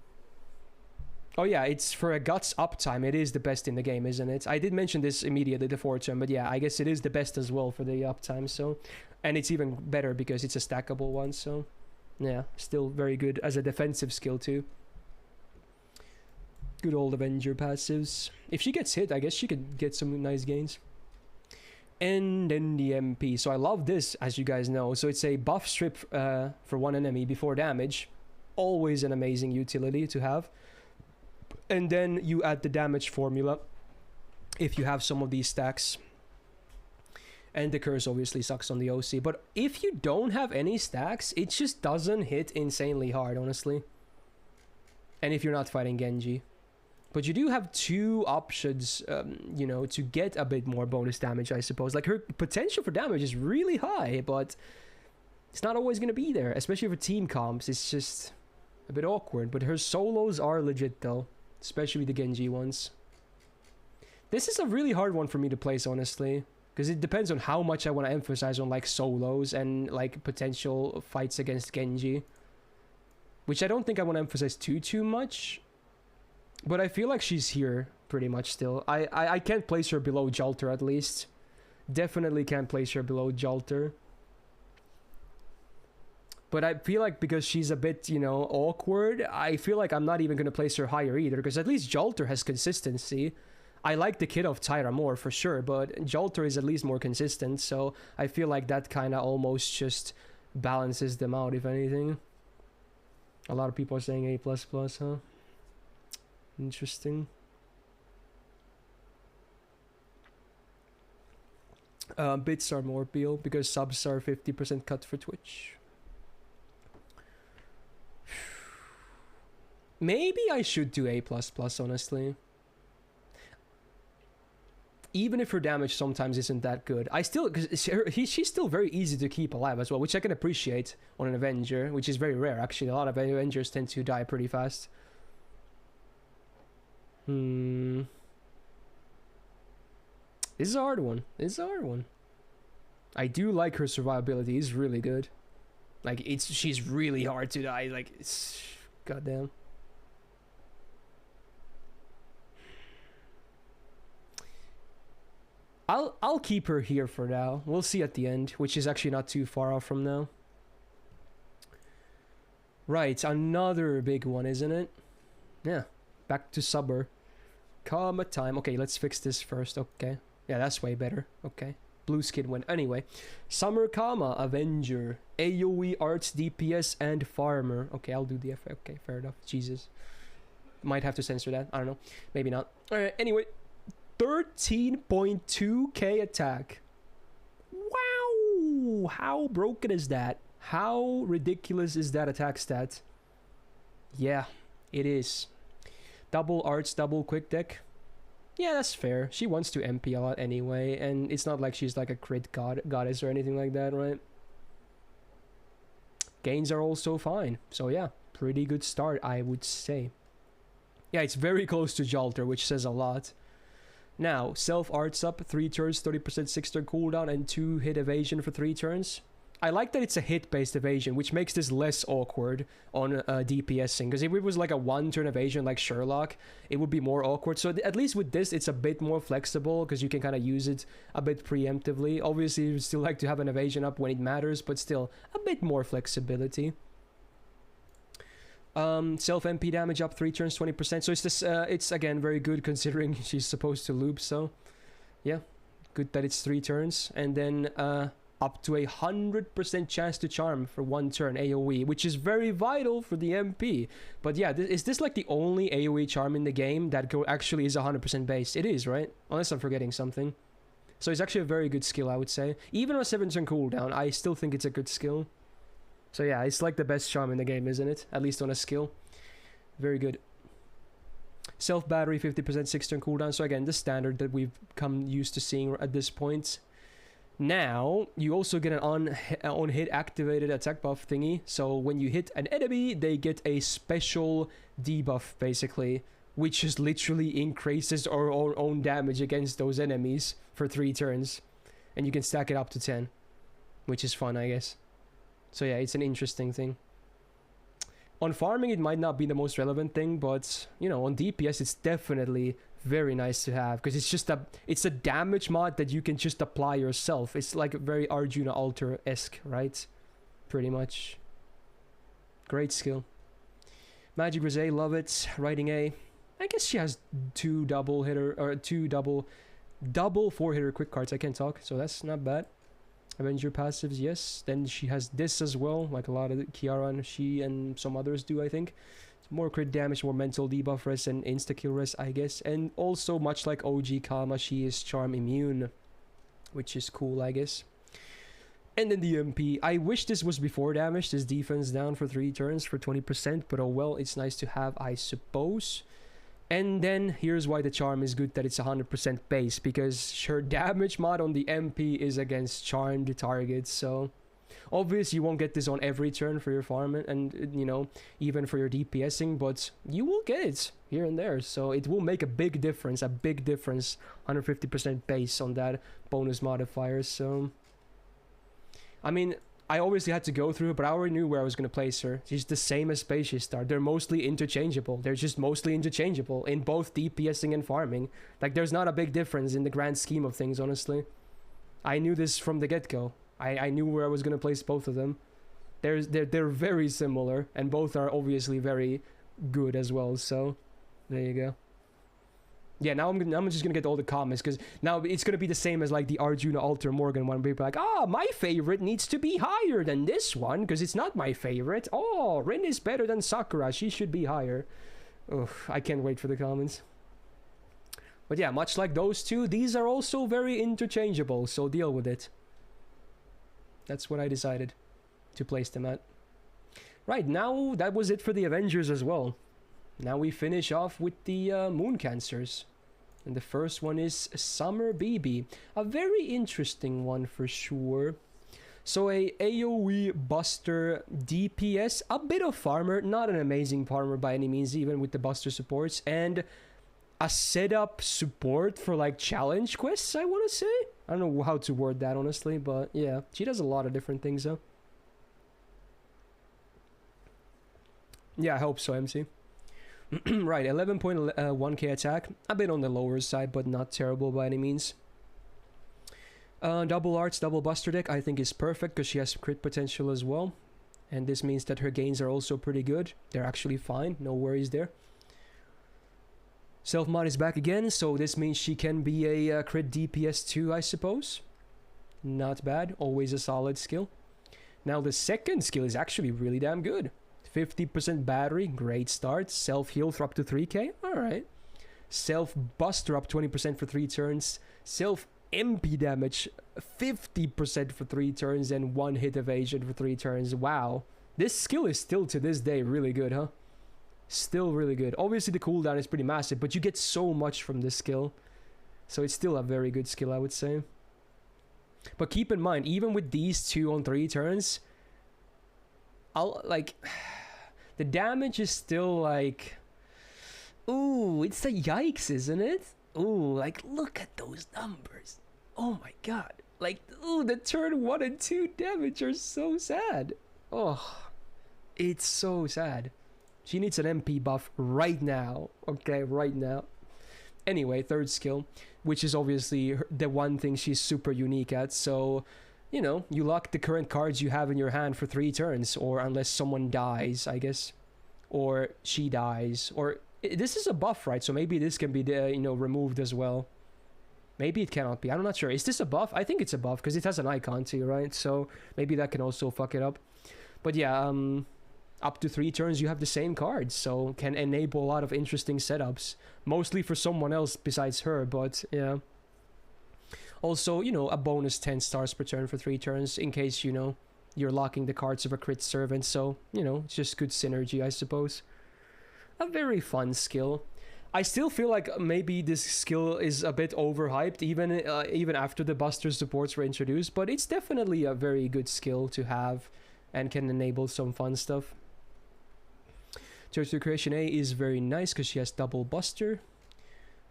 Oh yeah, it's for a guts uptime. It is the best in the game, isn't it? I did mention this immediately, the 4-turn. But yeah, I guess it is the best as well for the uptime. So, and it's even better because it's a stackable one. So... yeah, still very good as a defensive skill too. Good old Avenger passives. If she gets hit, I guess she could get some nice gains. And then the MP. So I love this, as you guys know. So it's a buff strip for one enemy before damage. Always an amazing utility to have. And then you add the damage formula if you have some of these stacks. And the curse obviously sucks on the OC. But if you don't have any stacks, it just doesn't hit insanely hard, honestly. And if you're not fighting Genji. But you do have two options, you know, to get a bit more bonus damage, I suppose. Like, her potential for damage is really high, but it's not always going to be there. Especially for team comps, it's just a bit awkward. But her solos are legit, though. Especially the Genji ones. This is a really hard one for me to place, honestly. Because it depends on how much I want to emphasize on, like, solos and, like, potential fights against Genji. Which I don't think I want to emphasize too much. But I feel like she's here pretty much still. I can't place her below Jalter at least. Definitely can't place her below Jalter. But I feel like because she's a bit, you know, awkward, I feel like I'm not even going to place her higher either. Because at least Jalter has consistency. I like the kid of Taira more for sure, but Jalter is at least more consistent. So I feel like that kind of almost just balances them out, if anything. A lot of people are saying A++, huh? Interesting. Bits are more appeal because subs are 50% cut for Twitch. Maybe I should do A++, honestly. Even if her damage sometimes isn't that good. I still, because she's still very easy to keep alive as well, which I can appreciate on an Avenger, which is very rare actually. A lot of Avengers tend to die pretty fast. This is a hard one. This is a hard one. I do like her survivability. It's really good. Like, she's really hard to die. Like, it's goddamn. I'll keep her here for now. We'll see at the end, which is actually not too far off from now. Right, another big one, isn't it? Yeah. Back to Summer. Karma time. Okay, let's fix this first. Okay. Yeah, that's way better. Okay. Blue skin win. Anyway. Summer Karma, Avenger, AoE, Arts, DPS, and Farmer. Okay, I'll do the effect. Okay, fair enough. Jesus. Might have to censor that. I don't know. Maybe not. Alright, anyway. 13.2k attack. Wow! How broken is that? How ridiculous is that attack stat? Yeah, it is. Double arts, double quick deck. Yeah, that's fair. She wants to MP a lot anyway, and it's not like she's like a crit goddess or anything like that, right? Gains are also fine. So yeah, pretty good start, I would say. Yeah, it's very close to Jalter, which says a lot. Now, self-arts up, 3 turns, 30% 6-turn cooldown, and 2-hit evasion for 3 turns. I like that it's a hit-based evasion, which makes this less awkward on DPSing. Because if it was like a 1-turn evasion like Sherlock, it would be more awkward. So at least with this, it's a bit more flexible, because you can kind of use it a bit preemptively. Obviously, you still like to have an evasion up when it matters, but still, a bit more flexibility. Self MP damage up 3 turns, 20%. So it's this. It's again very good considering she's supposed to loop. So, yeah, good that it's 3 turns, and then up to 100% chance to charm for 1 turn AOE, which is very vital for the MP. But yeah, is this like the only AOE charm in the game that actually is 100% based? It is, right? Unless I'm forgetting something. So it's actually a very good skill, I would say. Even on a 7-turn cooldown, I still think it's a good skill. So yeah, it's like the best charm in the game, isn't it? At least on a skill. Very good. Self-battery, 50% 6-turn cooldown. So again, the standard that we've come used to seeing at this point. Now, you also get an on-hit activated attack buff thingy. So when you hit an enemy, they get a special debuff, basically. Which just literally increases our own damage against those enemies for 3 turns. And you can stack it up to 10. Which is fun, I guess. So yeah, it's an interesting thing. On farming, it might not be the most relevant thing, but, you know, on DPS, it's definitely very nice to have. Because it's a damage mod that you can just apply yourself. It's like very Arjuna Alter-esque, right? Pretty much. Great skill. Magic Rosé, love it. Writing A. I guess she has two double hitter, or two double 4-hitter quick cards. I can't talk, so that's not bad. Avenger passives, yes. Then she has this as well, like a lot of Kiara and Shi and some others do, I think. More crit damage, more mental debuff rest, and insta-kill rest, I guess. And also, much like OG Kama, she is charm immune, which is cool, I guess. And then the MP. I wish this was before damage, this defense down for 3 turns for 20%, but oh well, it's nice to have, I suppose. And then, here's why the charm is good, that it's 100% base, because her damage mod on the MP is against charmed targets, so... Obviously, you won't get this on every turn for your farm, and, you know, even for your DPSing, but you will get it here and there, so it will make a big difference, 150% base on that bonus modifier, so... I mean... I obviously had to go through it, but I already knew where I was going to place her. She's the same as Space Ishtar. They're mostly interchangeable. They're just mostly interchangeable in both DPSing and farming. Like, there's not a big difference in the grand scheme of things, honestly. I knew this from the get-go. I knew where I was going to place both of them. They're very similar, and both are obviously very good as well, so there you go. Yeah, now I'm just gonna get all the comments, because now it's gonna be the same as like the Arjuna Alter Morgan one. People are like, ah, my favorite needs to be higher than this one because it's not my favorite. Oh, Rin is better than Sakura. She should be higher. Ugh, I can't wait for the comments. But yeah, much like those two, these are also very interchangeable, so deal with it. That's what I decided to place them at. Right, now that was it for the Avengers as well. Now we finish off with the Moon Cancers. And the first one is Summer BB. A very interesting one for sure. So a AoE buster DPS, a bit of farmer, not an amazing farmer by any means, even with the buster supports, and a setup support for like challenge quests, I want to say. I don't know how to word that honestly, but yeah, she does a lot of different things though. Yeah, I hope so, MC. Right, 11.1k attack, a bit on the lower side, but not terrible by any means. Double arts, double buster deck, I think is perfect because she has crit potential as well. And this means that her gains are also pretty good. They're actually fine, no worries there. Self-mod is back again, so this means she can be a crit DPS too, I suppose. Not bad, always a solid skill. Now the second skill is actually really damn good. 50% battery, great start. Self-heal for up to 3k, alright. Self-buster up 20% for 3 turns. Self-MP damage 50% for 3 turns and 1 hit evasion for 3 turns. Wow. This skill is still to this day really good, huh? Still really good. Obviously the cooldown is pretty massive, but you get so much from this skill. So it's still a very good skill, I would say. But keep in mind, even with these 2 on 3 turns, the damage is still like... Ooh, it's a yikes, isn't it? Ooh, like, look at those numbers. Oh my god. Like, ooh, the turn 1 and 2 damage are so sad. Oh, it's so sad. She needs an MP buff right now. Okay, right now. Anyway, third skill, which is obviously the one thing she's super unique at, so... You know, you lock the current cards you have in your hand for 3 turns, or unless someone dies, I guess. Or she dies, or... This is a buff, right? So maybe this can be, you know, removed as well. Maybe it cannot be. I'm not sure. Is this a buff? I think it's a buff, because it has an icon too, right? So maybe that can also fuck it up. But yeah, up to 3 turns you have the same cards, so can enable a lot of interesting setups. Mostly for someone else besides her, but yeah. Also, you know, a bonus 10 stars per turn for 3 turns in case, you know, you're locking the cards of a crit servant. So, you know, it's just good synergy, I suppose. A very fun skill. I still feel like maybe this skill is a bit overhyped even after the buster supports were introduced. But it's definitely a very good skill to have and can enable some fun stuff. Territory Creation A is very nice because she has double buster.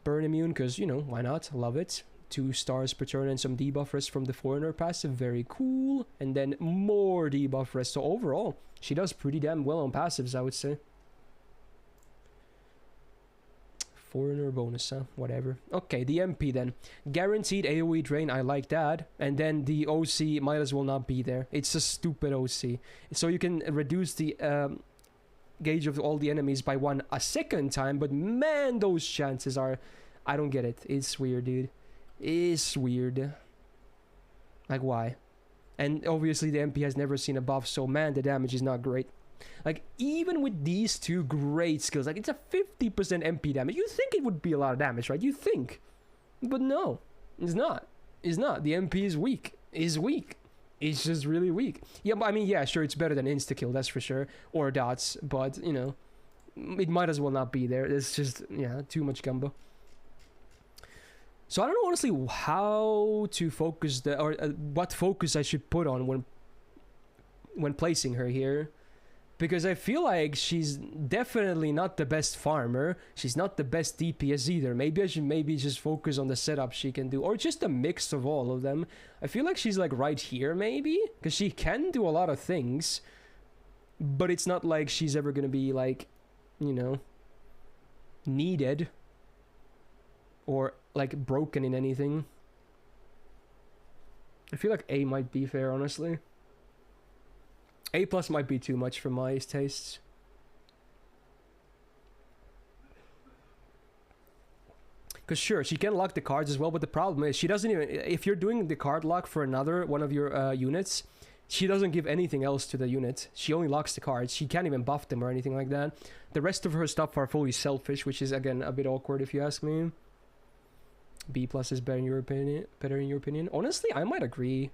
Burn immune because, you know, why not? Love it. 2 stars per turn and some debuff rest from the foreigner passive, very cool. And then more debuff rest, so overall she does pretty damn well on passives, I would say. Foreigner bonus, huh? Whatever. Okay, the MP then. Guaranteed AoE drain, I like that. And then the OC might as well not be there. It's a stupid OC. So you can reduce the gauge of all the enemies by 1 a second time, but man, those chances are... I don't get it. It's weird, dude. It's weird. Like, why? And obviously the MP has never seen a buff, so man, the damage is not great. Like, even with these two great skills, like, it's a 50% MP damage. You think it would be a lot of damage, right? You think. But no, it's not. It's not. The MP is weak. It's weak. It's just really weak. Yeah, but I mean, yeah, sure, it's better than insta-kill, that's for sure. Or dots, but, you know, it might as well not be there. It's just, yeah, too much gumbo. So I don't know, honestly, how to focus or what focus I should put on when placing her here. Because I feel like she's definitely not the best farmer. She's not the best DPS either. Maybe I should just focus on the setup she can do. Or just a mix of all of them. I feel like she's like right here maybe. Because she can do a lot of things. But it's not like she's ever going to be like, you know, needed. Or like broken in anything. I feel like A might be fair, honestly. A+ might be too much for my tastes. Because sure, she can lock the cards as well, but the problem is she doesn't even... If you're doing the card lock for another one of your units, she doesn't give anything else to the unit. She only locks the cards. She can't even buff them or anything like that. The rest of her stuff are fully selfish, which is, again, a bit awkward if you ask me. B+ is better in your opinion? Honestly, I might agree.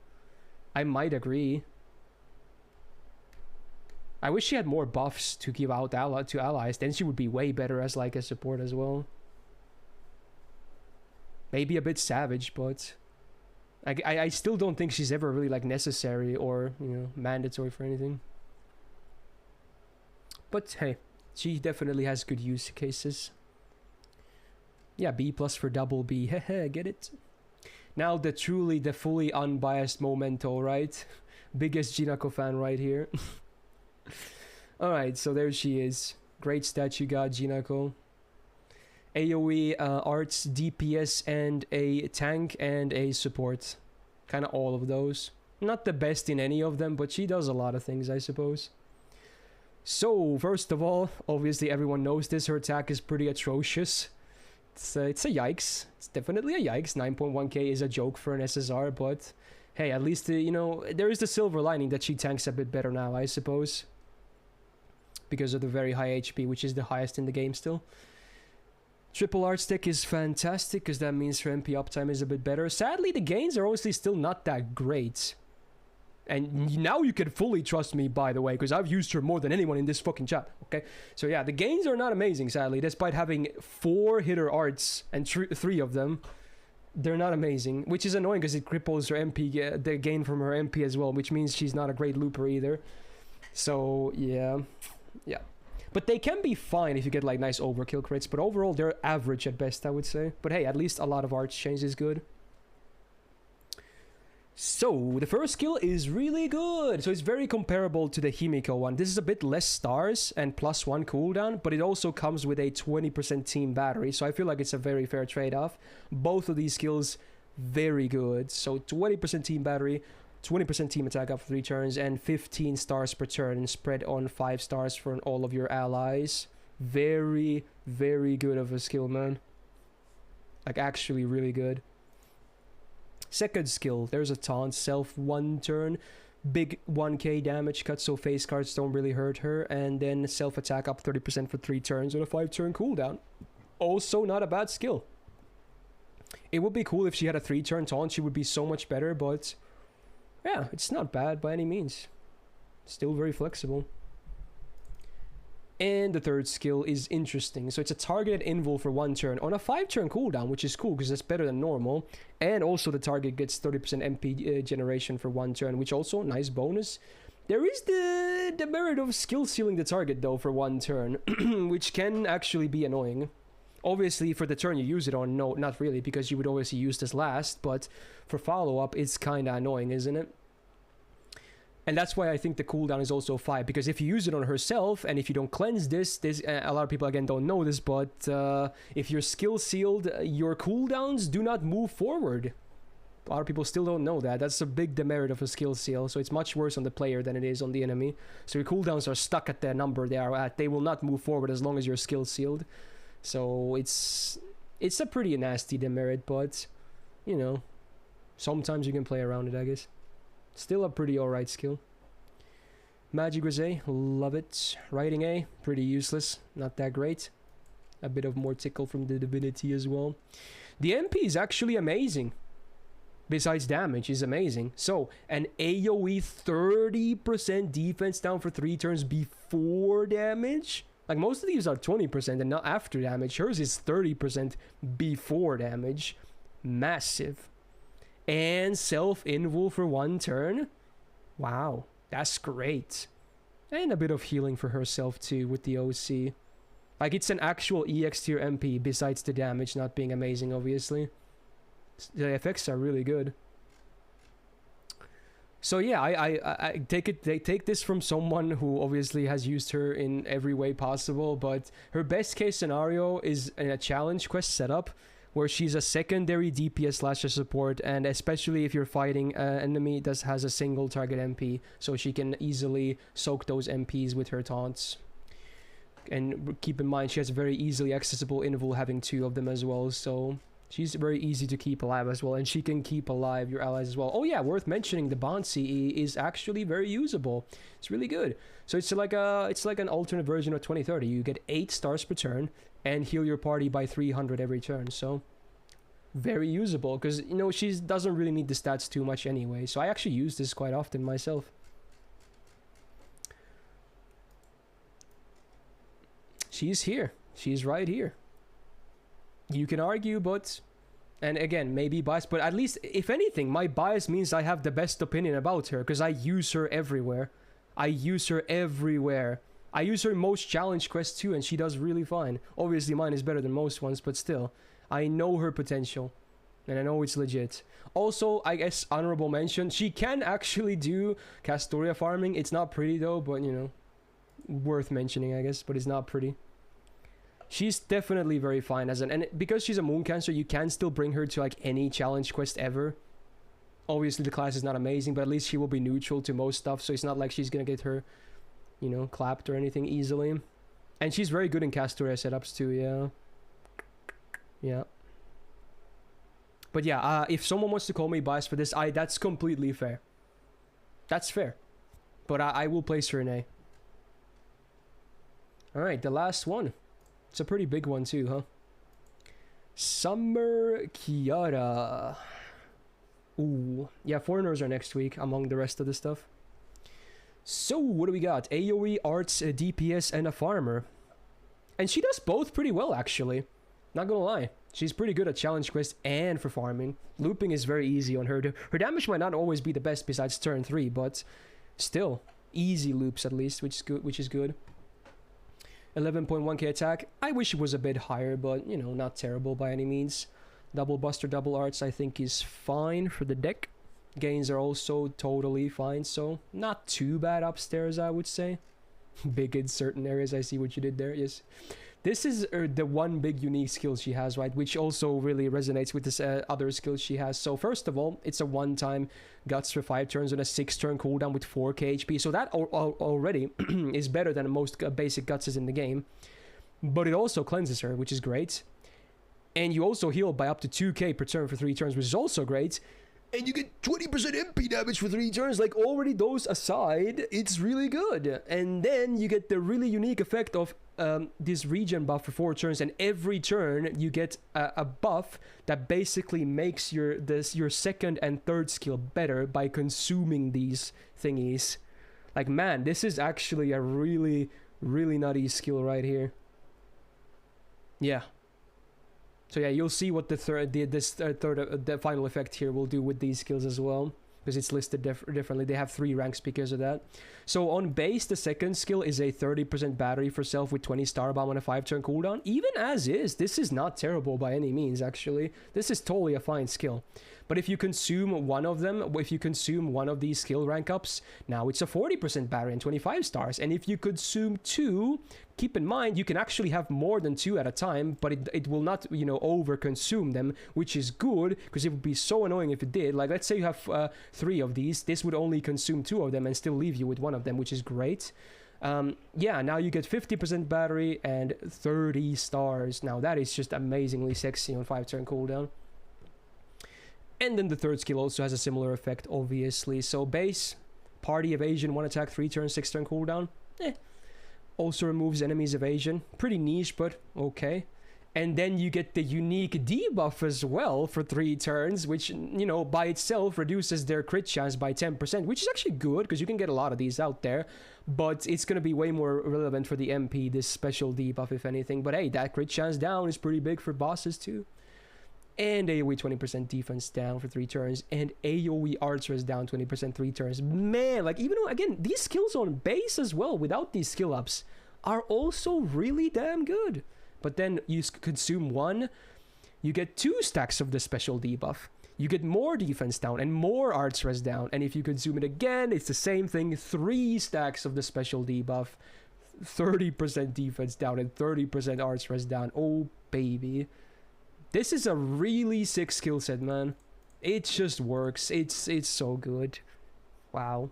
I wish she had more buffs to give out to allies. Then she would be way better as like a support as well. Maybe a bit savage, but I still don't think she's ever really like necessary or, you know, mandatory for anything. But hey, she definitely has good use cases. Yeah, B+ for double B. Hehe, get it? Now the fully unbiased Momento, right? Biggest Jinako fan right here. Alright, so there she is. Great stat you got, Jinako. AoE, arts, DPS, and a tank and a support. Kind of all of those. Not the best in any of them, but she does a lot of things, I suppose. So, first of all, obviously everyone knows this. Her attack is pretty atrocious. It's a yikes. It's definitely a yikes. 9.1k is a joke for an SSR, but hey, at least, you know, there is the silver lining that she tanks a bit better now, I suppose. Because of the very high HP, which is the highest in the game still. Triple art stick is fantastic, because that means her MP uptime is a bit better. Sadly, the gains are honestly still not that great. And now you can fully trust me, by the way, because I've used her more than anyone in this fucking chat, okay? So yeah, the gains are not amazing, sadly, despite having 4 hitter arts and 3 of them. They're not amazing, which is annoying because it cripples her MP, the gain from her MP as well, which means she's not a great looper either. So, yeah. But they can be fine if you get like nice overkill crits, but overall they're average at best, I would say. But hey, at least a lot of arts change is good. So, the first skill is really good. So, it's very comparable to the Himiko one. This is a bit less stars and +1 cooldown, but it also comes with a 20% team battery. So, I feel like it's a very fair trade-off. Both of these skills, very good. So, 20% team battery, 20% team attack after 3 turns, and 15 stars per turn spread on 5 stars for all of your allies. Very, very good of a skill, man. Like, actually really good. Second skill, there's a taunt, self 1 turn, big 1k damage cut so face cards don't really hurt her, and then self attack up 30% for 3 turns on a 5 turn cooldown. Also not a bad skill. It would be cool if she had a 3 turn taunt, she would be so much better, but yeah, it's not bad by any means. Still very flexible. And the third skill is interesting. So it's a targeted invul for 1 turn on a 5 turn cooldown, which is cool because that's better than normal. And also the target gets 30% MP generation for 1 turn, which also nice bonus. There is the merit of skill sealing the target though for 1 turn, which can actually be annoying. Obviously for the turn you use it on, no, not really, because you would obviously use this last, but for follow-up it's kinda annoying, isn't it? And that's why I think the cooldown is also 5, because if you use it on herself, and if you don't cleanse this, a lot of people again don't know this, but if you're skill sealed, your cooldowns do not move forward. A lot of people still don't know that. That's a big demerit of a skill seal. So it's much worse on the player than it is on the enemy. So your cooldowns are stuck at the number they are at. They will not move forward as long as you're skill sealed. So it's a pretty nasty demerit, but you know, sometimes you can play around it, I guess. Still a pretty alright skill. Magic Rosé, love it. Writing A, pretty useless, not that great. A bit of more tickle from the divinity as well. The MP is actually amazing. Besides damage, is amazing. So, an AoE 30% defense down for 3 turns before damage? Like, most of these are 20% and not after damage. Hers is 30% before damage. Massive. And self-invul for 1 turn? Wow, that's great. And a bit of healing for herself too with the OC. Like, it's an actual EX tier MP besides the damage not being amazing, obviously. The effects are really good. So yeah, I take it. They take this from someone who obviously has used her in every way possible. But her best case scenario is in a challenge quest setup where she's a secondary DPS / support, and especially if you're fighting an enemy that has a single target MP, so she can easily soak those MPs with her taunts. And keep in mind, she has a very easily accessible invul, having 2 of them as well. So she's very easy to keep alive as well, and she can keep alive your allies as well. Oh yeah, worth mentioning, the Bond CE is actually very usable. It's really good. So it's like an alternate version of 2030. You get 8 stars per turn and heal your party by 300 every turn. So very usable, because you know she doesn't really need the stats too much anyway. So I actually use this quite often myself. She's here. She's right here. You can argue, but... And again, maybe biased, but at least, if anything, my bias means I have the best opinion about her, because I use her everywhere. I use her everywhere. I use her in most challenge quests too, and she does really fine. Obviously, mine is better than most ones, but still. I know her potential, and I know it's legit. Also, I guess, honorable mention, she can actually do Castoria farming. It's not pretty though, but you know, worth mentioning, I guess, but it's not pretty. She's definitely very fine as and because she's a Moon Cancer, you can still bring her to like any challenge quest ever. Obviously the class is not amazing, but at least she will be neutral to most stuff, so it's not like she's gonna get her, you know, clapped or anything easily. And she's very good in Castoria setups too, yeah. Yeah. But yeah, if someone wants to call me biased for this, that's completely fair. That's fair. But I will place her in A. Alright, the last one. It's a pretty big one too, huh? Summer Kiara. Ooh. Yeah, foreigners are next week among the rest of the stuff. So, what do we got? AoE, arts, DPS, and a farmer. And she does both pretty well, actually. Not gonna lie. She's pretty good at challenge quests and for farming. Looping is very easy on her. Her damage might not always be the best besides turn 3, but still. Easy loops at least, which is good. 11.1k attack. I wish it was a bit higher, but, you know, not terrible by any means. Double buster, double arts, I think is fine for the deck. Gains are also totally fine, so not too bad upstairs, I would say. Big in certain areas, I see what you did there, yes. This is the one big unique skill she has, right? Which also really resonates with this other skills she has. So first of all, it's a one-time guts for 5 turns on a 6-turn cooldown with 4k HP. So that already is better than most basic gutses in the game. But it also cleanses her, which is great. And you also heal by up to 2k per turn for 3 turns, which is also great. And you get 20% MP damage for 3 turns. Like, already those aside, it's really good. And then you get the really unique effect of this regen buff for 4 turns, and every turn you get a buff that basically makes your second and third skill better by consuming these thingies. Like, man, this is actually a really, really nutty skill right here. Yeah. So yeah, you'll see what the final effect here will do with these skills as well, because it's listed differently. They have 3 ranks because of that. So on base, the second skill is a 30% battery for self with 20 star bomb on a 5-turn cooldown. Even as is, this is not terrible by any means, actually. This is totally a fine skill. But if you consume one of them, if you consume one of these skill rank ups, now it's a 40% battery and 25 stars. And if you consume 2, keep in mind, you can actually have more than 2 at a time, but it will not, you know, over consume them, which is good, because it would be so annoying if it did. Like, let's say you have 3 of these, this would only consume 2 of them and still leave you with 1 of them, which is great. Yeah, now you get 50% battery and 30 stars. Now that is just amazingly sexy on 5-turn cooldown. And then the third skill also has a similar effect, obviously. So base, party evasion, 1 attack, 3 turn, 6-turn cooldown. Also removes enemies evasion. Pretty niche, but okay. And then you get the unique debuff as well for 3 turns, which, you know, by itself reduces their crit chance by 10%, which is actually good, because you can get a lot of these out there. But it's going to be way more relevant for the MP, this special debuff, if anything. But hey, that crit chance down is pretty big for bosses too. And AoE 20% defense down for 3 turns. And AoE archer is down 20% 3 turns. Man, like, even though, again, these skills on base as well, without these skill ups, are also really damn good. But then you consume 1, you get 2 stacks of the special debuff. You get more defense down and more arts res down. And if you consume it again, it's the same thing. 3 stacks of the special debuff. 30% defense down and 30% arts res down. Oh, baby. This is a really sick skill set, man. It just works. It's so good. Wow.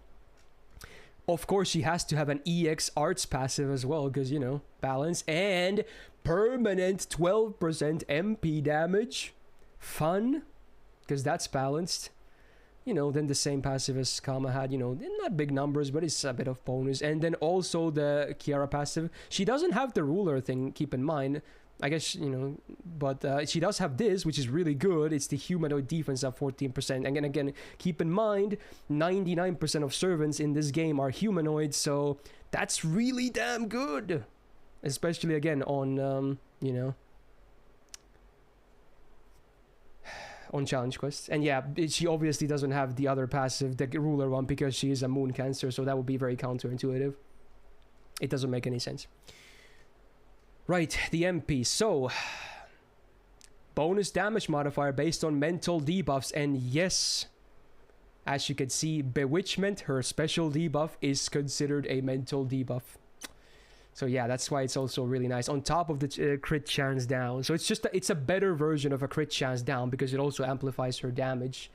Of course, she has to have an EX arts passive as well, because, you know, balance. And permanent 12% MP damage. Fun, because that's balanced. You know, then the same passive as Kama had, you know, not big numbers, but it's a bit of bonus. And then also the Kiara passive. She doesn't have the ruler thing, keep in mind. I guess, you know, but she does have this, which is really good. It's the humanoid defense at 14%. And again, keep in mind, 99% of servants in this game are humanoids, so that's really damn good. Especially, again, on, you know, on challenge quests. And yeah, she obviously doesn't have the other passive, the ruler one, because she is a moon cancer, so that would be very counterintuitive. It doesn't make any sense. Right, the MP. So, bonus damage modifier based on mental debuffs. And yes, as you can see, Bewitchment, her special debuff, is considered a mental debuff. So yeah, that's why it's also really nice. On top of the crit chance down. So it's just, it's a better version of a crit chance down, because it also amplifies her damage.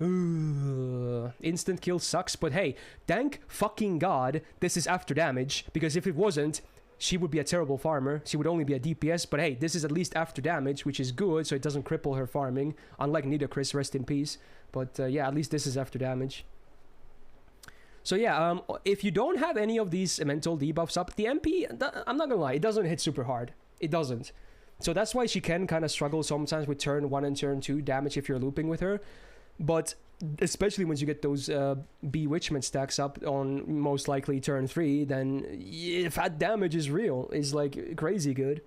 Instant kill sucks, but hey, thank fucking god this is after damage, because if it wasn't, she would be a terrible farmer. She would only be a DPS, but hey, this is at least after damage, which is good, so it doesn't cripple her farming. Unlike Nidacris, rest in peace. But yeah, at least this is after damage. So yeah, if you don't have any of these mental debuffs up, the MP, I'm not gonna lie, it doesn't hit super hard. It doesn't. So that's why she can kind of struggle sometimes with turn 1 and turn 2 damage if you're looping with her. But especially once you get those Bewitchment stacks up on most likely turn 3, then if that damage is real, is like crazy good.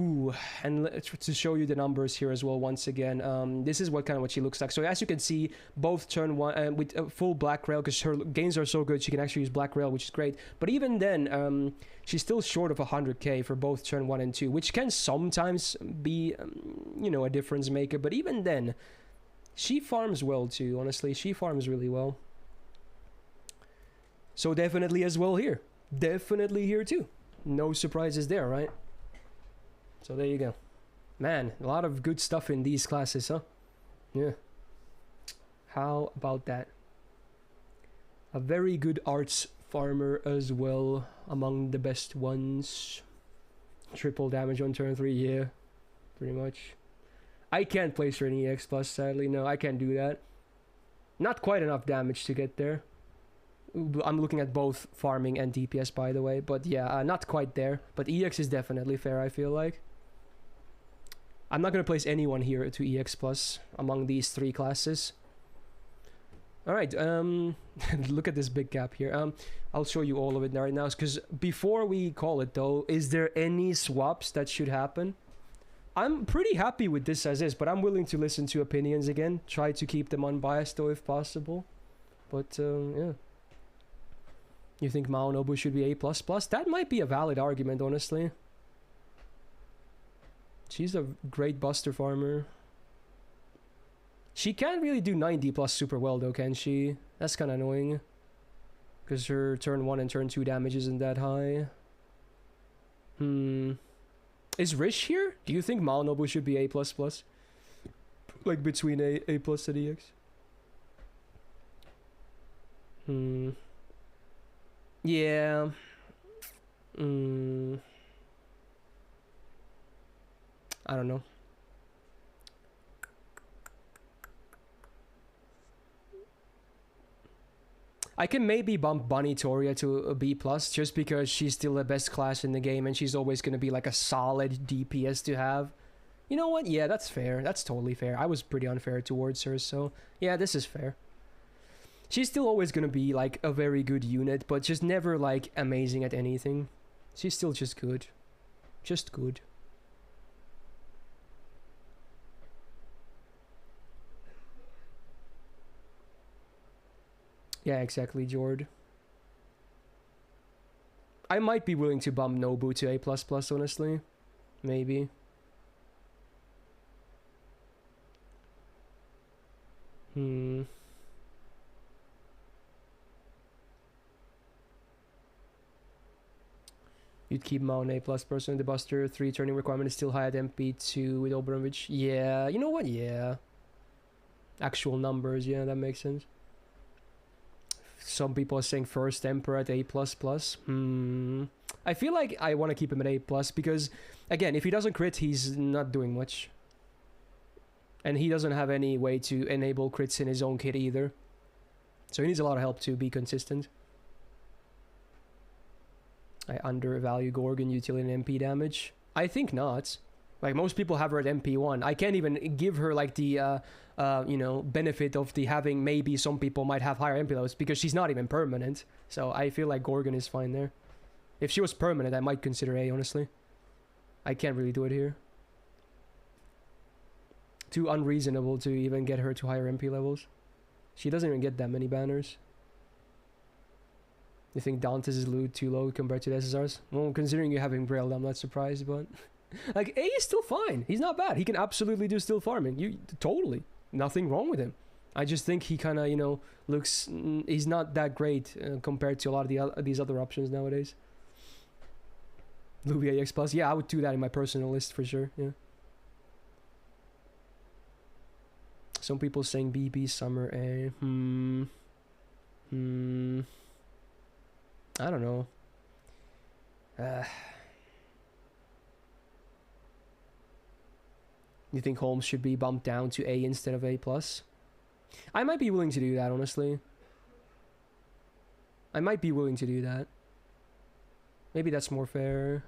Ooh, and to show you the numbers here as well once again, this is what she looks like. So as you can see, both turn 1 with full black rail, because her gains are so good, she can actually use black rail, which is great. But even then, she's still short of 100k for both turn 1 and 2, which can sometimes be, you know, a difference maker. But even then, she farms well too, honestly. She farms really well. So definitely as well here. Definitely here too. No surprises there, right? So there you go. Man, a lot of good stuff in these classes, huh? Yeah. How about that? A very good arts farmer as well, among the best ones. Triple damage on turn 3, yeah. Pretty much. I can't place her in EX plus, sadly. No, I can't do that. Not quite enough damage to get there. I'm looking at both farming and DPS, by the way. But yeah, not quite there. But EX is definitely fair, I feel like. I'm not going to place anyone here to EX plus among these 3 classes. Alright, look at this big gap here. I'll show you all of it right now, because before we call it though, is there any swaps that should happen? I'm pretty happy with this as is, but I'm willing to listen to opinions again. Try to keep them unbiased though if possible. But yeah. You think Mao Nobu should be A++? That might be a valid argument, honestly. She's a great buster farmer. She can't really do 90 plus super well though, can she? That's kind of annoying. Because her turn 1 and turn 2 damage isn't that high. Is Rish here? Do you think Maonobu should be A++? Like between A plus and EX? Yeah. I don't know. I can maybe bump Bunny Toria to a B+, just because she's still the best class in the game and she's always going to be like a solid DPS to have. You know what? Yeah, that's fair. That's totally fair. I was pretty unfair towards her, so yeah, this is fair. She's still always going to be like a very good unit, but just never like amazing at anything. She's still just good. Just good. Yeah, exactly, Jord. I might be willing to bump Nobu to A++, honestly. Maybe. You'd keep Mao on A++. The Buster 3 turning requirement is still high at MP2 with Oberovich. Yeah, you know what? Yeah. Actual numbers, yeah, that makes sense. Some people are saying first Emperor at A++. I feel like I want to keep him at A+, because, again, if he doesn't crit, he's not doing much. And he doesn't have any way to enable crits in his own kit either. So he needs a lot of help to be consistent. I undervalue Gorgon utility and MP damage. I think not. Like, most people have her at MP1. I can't even give her, like, the, you know, benefit of the having maybe some people might have higher MP levels, because she's not even permanent. So I feel like Gorgon is fine there. If she was permanent, I might consider A, honestly. I can't really do it here. Too unreasonable to even get her to higher MP levels. She doesn't even get that many banners. You think Dantes' loot too low compared to the SSRs? Well, considering you having Braille, I'm not surprised, but... like, A is still fine. He's not bad. He can absolutely do still farming. Totally. Nothing wrong with him. I just think he kind of, you know, looks... he's not that great compared to a lot of these other options nowadays. Louis AX Plus. Yeah, I would do that in my personal list for sure, yeah. Some people saying Vinci Summer A. I don't know. You think Holmes should be bumped down to A instead of A+? I might be willing to do that, honestly. I might be willing to do that. Maybe that's more fair.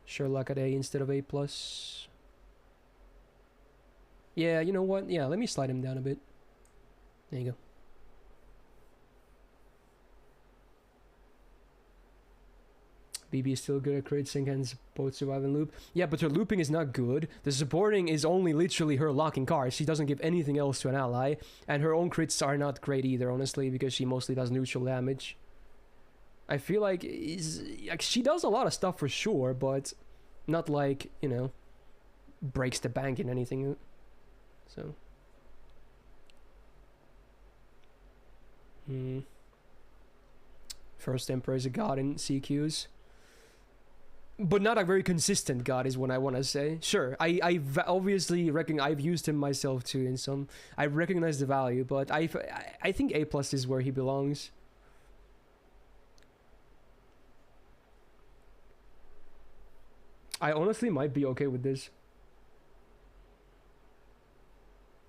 Sherlock at A instead of A+. Yeah, you know what? Yeah, let me slide him down a bit. There you go. BB is still good at crit sync and both survive and loop. Yeah, but her looping is not good. The supporting is only literally her locking cards. She doesn't give anything else to an ally. And her own crits are not great either, honestly, because she mostly does neutral damage. I feel like she does a lot of stuff for sure, but not like, you know, breaks the bank in anything. So. First Emperor is a god in CQs. But not a very consistent god is what I want to say. Sure, I obviously reckon I've used him myself too in some. I recognize the value, but I think A+ is where he belongs. I honestly might be okay with this.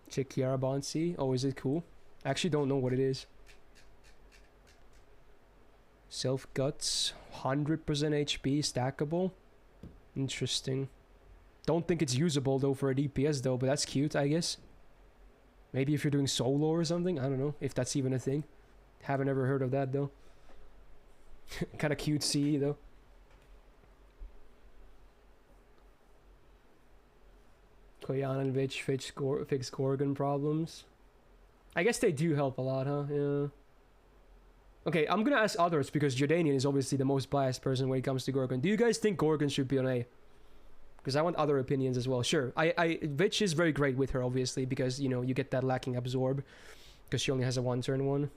Check Kiara Bonsi. Oh, is it cool? I actually don't know what it is. Self Guts, 100% HP, stackable. Interesting. Don't think it's usable though for a DPS though, but that's cute, I guess. Maybe if you're doing solo or something, I don't know if that's even a thing. Haven't ever heard of that though. Kind of cutesy though. Koyan and Vich fix Gorgon problems. I guess they do help a lot, huh? Yeah. Okay, I'm gonna ask others because Jordanian is obviously the most biased person when it comes to Gorgon. Do you guys think Gorgon should be on A? Because I want other opinions as well. Sure, Vich is very great with her, obviously, because, you know, you get that lacking absorb. Because she only has a one-turn one.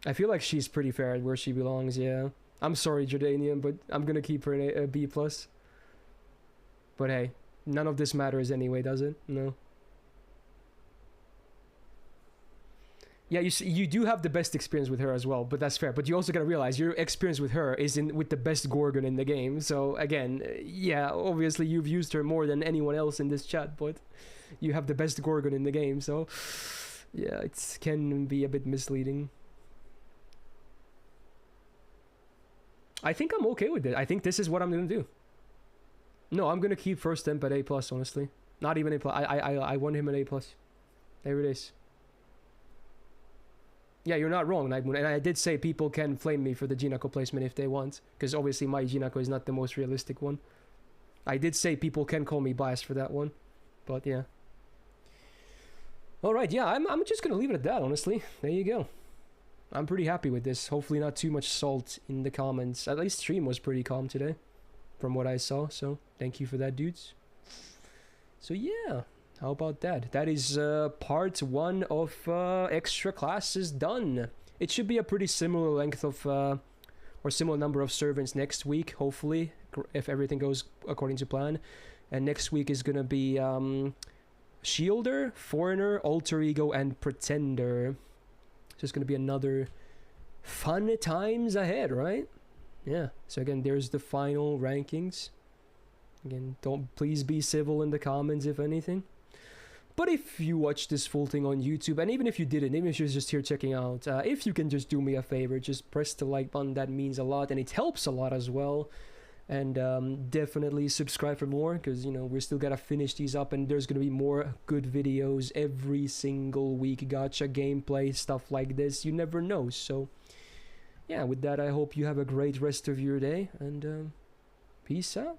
I feel like she's pretty fair at where she belongs, yeah. I'm sorry, Jordanian, but I'm gonna keep her a B+. But hey, none of this matters anyway, does it? No. Yeah, you do have the best experience with her as well, but that's fair. But you also gotta realize your experience with her is with the best Gorgon in the game. So again, yeah, obviously you've used her more than anyone else in this chat, but you have the best Gorgon in the game. So yeah, it can be a bit misleading. I think I'm okay with it. I think this is what I'm gonna do. No, I'm gonna keep first temp at A+, honestly. Not even A+. I want him at A+. There it is. Yeah, you're not wrong, Nightmoon. And I did say people can flame me for the Jinako placement if they want, because obviously my Jinako is not the most realistic one. I did say people can call me biased for that one, but yeah. Alright, yeah, I'm just gonna leave it at that, honestly. There you go. I'm pretty happy with this. Hopefully not too much salt in the comments. At least stream was pretty calm today, from what I saw, so thank you for that, dudes. So yeah. How about that? That is part 1 of extra classes done. It should be a pretty similar length of, or similar number of servants next week, hopefully, if everything goes according to plan. And next week is gonna be Shielder, Foreigner, Alter Ego, and Pretender. So it's gonna be another fun times ahead, right? Yeah. So again, there's the final rankings. Again, please be civil in the comments if anything. But if you watch this full thing on YouTube, and even if you didn't, even if you're just here checking out, if you can just do me a favor, just press the like button. That means a lot, and it helps a lot as well. And definitely subscribe for more, because, you know, we're still gotta finish these up, and there's gonna be more good videos every single week. Gacha gameplay, stuff like this. You never know. So, yeah, with that, I hope you have a great rest of your day, and peace out.